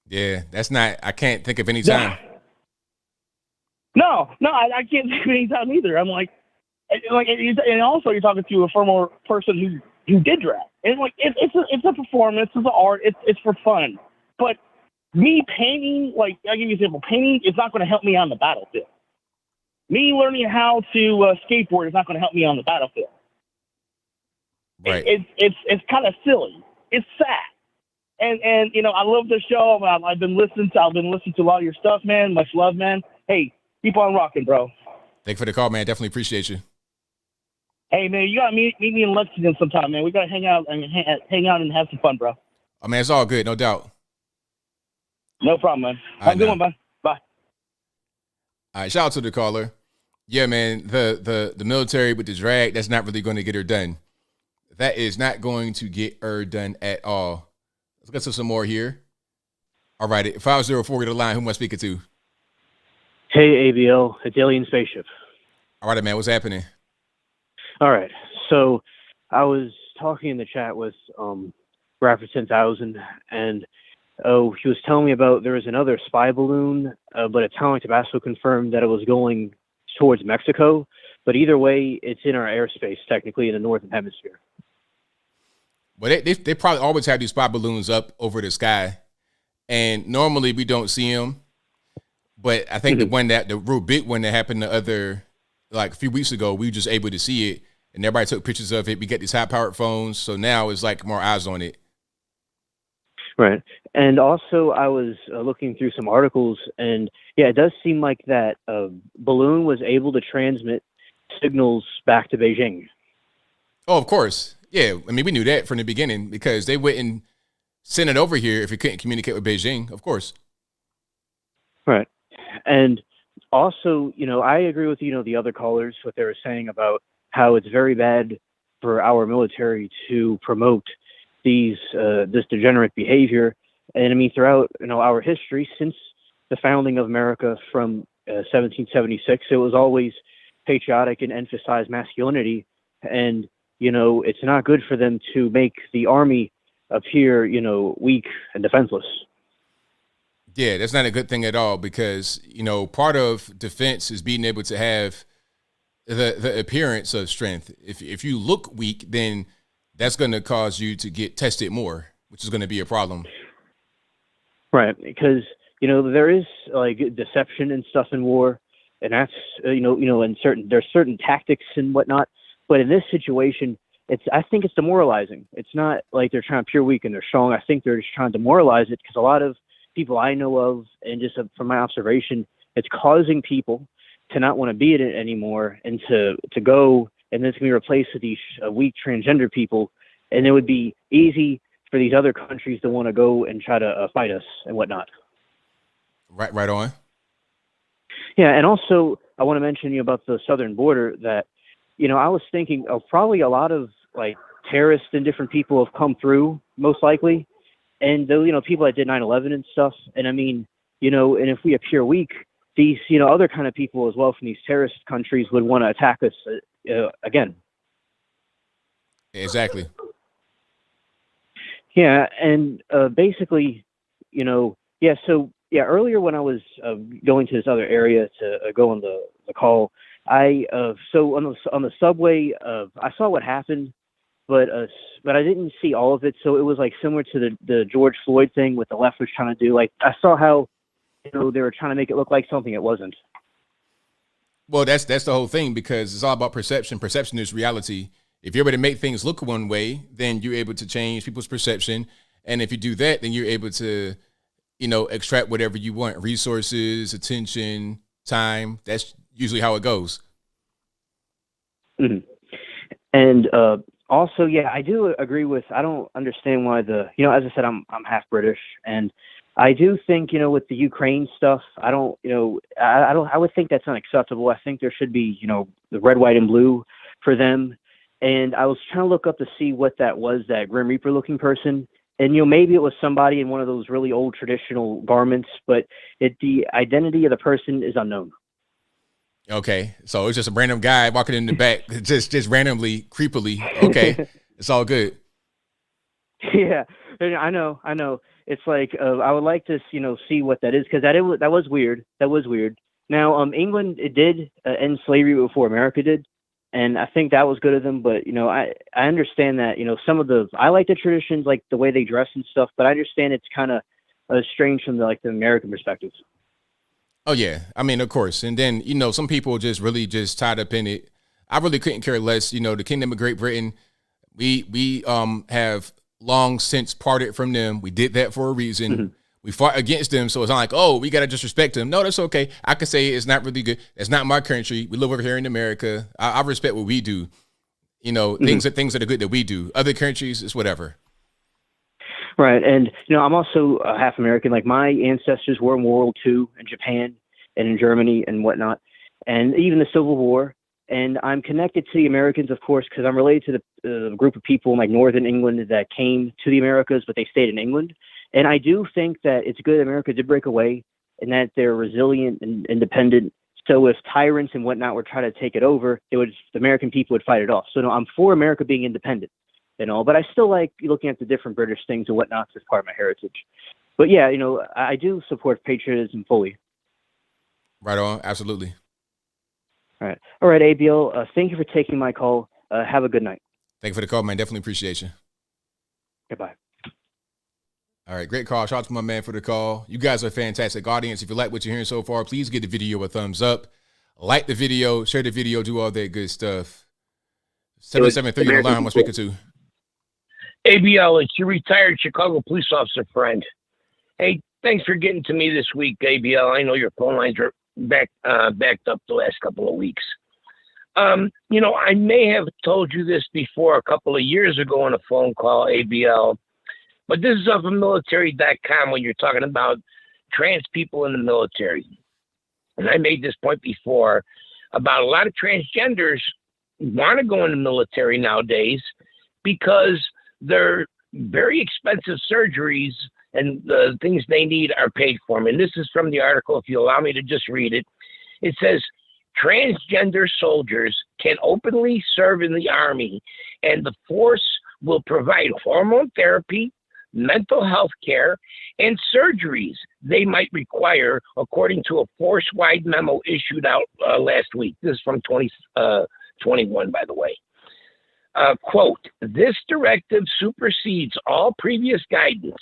Yeah, I can't think of any time. No, I can't think of any time either. I'm like, and also you're talking to a former person who did drag, and like it's a performance, it's an art, it's for fun. But me painting, like I'll give you an example, painting is not going to help me on the battlefield. Me learning how to skateboard is not going to help me on the battlefield. Right. It's kind of silly. It's sad. And you know, I love the show. I've been listening to a lot of your stuff, man. Much love, man. Hey, keep on rocking, bro. Thank you for the call, man. Definitely appreciate you. Hey, man, you gotta meet me in Lexington sometime, man. We gotta hang out and have some fun, bro. Oh man, it's all good, no doubt. No problem, man. Have a good one, man. Bye. All right, shout out to the caller. Yeah, man, the military with the drag, that's not really going to get her done. That is not going to get her done at all. Let's get to some more here. All right, 504 to the line. Who am I speaking to? Hey, ABL, it's Alien Spaceship. All right, man, what's happening? All right, so I was talking in the chat with Rapper 10,000, and he was telling me about there was another spy balloon, but Atomic Tabasco confirmed that it was going towards Mexico. But either way, it's in our airspace, technically, in the Northern Hemisphere. Well, they probably always have these spy balloons up over the sky, and normally we don't see them. But I think the real big one that happened a few weeks ago, we were just able to see it, and everybody took pictures of it. We get these high-powered phones, so now it's like more eyes on it. Right. And also, I was looking through some articles, and yeah, it does seem like that balloon was able to transmit signals back to Beijing. Oh, of course. Yeah. I mean, we knew that from the beginning because they wouldn't send it over here if we couldn't communicate with Beijing, of course. Right. And also, you know, I agree with, the other callers, what they were saying about how it's very bad for our military to promote this degenerate behavior. And I mean, throughout, our history, since the founding of America from 1776, it was always patriotic and emphasized masculinity. And, it's not good for them to make the army appear, weak and defenseless. Yeah, that's not a good thing at all because, you know, part of defense is being able to have the appearance of strength. If you look weak, then that's going to cause you to get tested more, which is going to be a problem. Right, because you know there is like deception and stuff in war, and that's and there's certain tactics and whatnot. But in this situation, I think it's demoralizing. It's not like they're trying to appear weak and they're strong. I think they're just trying to demoralize it because a lot of people I know of, and just from my observation, it's causing people to not want to be in it anymore and to go, and then it's going to be replaced with these weak transgender people, and it would be easy for these other countries to want to go and try to fight us and whatnot. Right on. Yeah, and also I want to mention about the southern border that, I was thinking of probably a lot of like terrorists and different people have come through, most likely, and the people that did 9/11 and stuff. And I mean, and if we appear weak, these other kind of people as well from these terrorist countries would want to attack us again. Exactly. Yeah, and basically, earlier when I was going to this other area to go on the call, so on the subway, I saw what happened, but I didn't see all of it. So it was like similar to the George Floyd thing what the left was trying to do. Like I saw how they were trying to make it look like something it wasn't. Well, that's the whole thing because it's all about perception. Perception is reality. If you're able to make things look one way, then you're able to change people's perception. And if you do that, then you're able to, extract whatever you want, resources, attention, time. That's usually how it goes. Mm-hmm. And also, yeah, I do agree with, I don't understand why as I said, I'm half British, and I do think, with the Ukraine stuff, I would think that's unacceptable. I think there should be, the red, white, and blue for them. And I was trying to look up to see what that was, that Grim Reaper looking person. And, maybe it was somebody in one of those really old traditional garments, but the identity of the person is unknown. Okay. So it's just a random guy walking in the back, just randomly, creepily. Okay. It's all good. Yeah, I know. It's like, I would like to, see what that is. Cause that was weird. That was weird. Now, England, it did end slavery before America did. And I think that was good of them, but I understand that some of I like the traditions, like the way they dress and stuff, but I understand it's kind of strange from the American perspective. Oh yeah, I mean of course, and then some people just really just tied up in it. I really couldn't care less. The Kingdom of Great Britain, we have long since parted from them. We did that for a reason. Mm-hmm. We fought against them, so it's not like, oh, we got to disrespect them. No, that's okay. I could say it's not really good. It's not my country. We live over here in America. I respect what we do. Mm-hmm. things that are good that we do. Other countries, it's whatever. Right, and I'm also half American. Like my ancestors were in World War II in Japan and in Germany and whatnot, and even the Civil War. And I'm connected to the Americans, of course, because I'm related to the group of people in Northern England that came to the Americas, but they stayed in England. And I do think that it's good America did break away and that they're resilient and independent. So if tyrants and whatnot were trying to take it over, the American people would fight it off. So no, I'm for America being independent and all, but I still like looking at the different British things and whatnot as part of my heritage. But yeah, I do support patriotism fully. Right on. Absolutely. All right, ABL, thank you for taking my call. Have a good night. Thank you for the call, man. Definitely appreciate you. Goodbye. All right, great call. Shout out to my man for the call. You guys are a fantastic audience. If you like what you're hearing so far, please give the video a thumbs up. Like the video, share the video, do all that good stuff. 773, you're the line I'm speaking to. ABL, it's your retired Chicago police officer friend. Hey, thanks for getting to me this week, ABL. I know your phone lines are backed up the last couple of weeks. I may have told you this before a couple of years ago on a phone call, ABL, but this is off of military.com when you're talking about trans people in the military. And I made this point before about a lot of transgenders want to go in the military nowadays because they're very expensive surgeries and the things they need are paid for them. And this is from the article, if you allow me to just read it. It says, transgender soldiers can openly serve in the Army, and the force will provide hormone therapy, mental health care, and surgeries they might require, according to a force-wide memo issued out last week. This is from 2021, by the way. Quote, this directive supersedes all previous guidance.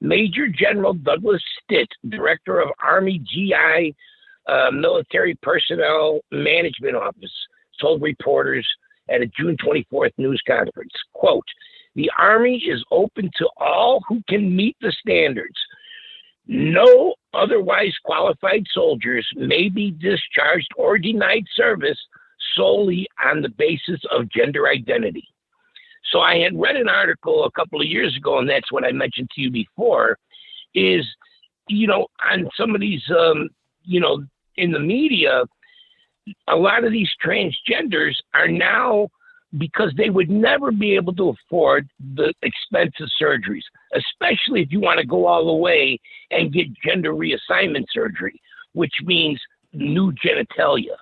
Major General Douglas Stitt, Director of Army GI Military Personnel Management Office, told reporters at a June 24th news conference, quote, the Army is open to all who can meet the standards. No otherwise qualified soldiers may be discharged or denied service solely on the basis of gender identity. So I had read an article a couple of years ago, and that's what I mentioned to you before, is, on some of these, in the media, a lot of these transgenders are now, because they would never be able to afford the expensive surgeries, especially if you want to go all the way and get gender reassignment surgery, which means new genitalia.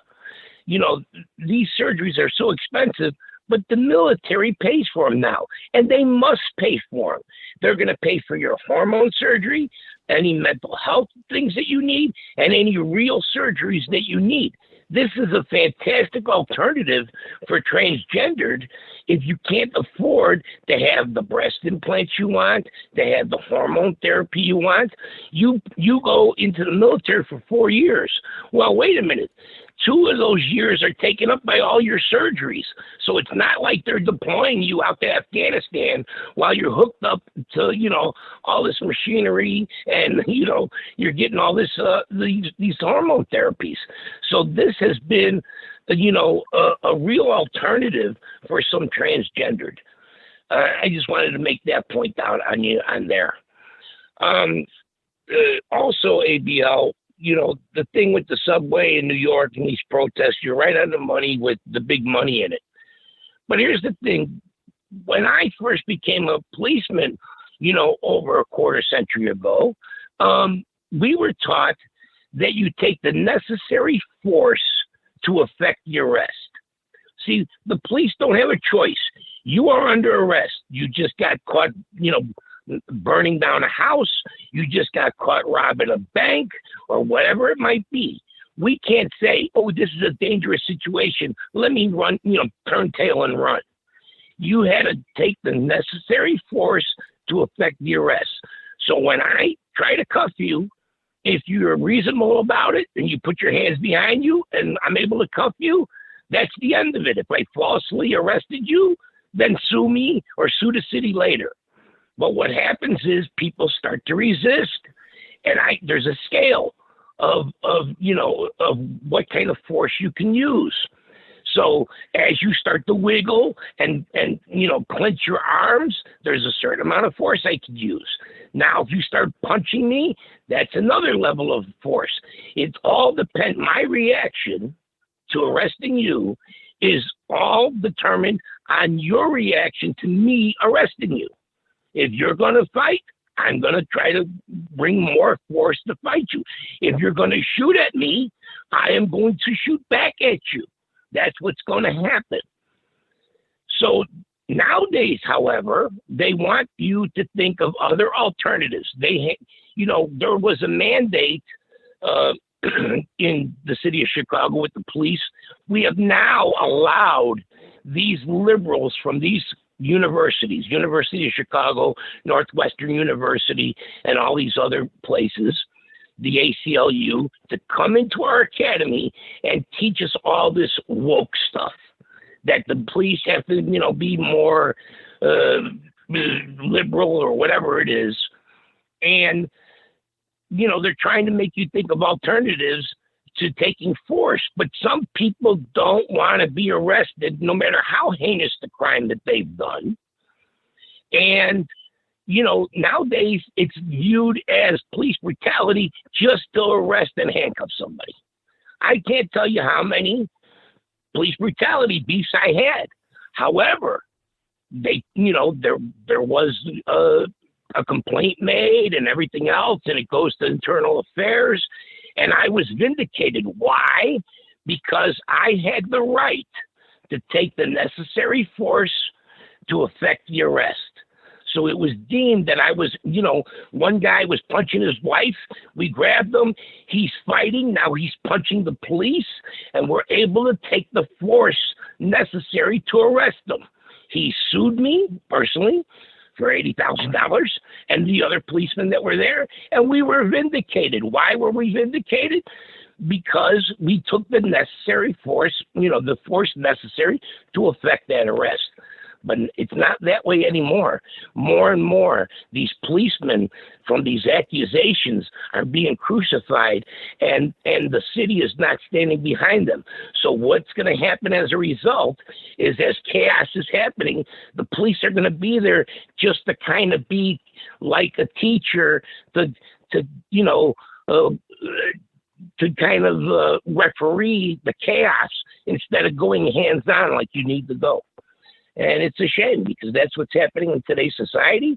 These surgeries are so expensive, but the military pays for them now, and they must pay for them. They're going to pay for your hormone surgery, any mental health things that you need, and any real surgeries that you need. This is a fantastic alternative for transgendered if you can't afford to have the breast implants you want, to have the hormone therapy you want. You go into the military for 4 years. Well, wait a minute. 2 of those years are taken up by all your surgeries. So it's not like they're deploying you out to Afghanistan while you're hooked up to, all this machinery and, you're getting all this, these hormone therapies. So this has been, a real alternative for some transgendered. I just wanted to make that point out on there. Also, ABL, the thing with the subway in New York and these protests, you're right on the money with the big money in it. But here's the thing. When I first became a policeman, over a quarter century ago, we were taught that you take the necessary force to effect the arrest. See, the police don't have a choice. You are under arrest. You just got caught, burning down a house. You just got caught robbing a bank or whatever it might be. We can't say, oh, this is a dangerous situation. Let me run, turn tail and run. You had to take the necessary force to effect the arrest. So when I try to cuff you, if you're reasonable about it and you put your hands behind you and I'm able to cuff you, that's the end of it. If I falsely arrested you, then sue me or sue the city later. But what happens is people start to resist, and there's a scale of what kind of force you can use. So as you start to wiggle and clench your arms, there's a certain amount of force I could use. Now, if you start punching me, that's another level of force. It's all depend. My reaction to arresting you is all determined on your reaction to me arresting you. If you're going to fight, I'm going to try to bring more force to fight you. If you're going to shoot at me, I am going to shoot back at you. That's what's going to happen. So nowadays, however, they want you to think of other alternatives. There was a mandate in the city of Chicago with the police. We have now allowed these liberals from these universities, University of Chicago, Northwestern University, and all these other places, the ACLU, to come into our academy and teach us all this woke stuff, that the police have to, be more liberal or whatever it is. And, they're trying to make you think of alternatives to taking force, but some people don't want to be arrested no matter how heinous the crime that they've done. And, nowadays it's viewed as police brutality just to arrest and handcuff somebody. I can't tell you how many police brutality beefs I had. However, there was a complaint made and everything else, and it goes to internal affairs. And I was vindicated. Why? Because I had the right to take the necessary force to effect the arrest. So it was deemed that I was, one guy was punching his wife. We grabbed him. He's fighting. Now he's punching the police, and we're able to take the force necessary to arrest him. He sued me personally for $80,000 and the other policemen that were there, and we were vindicated. Why were we vindicated? Because we took the necessary force, the force necessary to effect that arrest. But it's not that way anymore. More and more, these policemen from these accusations are being crucified, and the city is not standing behind them. So what's going to happen as a result is, as chaos is happening, the police are going to be there just to kind of be like a teacher to kind of referee the chaos instead of going hands-on like you need to go. And it's a shame, because that's what's happening in today's society.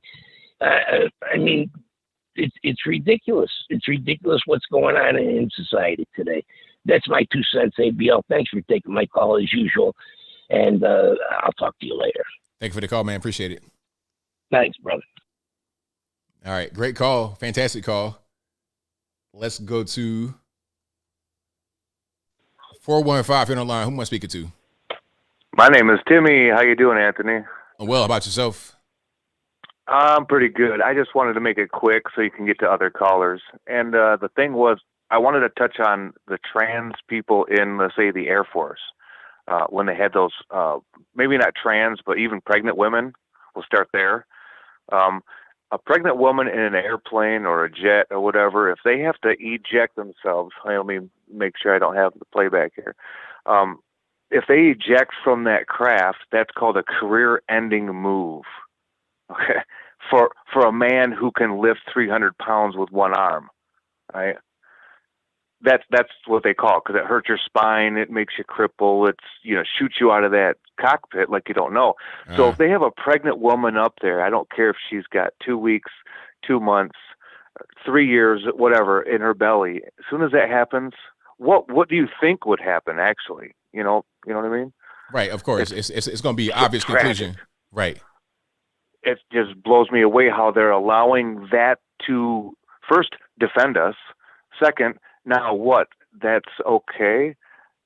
It's ridiculous. It's ridiculous what's going on in society today. That's my 2 cents, ABL. Thanks for taking my call as usual. And I'll talk to you later. Thank you for the call, man. Appreciate it. Thanks, brother. All right. Great call. Fantastic call. Let's go to 415 here on the line. Who am I speaking to? My name is Timmy. How you doing, Anthony? Well, how about yourself? I'm pretty good. I just wanted to make it quick so you can get to other callers. And the thing was, I wanted to touch on the trans people in, let's say, the Air Force. When they had those, maybe not trans, but even pregnant women. We'll start there. A pregnant woman in an airplane or a jet or whatever, if they have to eject themselves, let me make sure I don't have the playback here. If they eject from that craft, that's called a career-ending move. Okay, for a man who can lift 300 pounds with one arm, right? That's what they call it, because it hurts your spine, it makes you cripple, it's shoots you out of that cockpit like you don't know. So if they have a pregnant woman up there, I don't care if she's got 2 weeks, 2 months, 3 years, whatever in her belly. As soon as that happens, what do you think would happen? Actually, you know what I mean? Right. Of course, it's going to be obvious conclusion. Right. It just blows me away how they're allowing that to first defend us. Second, now what? That's okay.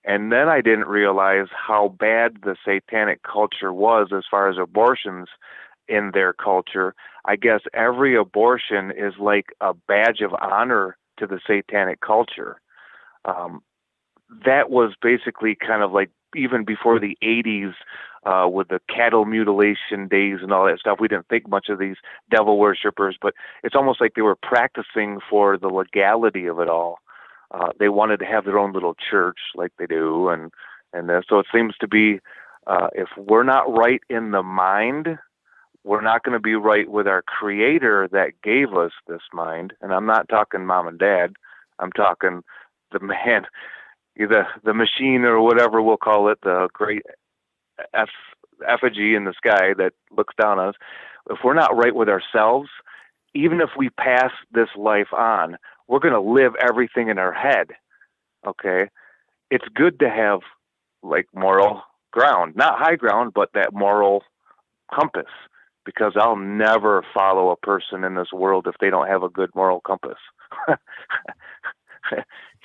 And then I didn't realize how bad the satanic culture was as far as abortions in their culture. I guess every abortion is like a badge of honor to the satanic culture. That was basically kind of like even before the 80s with the cattle mutilation days and all that stuff. We didn't think much of these devil worshippers, but it's almost like they were practicing for the legality of it all. They wanted to have their own little church like they do. And so it seems to be, if we're not right in the mind, we're not going to be right with our creator that gave us this mind. And I'm not talking mom and dad. I'm talking the man, the machine or whatever we'll call it, the great effigy in the sky that looks down on us. If we're not right with ourselves, even if we pass this life on, we're going to live everything in our head. Okay. It's good to have like moral ground, not high ground, but that moral compass, because I'll never follow a person in this world if they don't have a good moral compass.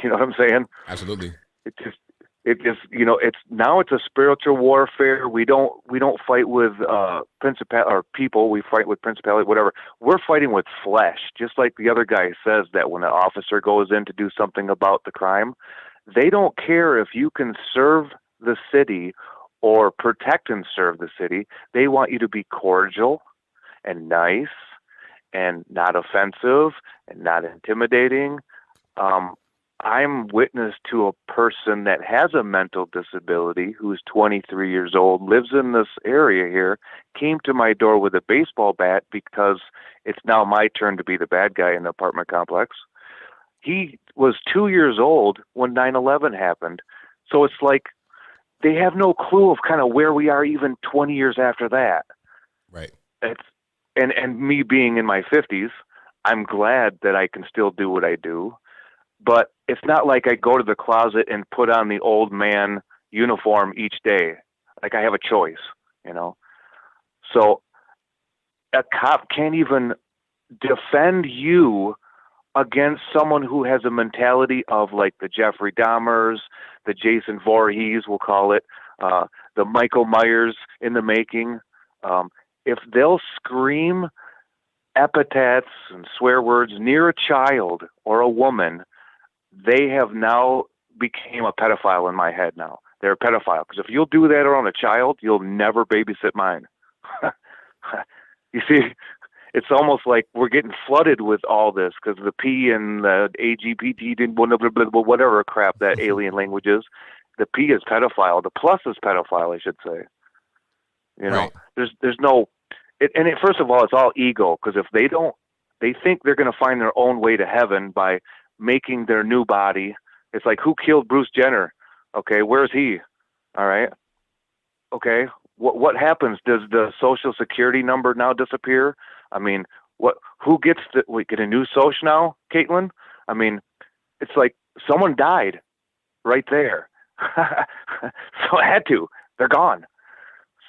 You know what I'm saying? Absolutely. It's a spiritual warfare. We don't fight with principality or people. We fight with principality, whatever. We're fighting with flesh, just like the other guy says that when an officer goes in to do something about the crime, they don't care if you can serve the city or protect and serve the city. They want you to be cordial and nice and not offensive and not intimidating. I'm witness to a person that has a mental disability who's 23 years old, lives in this area here, came to my door with a baseball bat because it's now my turn to be the bad guy in the apartment complex. He was 2 years old when 9/11 happened. So it's like they have no clue of kind of where we are even 20 years after that. Right. And me being in my 50s, I'm glad that I can still do what I do. But it's not like I go to the closet and put on the old man uniform each day. Like I have a choice, So a cop can't even defend you against someone who has a mentality of like the Jeffrey Dahmers, the Jason Voorhees, we'll call it, the Michael Myers in the making. If they'll scream epithets and swear words near a child or a woman, they have now became a pedophile in my head now. They're a pedophile. Because if you'll do that around a child, you'll never babysit mine. You see, it's almost like we're getting flooded with all this because the P and the AGPT, whatever crap that alien language is. The P is pedophile. The plus is pedophile, I should say. You know, right. There's no, first of all, it's all ego, because if they think they're going to find their own way to heaven by making their new body. It's like, who killed Bruce Jenner? Okay, where's he? All right. Okay, what happens? Does the Social Security number now disappear? I mean, who gets we get a new social now, Caitlin? I mean, it's like someone died right there. So I had to. They're gone.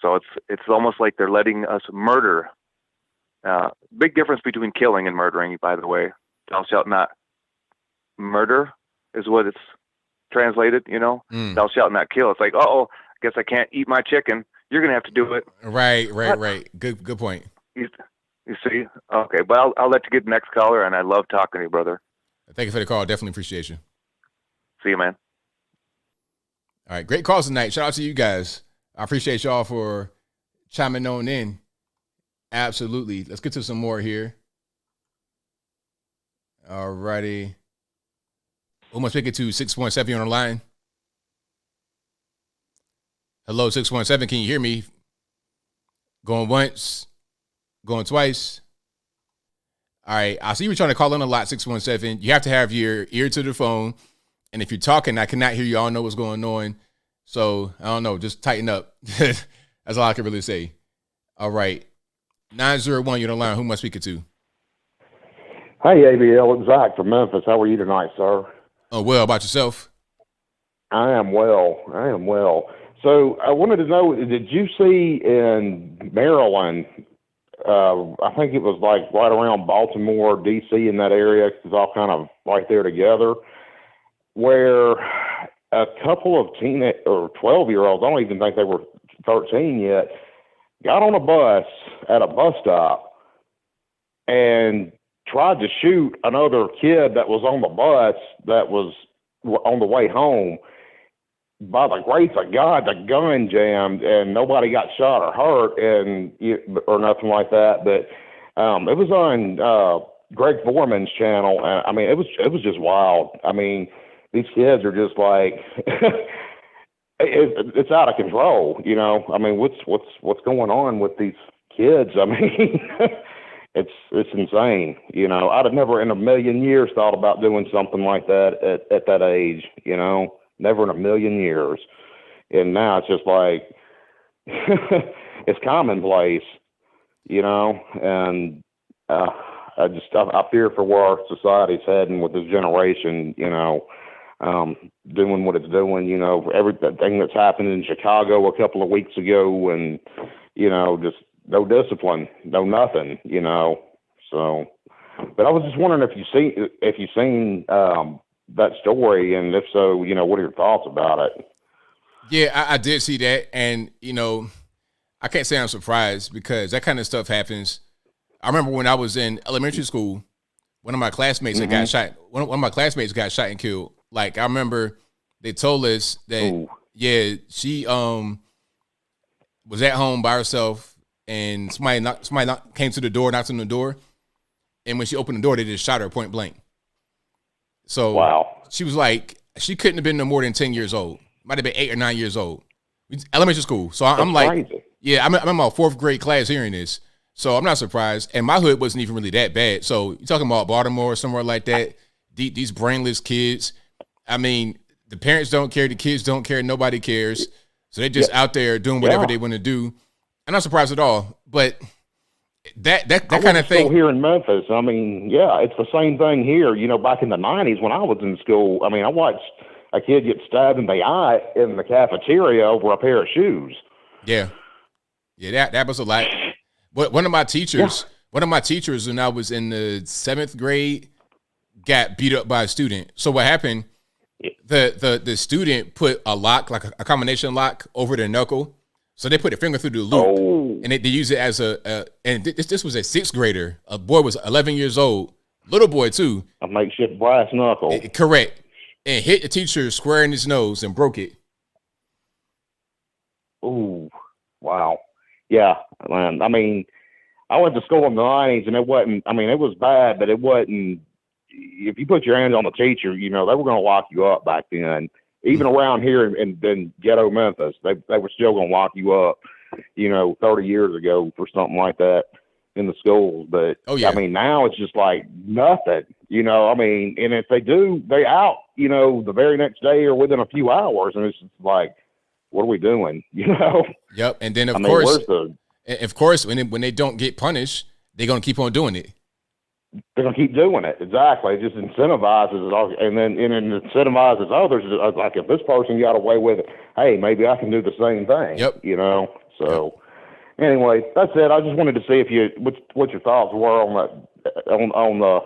So it's almost like they're letting us murder. Big difference between killing and murdering, by the way. Thou shalt not murder is what it's translated, you know? Thou shalt not kill. It's like, I guess I can't eat my chicken. You're going to have to do it. Right. Good point. You see? Okay, but I'll let you get the next caller, and I love talking to you, brother. Thank you for the call. Definitely appreciate you. See you, man. All right, great calls tonight. Shout out to you guys. I appreciate y'all for chiming on in. Absolutely. Let's get to some more here. All righty. Almost make it to 617 on the line. Hello, 617. Can you hear me? Going once, going twice. All right. I see you were trying to call in a lot, 617. You have to have your ear to the phone. And if you're talking, I cannot hear you. I don't know what's going on. So, I don't know. Just tighten up. That's all I can really say. All right. 901, you're on the line. Who am I speaking to? Hey, ABL. It's Zach from Memphis. How are you tonight, sir? Oh, well. About yourself? I am well. So, I wanted to know, did you see in Maryland, I think it was like right around Baltimore, D.C., in that area, it's all kind of right there together, where a couple of 12-year-olds, I don't even think they were 13 yet, got on a bus at a bus stop and tried to shoot another kid that was on the bus that was on the way home. By the grace of God, the gun jammed and nobody got shot or hurt or nothing like that. But it was on Greg Foreman's channel, and I mean, it was just wild. I mean, these kids are just like it's out of control, you know. I mean, what's going on with these kids? I mean, it's insane, you know. I'd have never in a million years thought about doing something like that at that age, you know. Never in a million years. And now it's just like it's commonplace, you know. And I fear for where our society's heading with this generation, you know. Doing what it's doing, you know, everything that's happened in Chicago a couple of weeks ago, and you know, just no discipline, no nothing, you know. So, but I was just wondering if you've seen that story, and if so, you know, what are your thoughts about it? Yeah, I did see that, and you know, I can't say I'm surprised because that kind of stuff happens. I remember when I was in elementary school, one of my classmates that got shot. One of my classmates got shot and killed. Like I remember, they told us that she was at home by herself, and somebody came to the door, knocked on the door, and when she opened the door, they just shot her point blank. So wow. She was like, she couldn't have been no more than 10 years old. Might have been 8 or 9 years old. Elementary school. So I'm like, crazy. Yeah, I'm in my 4th grade class hearing this. So I'm not surprised. And my hood wasn't even really that bad. So you're talking about Baltimore or somewhere like that. These brainless kids. I mean, the parents don't care. The kids don't care. Nobody cares. So they're just out there doing whatever they want to do. I'm not surprised at all. But that kind of thing here in Memphis. I mean, yeah, it's the same thing here. You know, back in the 90s when I was in school, I mean, I watched a kid get stabbed in the eye in the cafeteria over a pair of shoes. Yeah, that was a lot. One of my teachers when I was in the 7th grade got beat up by a student. So what happened? The student put a lock, like a combination lock, over their knuckle. So they put their finger through the loop, and they use it as and this was a 6th grader. A boy was 11 years old, little boy too. A makeshift brass knuckle. Correct. And hit the teacher square in his nose and broke it. Ooh, wow. Yeah, man. I mean, I went to school in the 90s, and it wasn't, I mean, it was bad, but it wasn't, if you put your hands on the teacher, you know, they were going to lock you up back then. Even around here in ghetto Memphis, they were still going to lock you up, you know, 30 years ago for something like that in the schools. But, I mean, now it's just like nothing, you know, I mean, and if they do, they out, you know, the very next day or within a few hours. And it's just like, what are we doing, you know? Yep. And then, of course, when they don't get punished, they're going to keep on doing it. They're gonna keep doing it. Exactly. It just incentivizes it all, and then it incentivizes others. Like if this person got away with it, hey, maybe I can do the same thing. Yep. You know. So anyway, that's it. I just wanted to see what your thoughts were on that on the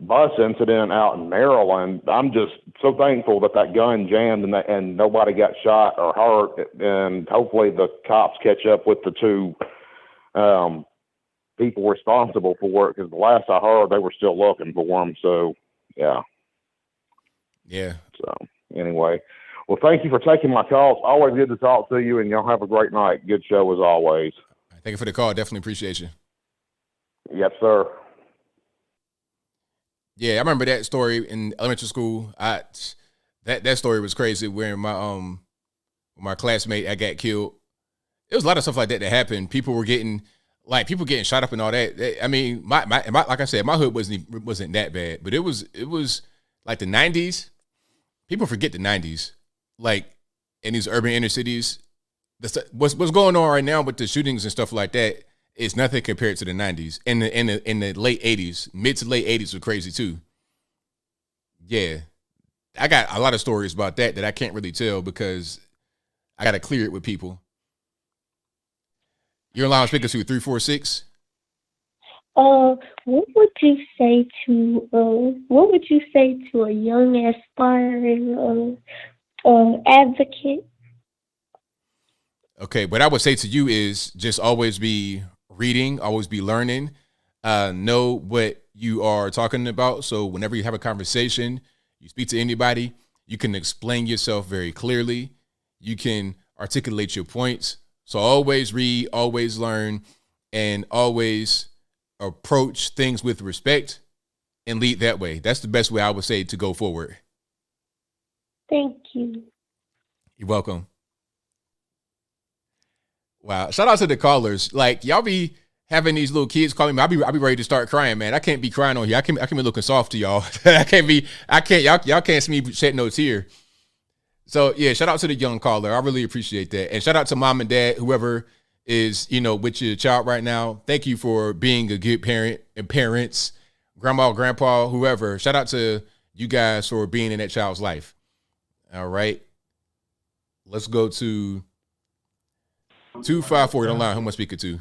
bus incident out in Maryland. I'm just so thankful that gun jammed and nobody got shot or hurt, and hopefully the cops catch up with the two people responsible for it, because the last I heard, they were still looking for them. So, yeah. So, anyway, well, thank you for taking my calls. Always good to talk to you, and y'all have a great night. Good show as always. Thank you for the call. Definitely appreciate you. Yes, sir. Yeah, I remember that story in elementary school. That story was crazy. Where my classmate, I got killed. There was a lot of stuff like that happened. People getting shot up and all that. I mean, my like I said, my hood wasn't that bad, but it was like the 90s. People forget the 90s, like in these urban inner cities. What's going on right now with the shootings and stuff like that is nothing compared to the 90s. In the late 80s, mid to late 80s were crazy too. Yeah, I got a lot of stories about that I can't really tell because I got to clear it with people. You're allowed to speak us to 346. What would you say to a young aspiring advocate? Okay, what I would say to you is just always be reading, always be learning, know what you are talking about. So whenever you have a conversation, you speak to anybody, you can explain yourself very clearly. You can articulate your points. So always read, always learn, and always approach things with respect and lead that way. That's the best way I would say to go forward. Thank you. You're welcome. Wow. Shout out to the callers. Like, y'all be having these little kids calling me. I'll be ready to start crying, man. I can't be crying on here. I can be looking soft to y'all. Y'all can't see me shedding no tear. So yeah, shout out to the young caller. I really appreciate that. And shout out to mom and dad, whoever is, with your child right now. Thank you for being a good parent and parents, grandma, grandpa, whoever. Shout out to you guys for being in that child's life. All right. Let's go to 254 on line. Who am I speaking to?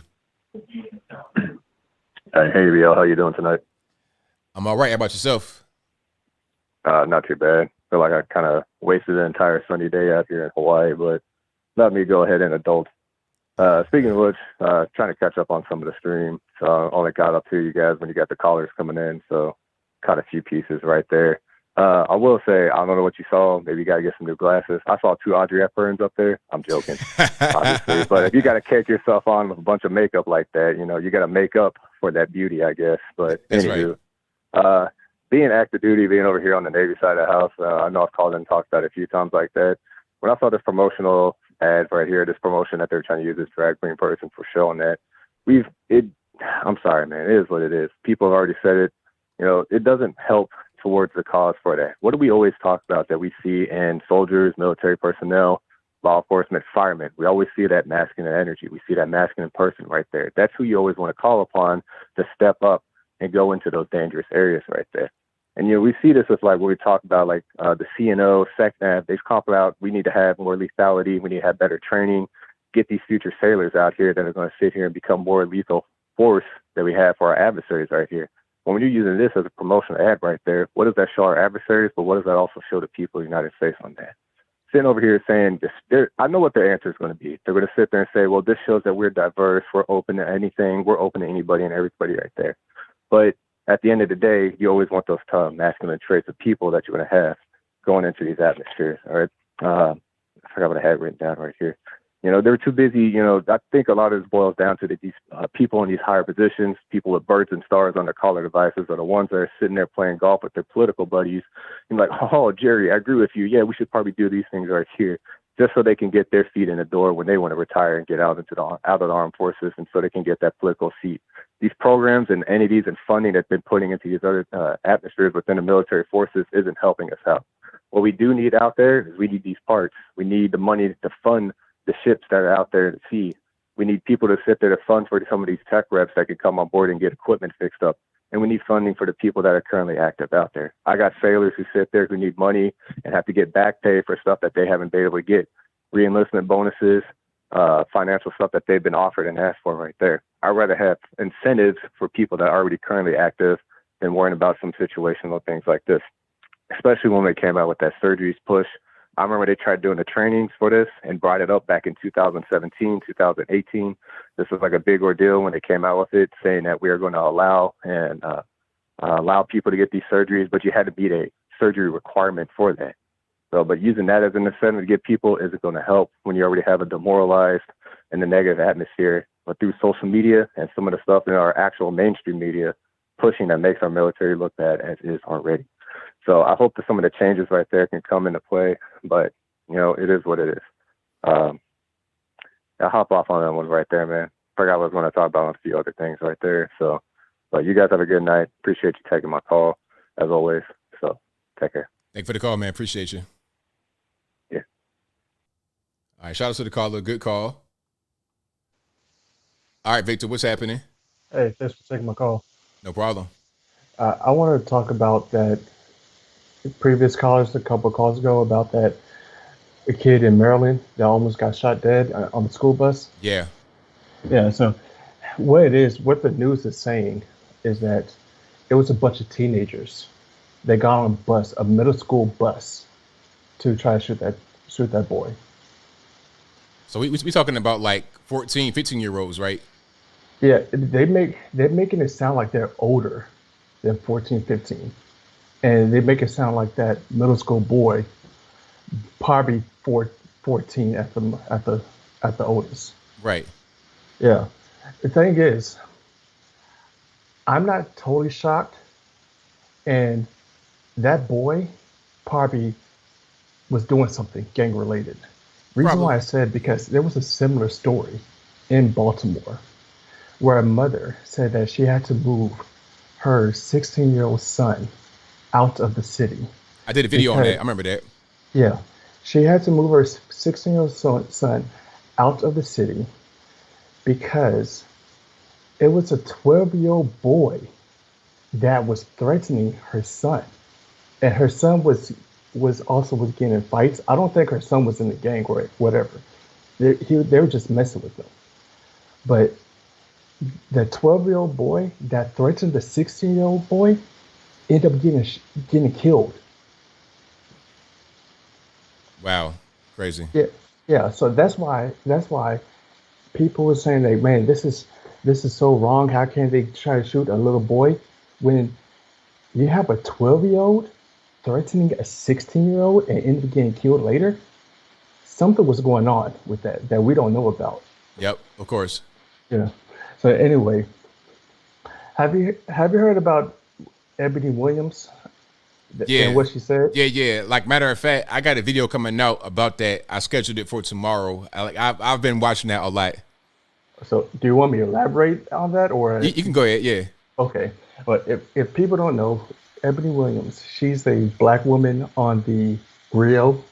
Hey, ABL, how you doing tonight? I'm all right. How about yourself? Not too bad. Feel like I kind of wasted an entire sunny day out here in Hawaii, but let me go ahead and adult. Speaking of which, trying to catch up on some of the stream. So I only got up to you guys when you got the callers coming in, so caught a few pieces right there. I will say, I don't know what you saw. Maybe you got to get some new glasses. I saw 2 Audrey Hepburns up there. I'm joking, obviously. But if you got to catch yourself on with a bunch of makeup like that, you got to make up for that beauty, I guess. But anywho, right. Being active duty, being over here on the Navy side of the house, I know I've called in and talked about it a few times like that. When I saw this promotional ad right here, this promotion that they're trying to use this drag queen person for showing that, I'm sorry, man, it is what it is. People have already said it. It doesn't help towards the cause for that. What do we always talk about that we see in soldiers, military personnel, law enforcement, firemen? We always see that masculine energy. We see that masculine person right there. That's who you always want to call upon to step up and go into those dangerous areas right there. And, we see this with like what we talk about, like the CNO, SecNav, they talk about we need to have more lethality, we need to have better training. get these future sailors out here that are going to sit here and become more lethal force that we have for our adversaries right here. When you're using this as a promotional ad right there, what does that show our adversaries, but what does that also show the people of the United States on that? Sitting over here saying this, I know what their answer is going to be. They're going to sit there and say, well, this shows that we're diverse, we're open to anything, we're open to anybody and everybody right there. But at the end of the day, you always want those tough masculine traits of people that you're going to have going into these atmospheres. All right. I forgot what I had written down right here. You know, they were too busy. You know, I think a lot of this boils down to that these people in these higher positions, people with birds and stars on their collar devices, are the ones that are sitting there playing golf with their political buddies. And like, oh, Jerry, I agree with you. Yeah, we should probably do these things right here, just so they can get their feet in the door when they want to retire and get out of the armed forces, and so they can get that political seat. These programs and entities and funding that's been putting into these other atmospheres within the military forces isn't helping us out. What we do need out there is we need these parts. We need the money to fund the ships that are out there at sea. We need people to sit there to fund for some of these tech reps that can come on board and get equipment fixed up. And we need funding for the people that are currently active out there. I got sailors who sit there who need money and have to get back pay for stuff that they haven't been able to get, re-enlistment bonuses, financial stuff that they've been offered and asked for right there. I'd rather have incentives for people that are already currently active than worrying about some situational things like this, especially when they came out with that surgeries push. I remember they tried doing the trainings for this and brought it up back in 2017, 2018. This was like a big ordeal when they came out with it, saying that we are going to allow people to get these surgeries, but you had to meet a surgery requirement for that. So, but using that as an incentive to get people isn't going to help when you already have a demoralized and a negative atmosphere. But through social media and some of the stuff in our actual mainstream media pushing, that makes our military look bad as is already. So I hope that some of the changes right there can come into play, but, you know, it is what it is. I'll hop off on that one right there, man. Forgot what I was going to talk about a few other things right there. So, but you guys have a good night. Appreciate you taking my call, as always. So, take care. Thank you for the call, man. Appreciate you. Yeah. All right, shout out to the caller. Good call. All right, Victor, what's happening? Hey, thanks for taking my call. No problem. I wanted to talk about that previous callers a couple of calls ago about that a kid in Maryland that almost got shot dead on the school bus. Yeah. Yeah, so what the news is saying is that it was a bunch of teenagers. They got on a bus, a middle school bus, to try to shoot that boy. So we talking about like 14, 15-year-olds, right? Yeah, they're making it sound like they're older than 14, 15. And they make it sound like that middle school boy, probably 14 at the oldest. Right. Yeah. The thing is, I'm not totally shocked. And that boy probably was doing something gang related. Reason why I said, because there was a similar story in Baltimore where a mother said that she had to move her 16-year-old son out of the city. I did a video on that. I remember that. Yeah. She had to move her 16-year-old son out of the city because it was a 12-year-old boy that was threatening her son. And her son was getting in fights. I don't think her son was in the gang or whatever. They were just messing with him. But the 12-year-old boy that threatened the 16-year-old boy ended up getting killed. Wow, crazy. Yeah. So that's why people were saying that, man, this is so wrong. How can they try to shoot a little boy when you have a 12-year-old threatening a 16-year-old and end up getting killed later? Something was going on with that we don't know about. Yep, of course. Yeah. So anyway, have you heard about Ebony Williams? Yeah. And what she said? Yeah. Like, matter of fact, I got a video coming out about that. I scheduled it for tomorrow. I've been watching that a lot. So do you want me to elaborate on that, or you can go ahead? Yeah. Okay. But if people don't know, Ebony Williams, she's a black woman on the Grill.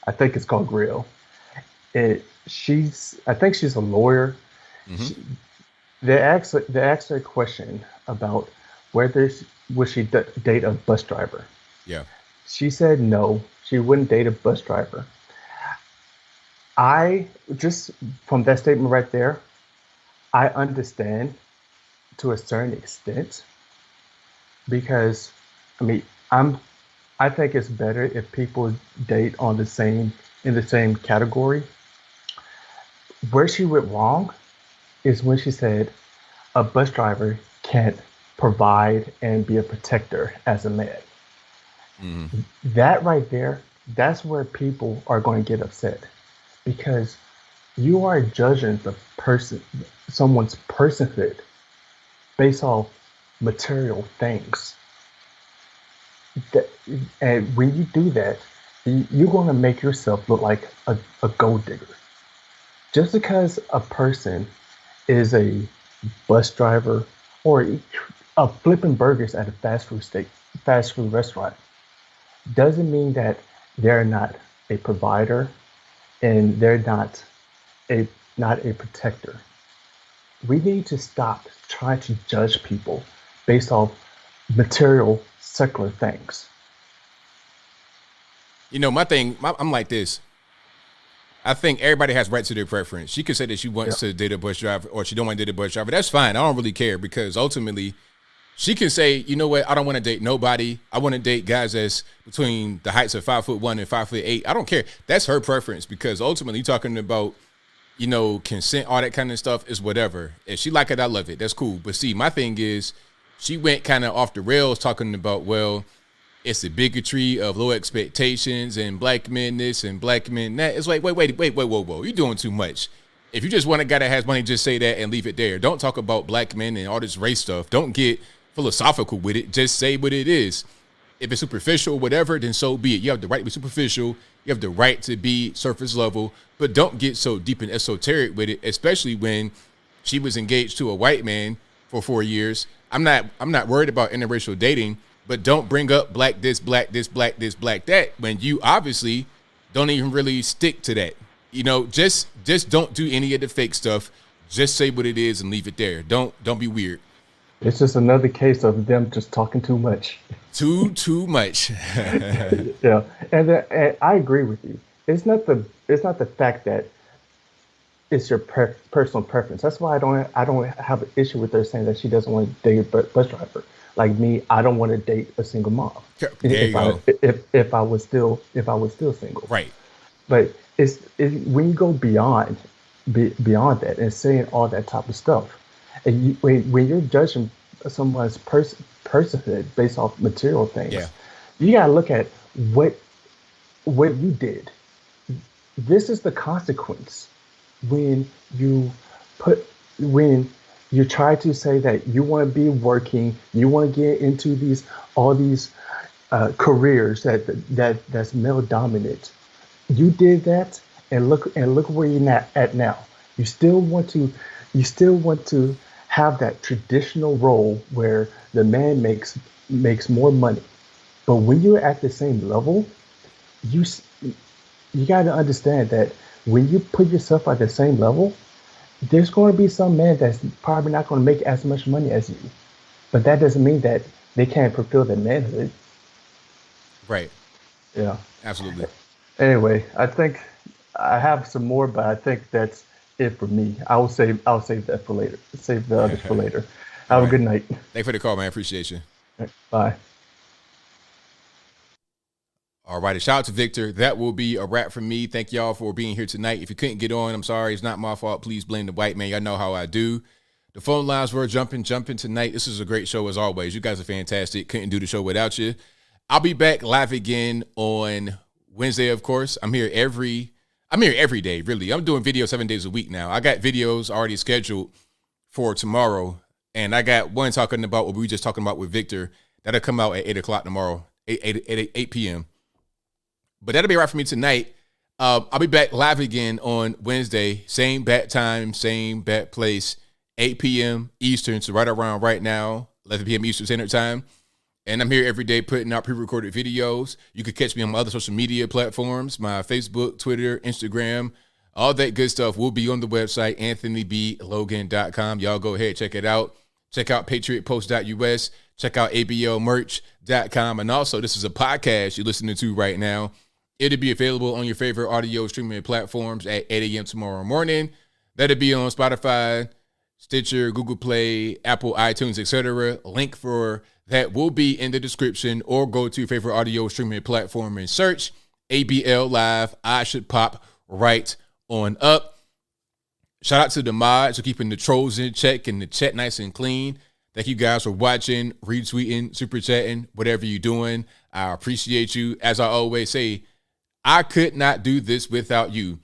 I think it's called Grill. I think she's a lawyer. Mm-hmm. They asked her a question about whether would she date a bus driver. Yeah. She said no, she wouldn't date a bus driver. I just from that statement right there, I understand to a certain extent because I mean I think it's better if people date on in the same category. Where she went wrong is when she said a bus driver can't provide and be a protector as a man. That right there, that's where people are going to get upset because you are judging someone's personhood based off material things. And when you do that, you're going to make yourself look like a gold digger. Just because a person is a bus driver or flipping burgers at a fast food restaurant doesn't mean that they're not a provider and they're not a protector. We need to stop trying to judge people based off material secular things. You know, I'm like this. I think everybody has right to their preference. She could say that she wants to date a bus driver or she don't want to date a bus driver. That's fine. I don't really care because ultimately she can say, you know what, I don't want to date nobody. I want to date guys that's between the heights of 5'1" and 5'8". I don't care. That's her preference because ultimately talking about, you know, consent, all that kind of stuff is whatever. If she like it, I love it. That's cool. But see, my thing is she went kind of off the rails talking about, well, it's the bigotry of low expectations and black men this and black men that. It's like, wait, whoa. You're doing too much. If you just want a guy that has money, just say that and leave it there. Don't talk about black men and all this race stuff. Don't get philosophical with it. Just say what it is. If it's superficial or whatever, then so be it. You have the right to be superficial. You have the right to be surface level, but don't get so deep and esoteric with it, especially when she was engaged to a white man for 4 years. I'm not worried about interracial dating, but don't bring up black this, black this, black this, black that when you obviously don't even really stick to that. You know, just don't do any of the fake stuff. Just say what it is and leave it there. Don't be weird. It's just another case of them just talking too much. Too much. Yeah, and I agree with you. It's not the fact that it's your personal preference. That's why I don't have an issue with her saying that she doesn't want to date a bus driver. Like me, I don't want to date a single mom. There you go. If I was still single. Right. But it's when you go beyond that and saying all that type of stuff, and when you're judging someone's personhood based off material things, you gotta look at what you did. This is the consequence when you try to say that you want to be working, you want to get into all these careers that's male dominant. You did that, and look where you're at now. You still want to have that traditional role where the man makes more money. But when you're at the same level, you got to understand that when you put yourself at the same level, there's going to be some man that's probably not going to make as much money as you. But that doesn't mean that they can't fulfill their manhood. Right. Yeah. Absolutely. Anyway, I think I have some more, but I think that's it for me. I'll save that for later. Save the others for later. Have a good night. Thanks for the call, man. Appreciate you. Bye. All right. A shout out to Victor. That will be a wrap from me. Thank y'all for being here tonight. If you couldn't get on, I'm sorry. It's not my fault. Please blame the white man. Y'all know how I do. The phone lines were jumping tonight. This is a great show as always. You guys are fantastic. Couldn't do the show without you. I'll be back live again on Wednesday, of course. I'm here every day, really. I'm doing videos 7 days a week now. I got videos already scheduled for tomorrow, and I got one talking about what we were just talking about with Victor. That'll come out at 8 o'clock tomorrow, 8 p.m. But that'll be right for me tonight. I'll be back live again on Wednesday. Same bat time, same bat place, 8 p.m. Eastern, so right around right now, 11 p.m. Eastern Standard Time. And I'm here every day putting out pre-recorded videos. You can catch me on my other social media platforms, my Facebook, Twitter, Instagram. All that good stuff will be on the website, anthonyblogan.com. Y'all go ahead, check it out. Check out patriotpost.us. Check out ablmerch.com. And also, this is a podcast you're listening to right now. It'll be available on your favorite audio streaming platforms at 8 a.m. tomorrow morning. That'll be on Spotify, Stitcher, Google Play, Apple, iTunes, etc. Link for that will be in the description, or go to your favorite audio streaming platform and search ABL Live. I should pop right on up. Shout out to the mods for keeping the trolls in check and the chat nice and clean. Thank you guys for watching, retweeting, super chatting, whatever you're doing. I appreciate you. As I always say, I could not do this without you.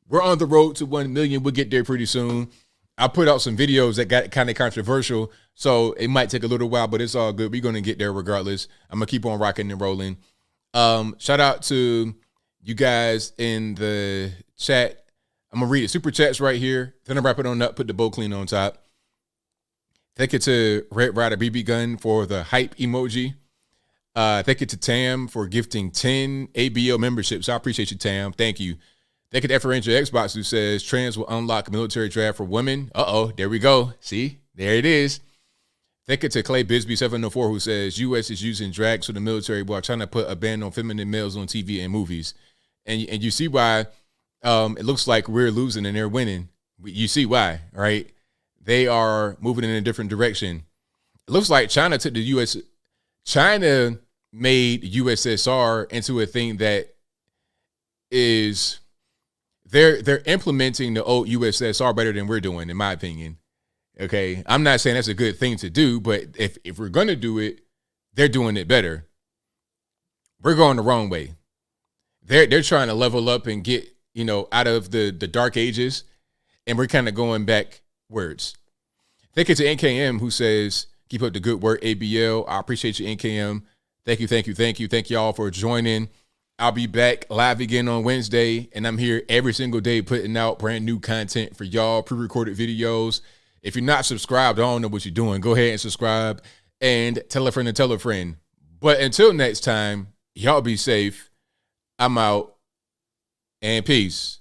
We're on the road to 1 million. We'll get there pretty soon. I put out some videos that got kind of controversial, so it might take a little while, but it's all good. We're going to get there regardless. I'm going to keep on rocking and rolling. Shout out to you guys in the chat. I'm going to read it. Super chats right here. Then I'll wrap it on up, put the bow clean on top. Thank you to Red Rider BB Gun for the hype emoji. Thank you to Tam for gifting 10 ABL memberships. I appreciate you, Tam. Thank you. Thank you to Ranger Xbox, who says trans will unlock military draft for women. There we go. See, there it is. Thank you to Clay Bisbee 704, who says U.S. is using drags for the military while trying to put a ban on feminine males on TV and movies. And you see why it looks like we're losing and they're winning. You see why, right? They are moving in a different direction. It looks like China took the U.S. China made USSR into a thing that is they're implementing the old USSR better than we're doing, in my opinion. Okay, I'm not saying that's a good thing to do, but if we're gonna do it, they're doing it better. We're going the wrong way. They're trying to level up and get out of the dark ages, and we're kind of going backwards. Thank you to NKM, who says keep up the good work, ABL. I appreciate you, NKM. Thank you all for joining. I'll be back live again on Wednesday, and I'm here every single day putting out brand new content for y'all, pre-recorded videos. If you're not subscribed, I don't know what you're doing. Go ahead and subscribe and tell a friend to tell a friend. But until next time, y'all be safe. I'm out, and peace.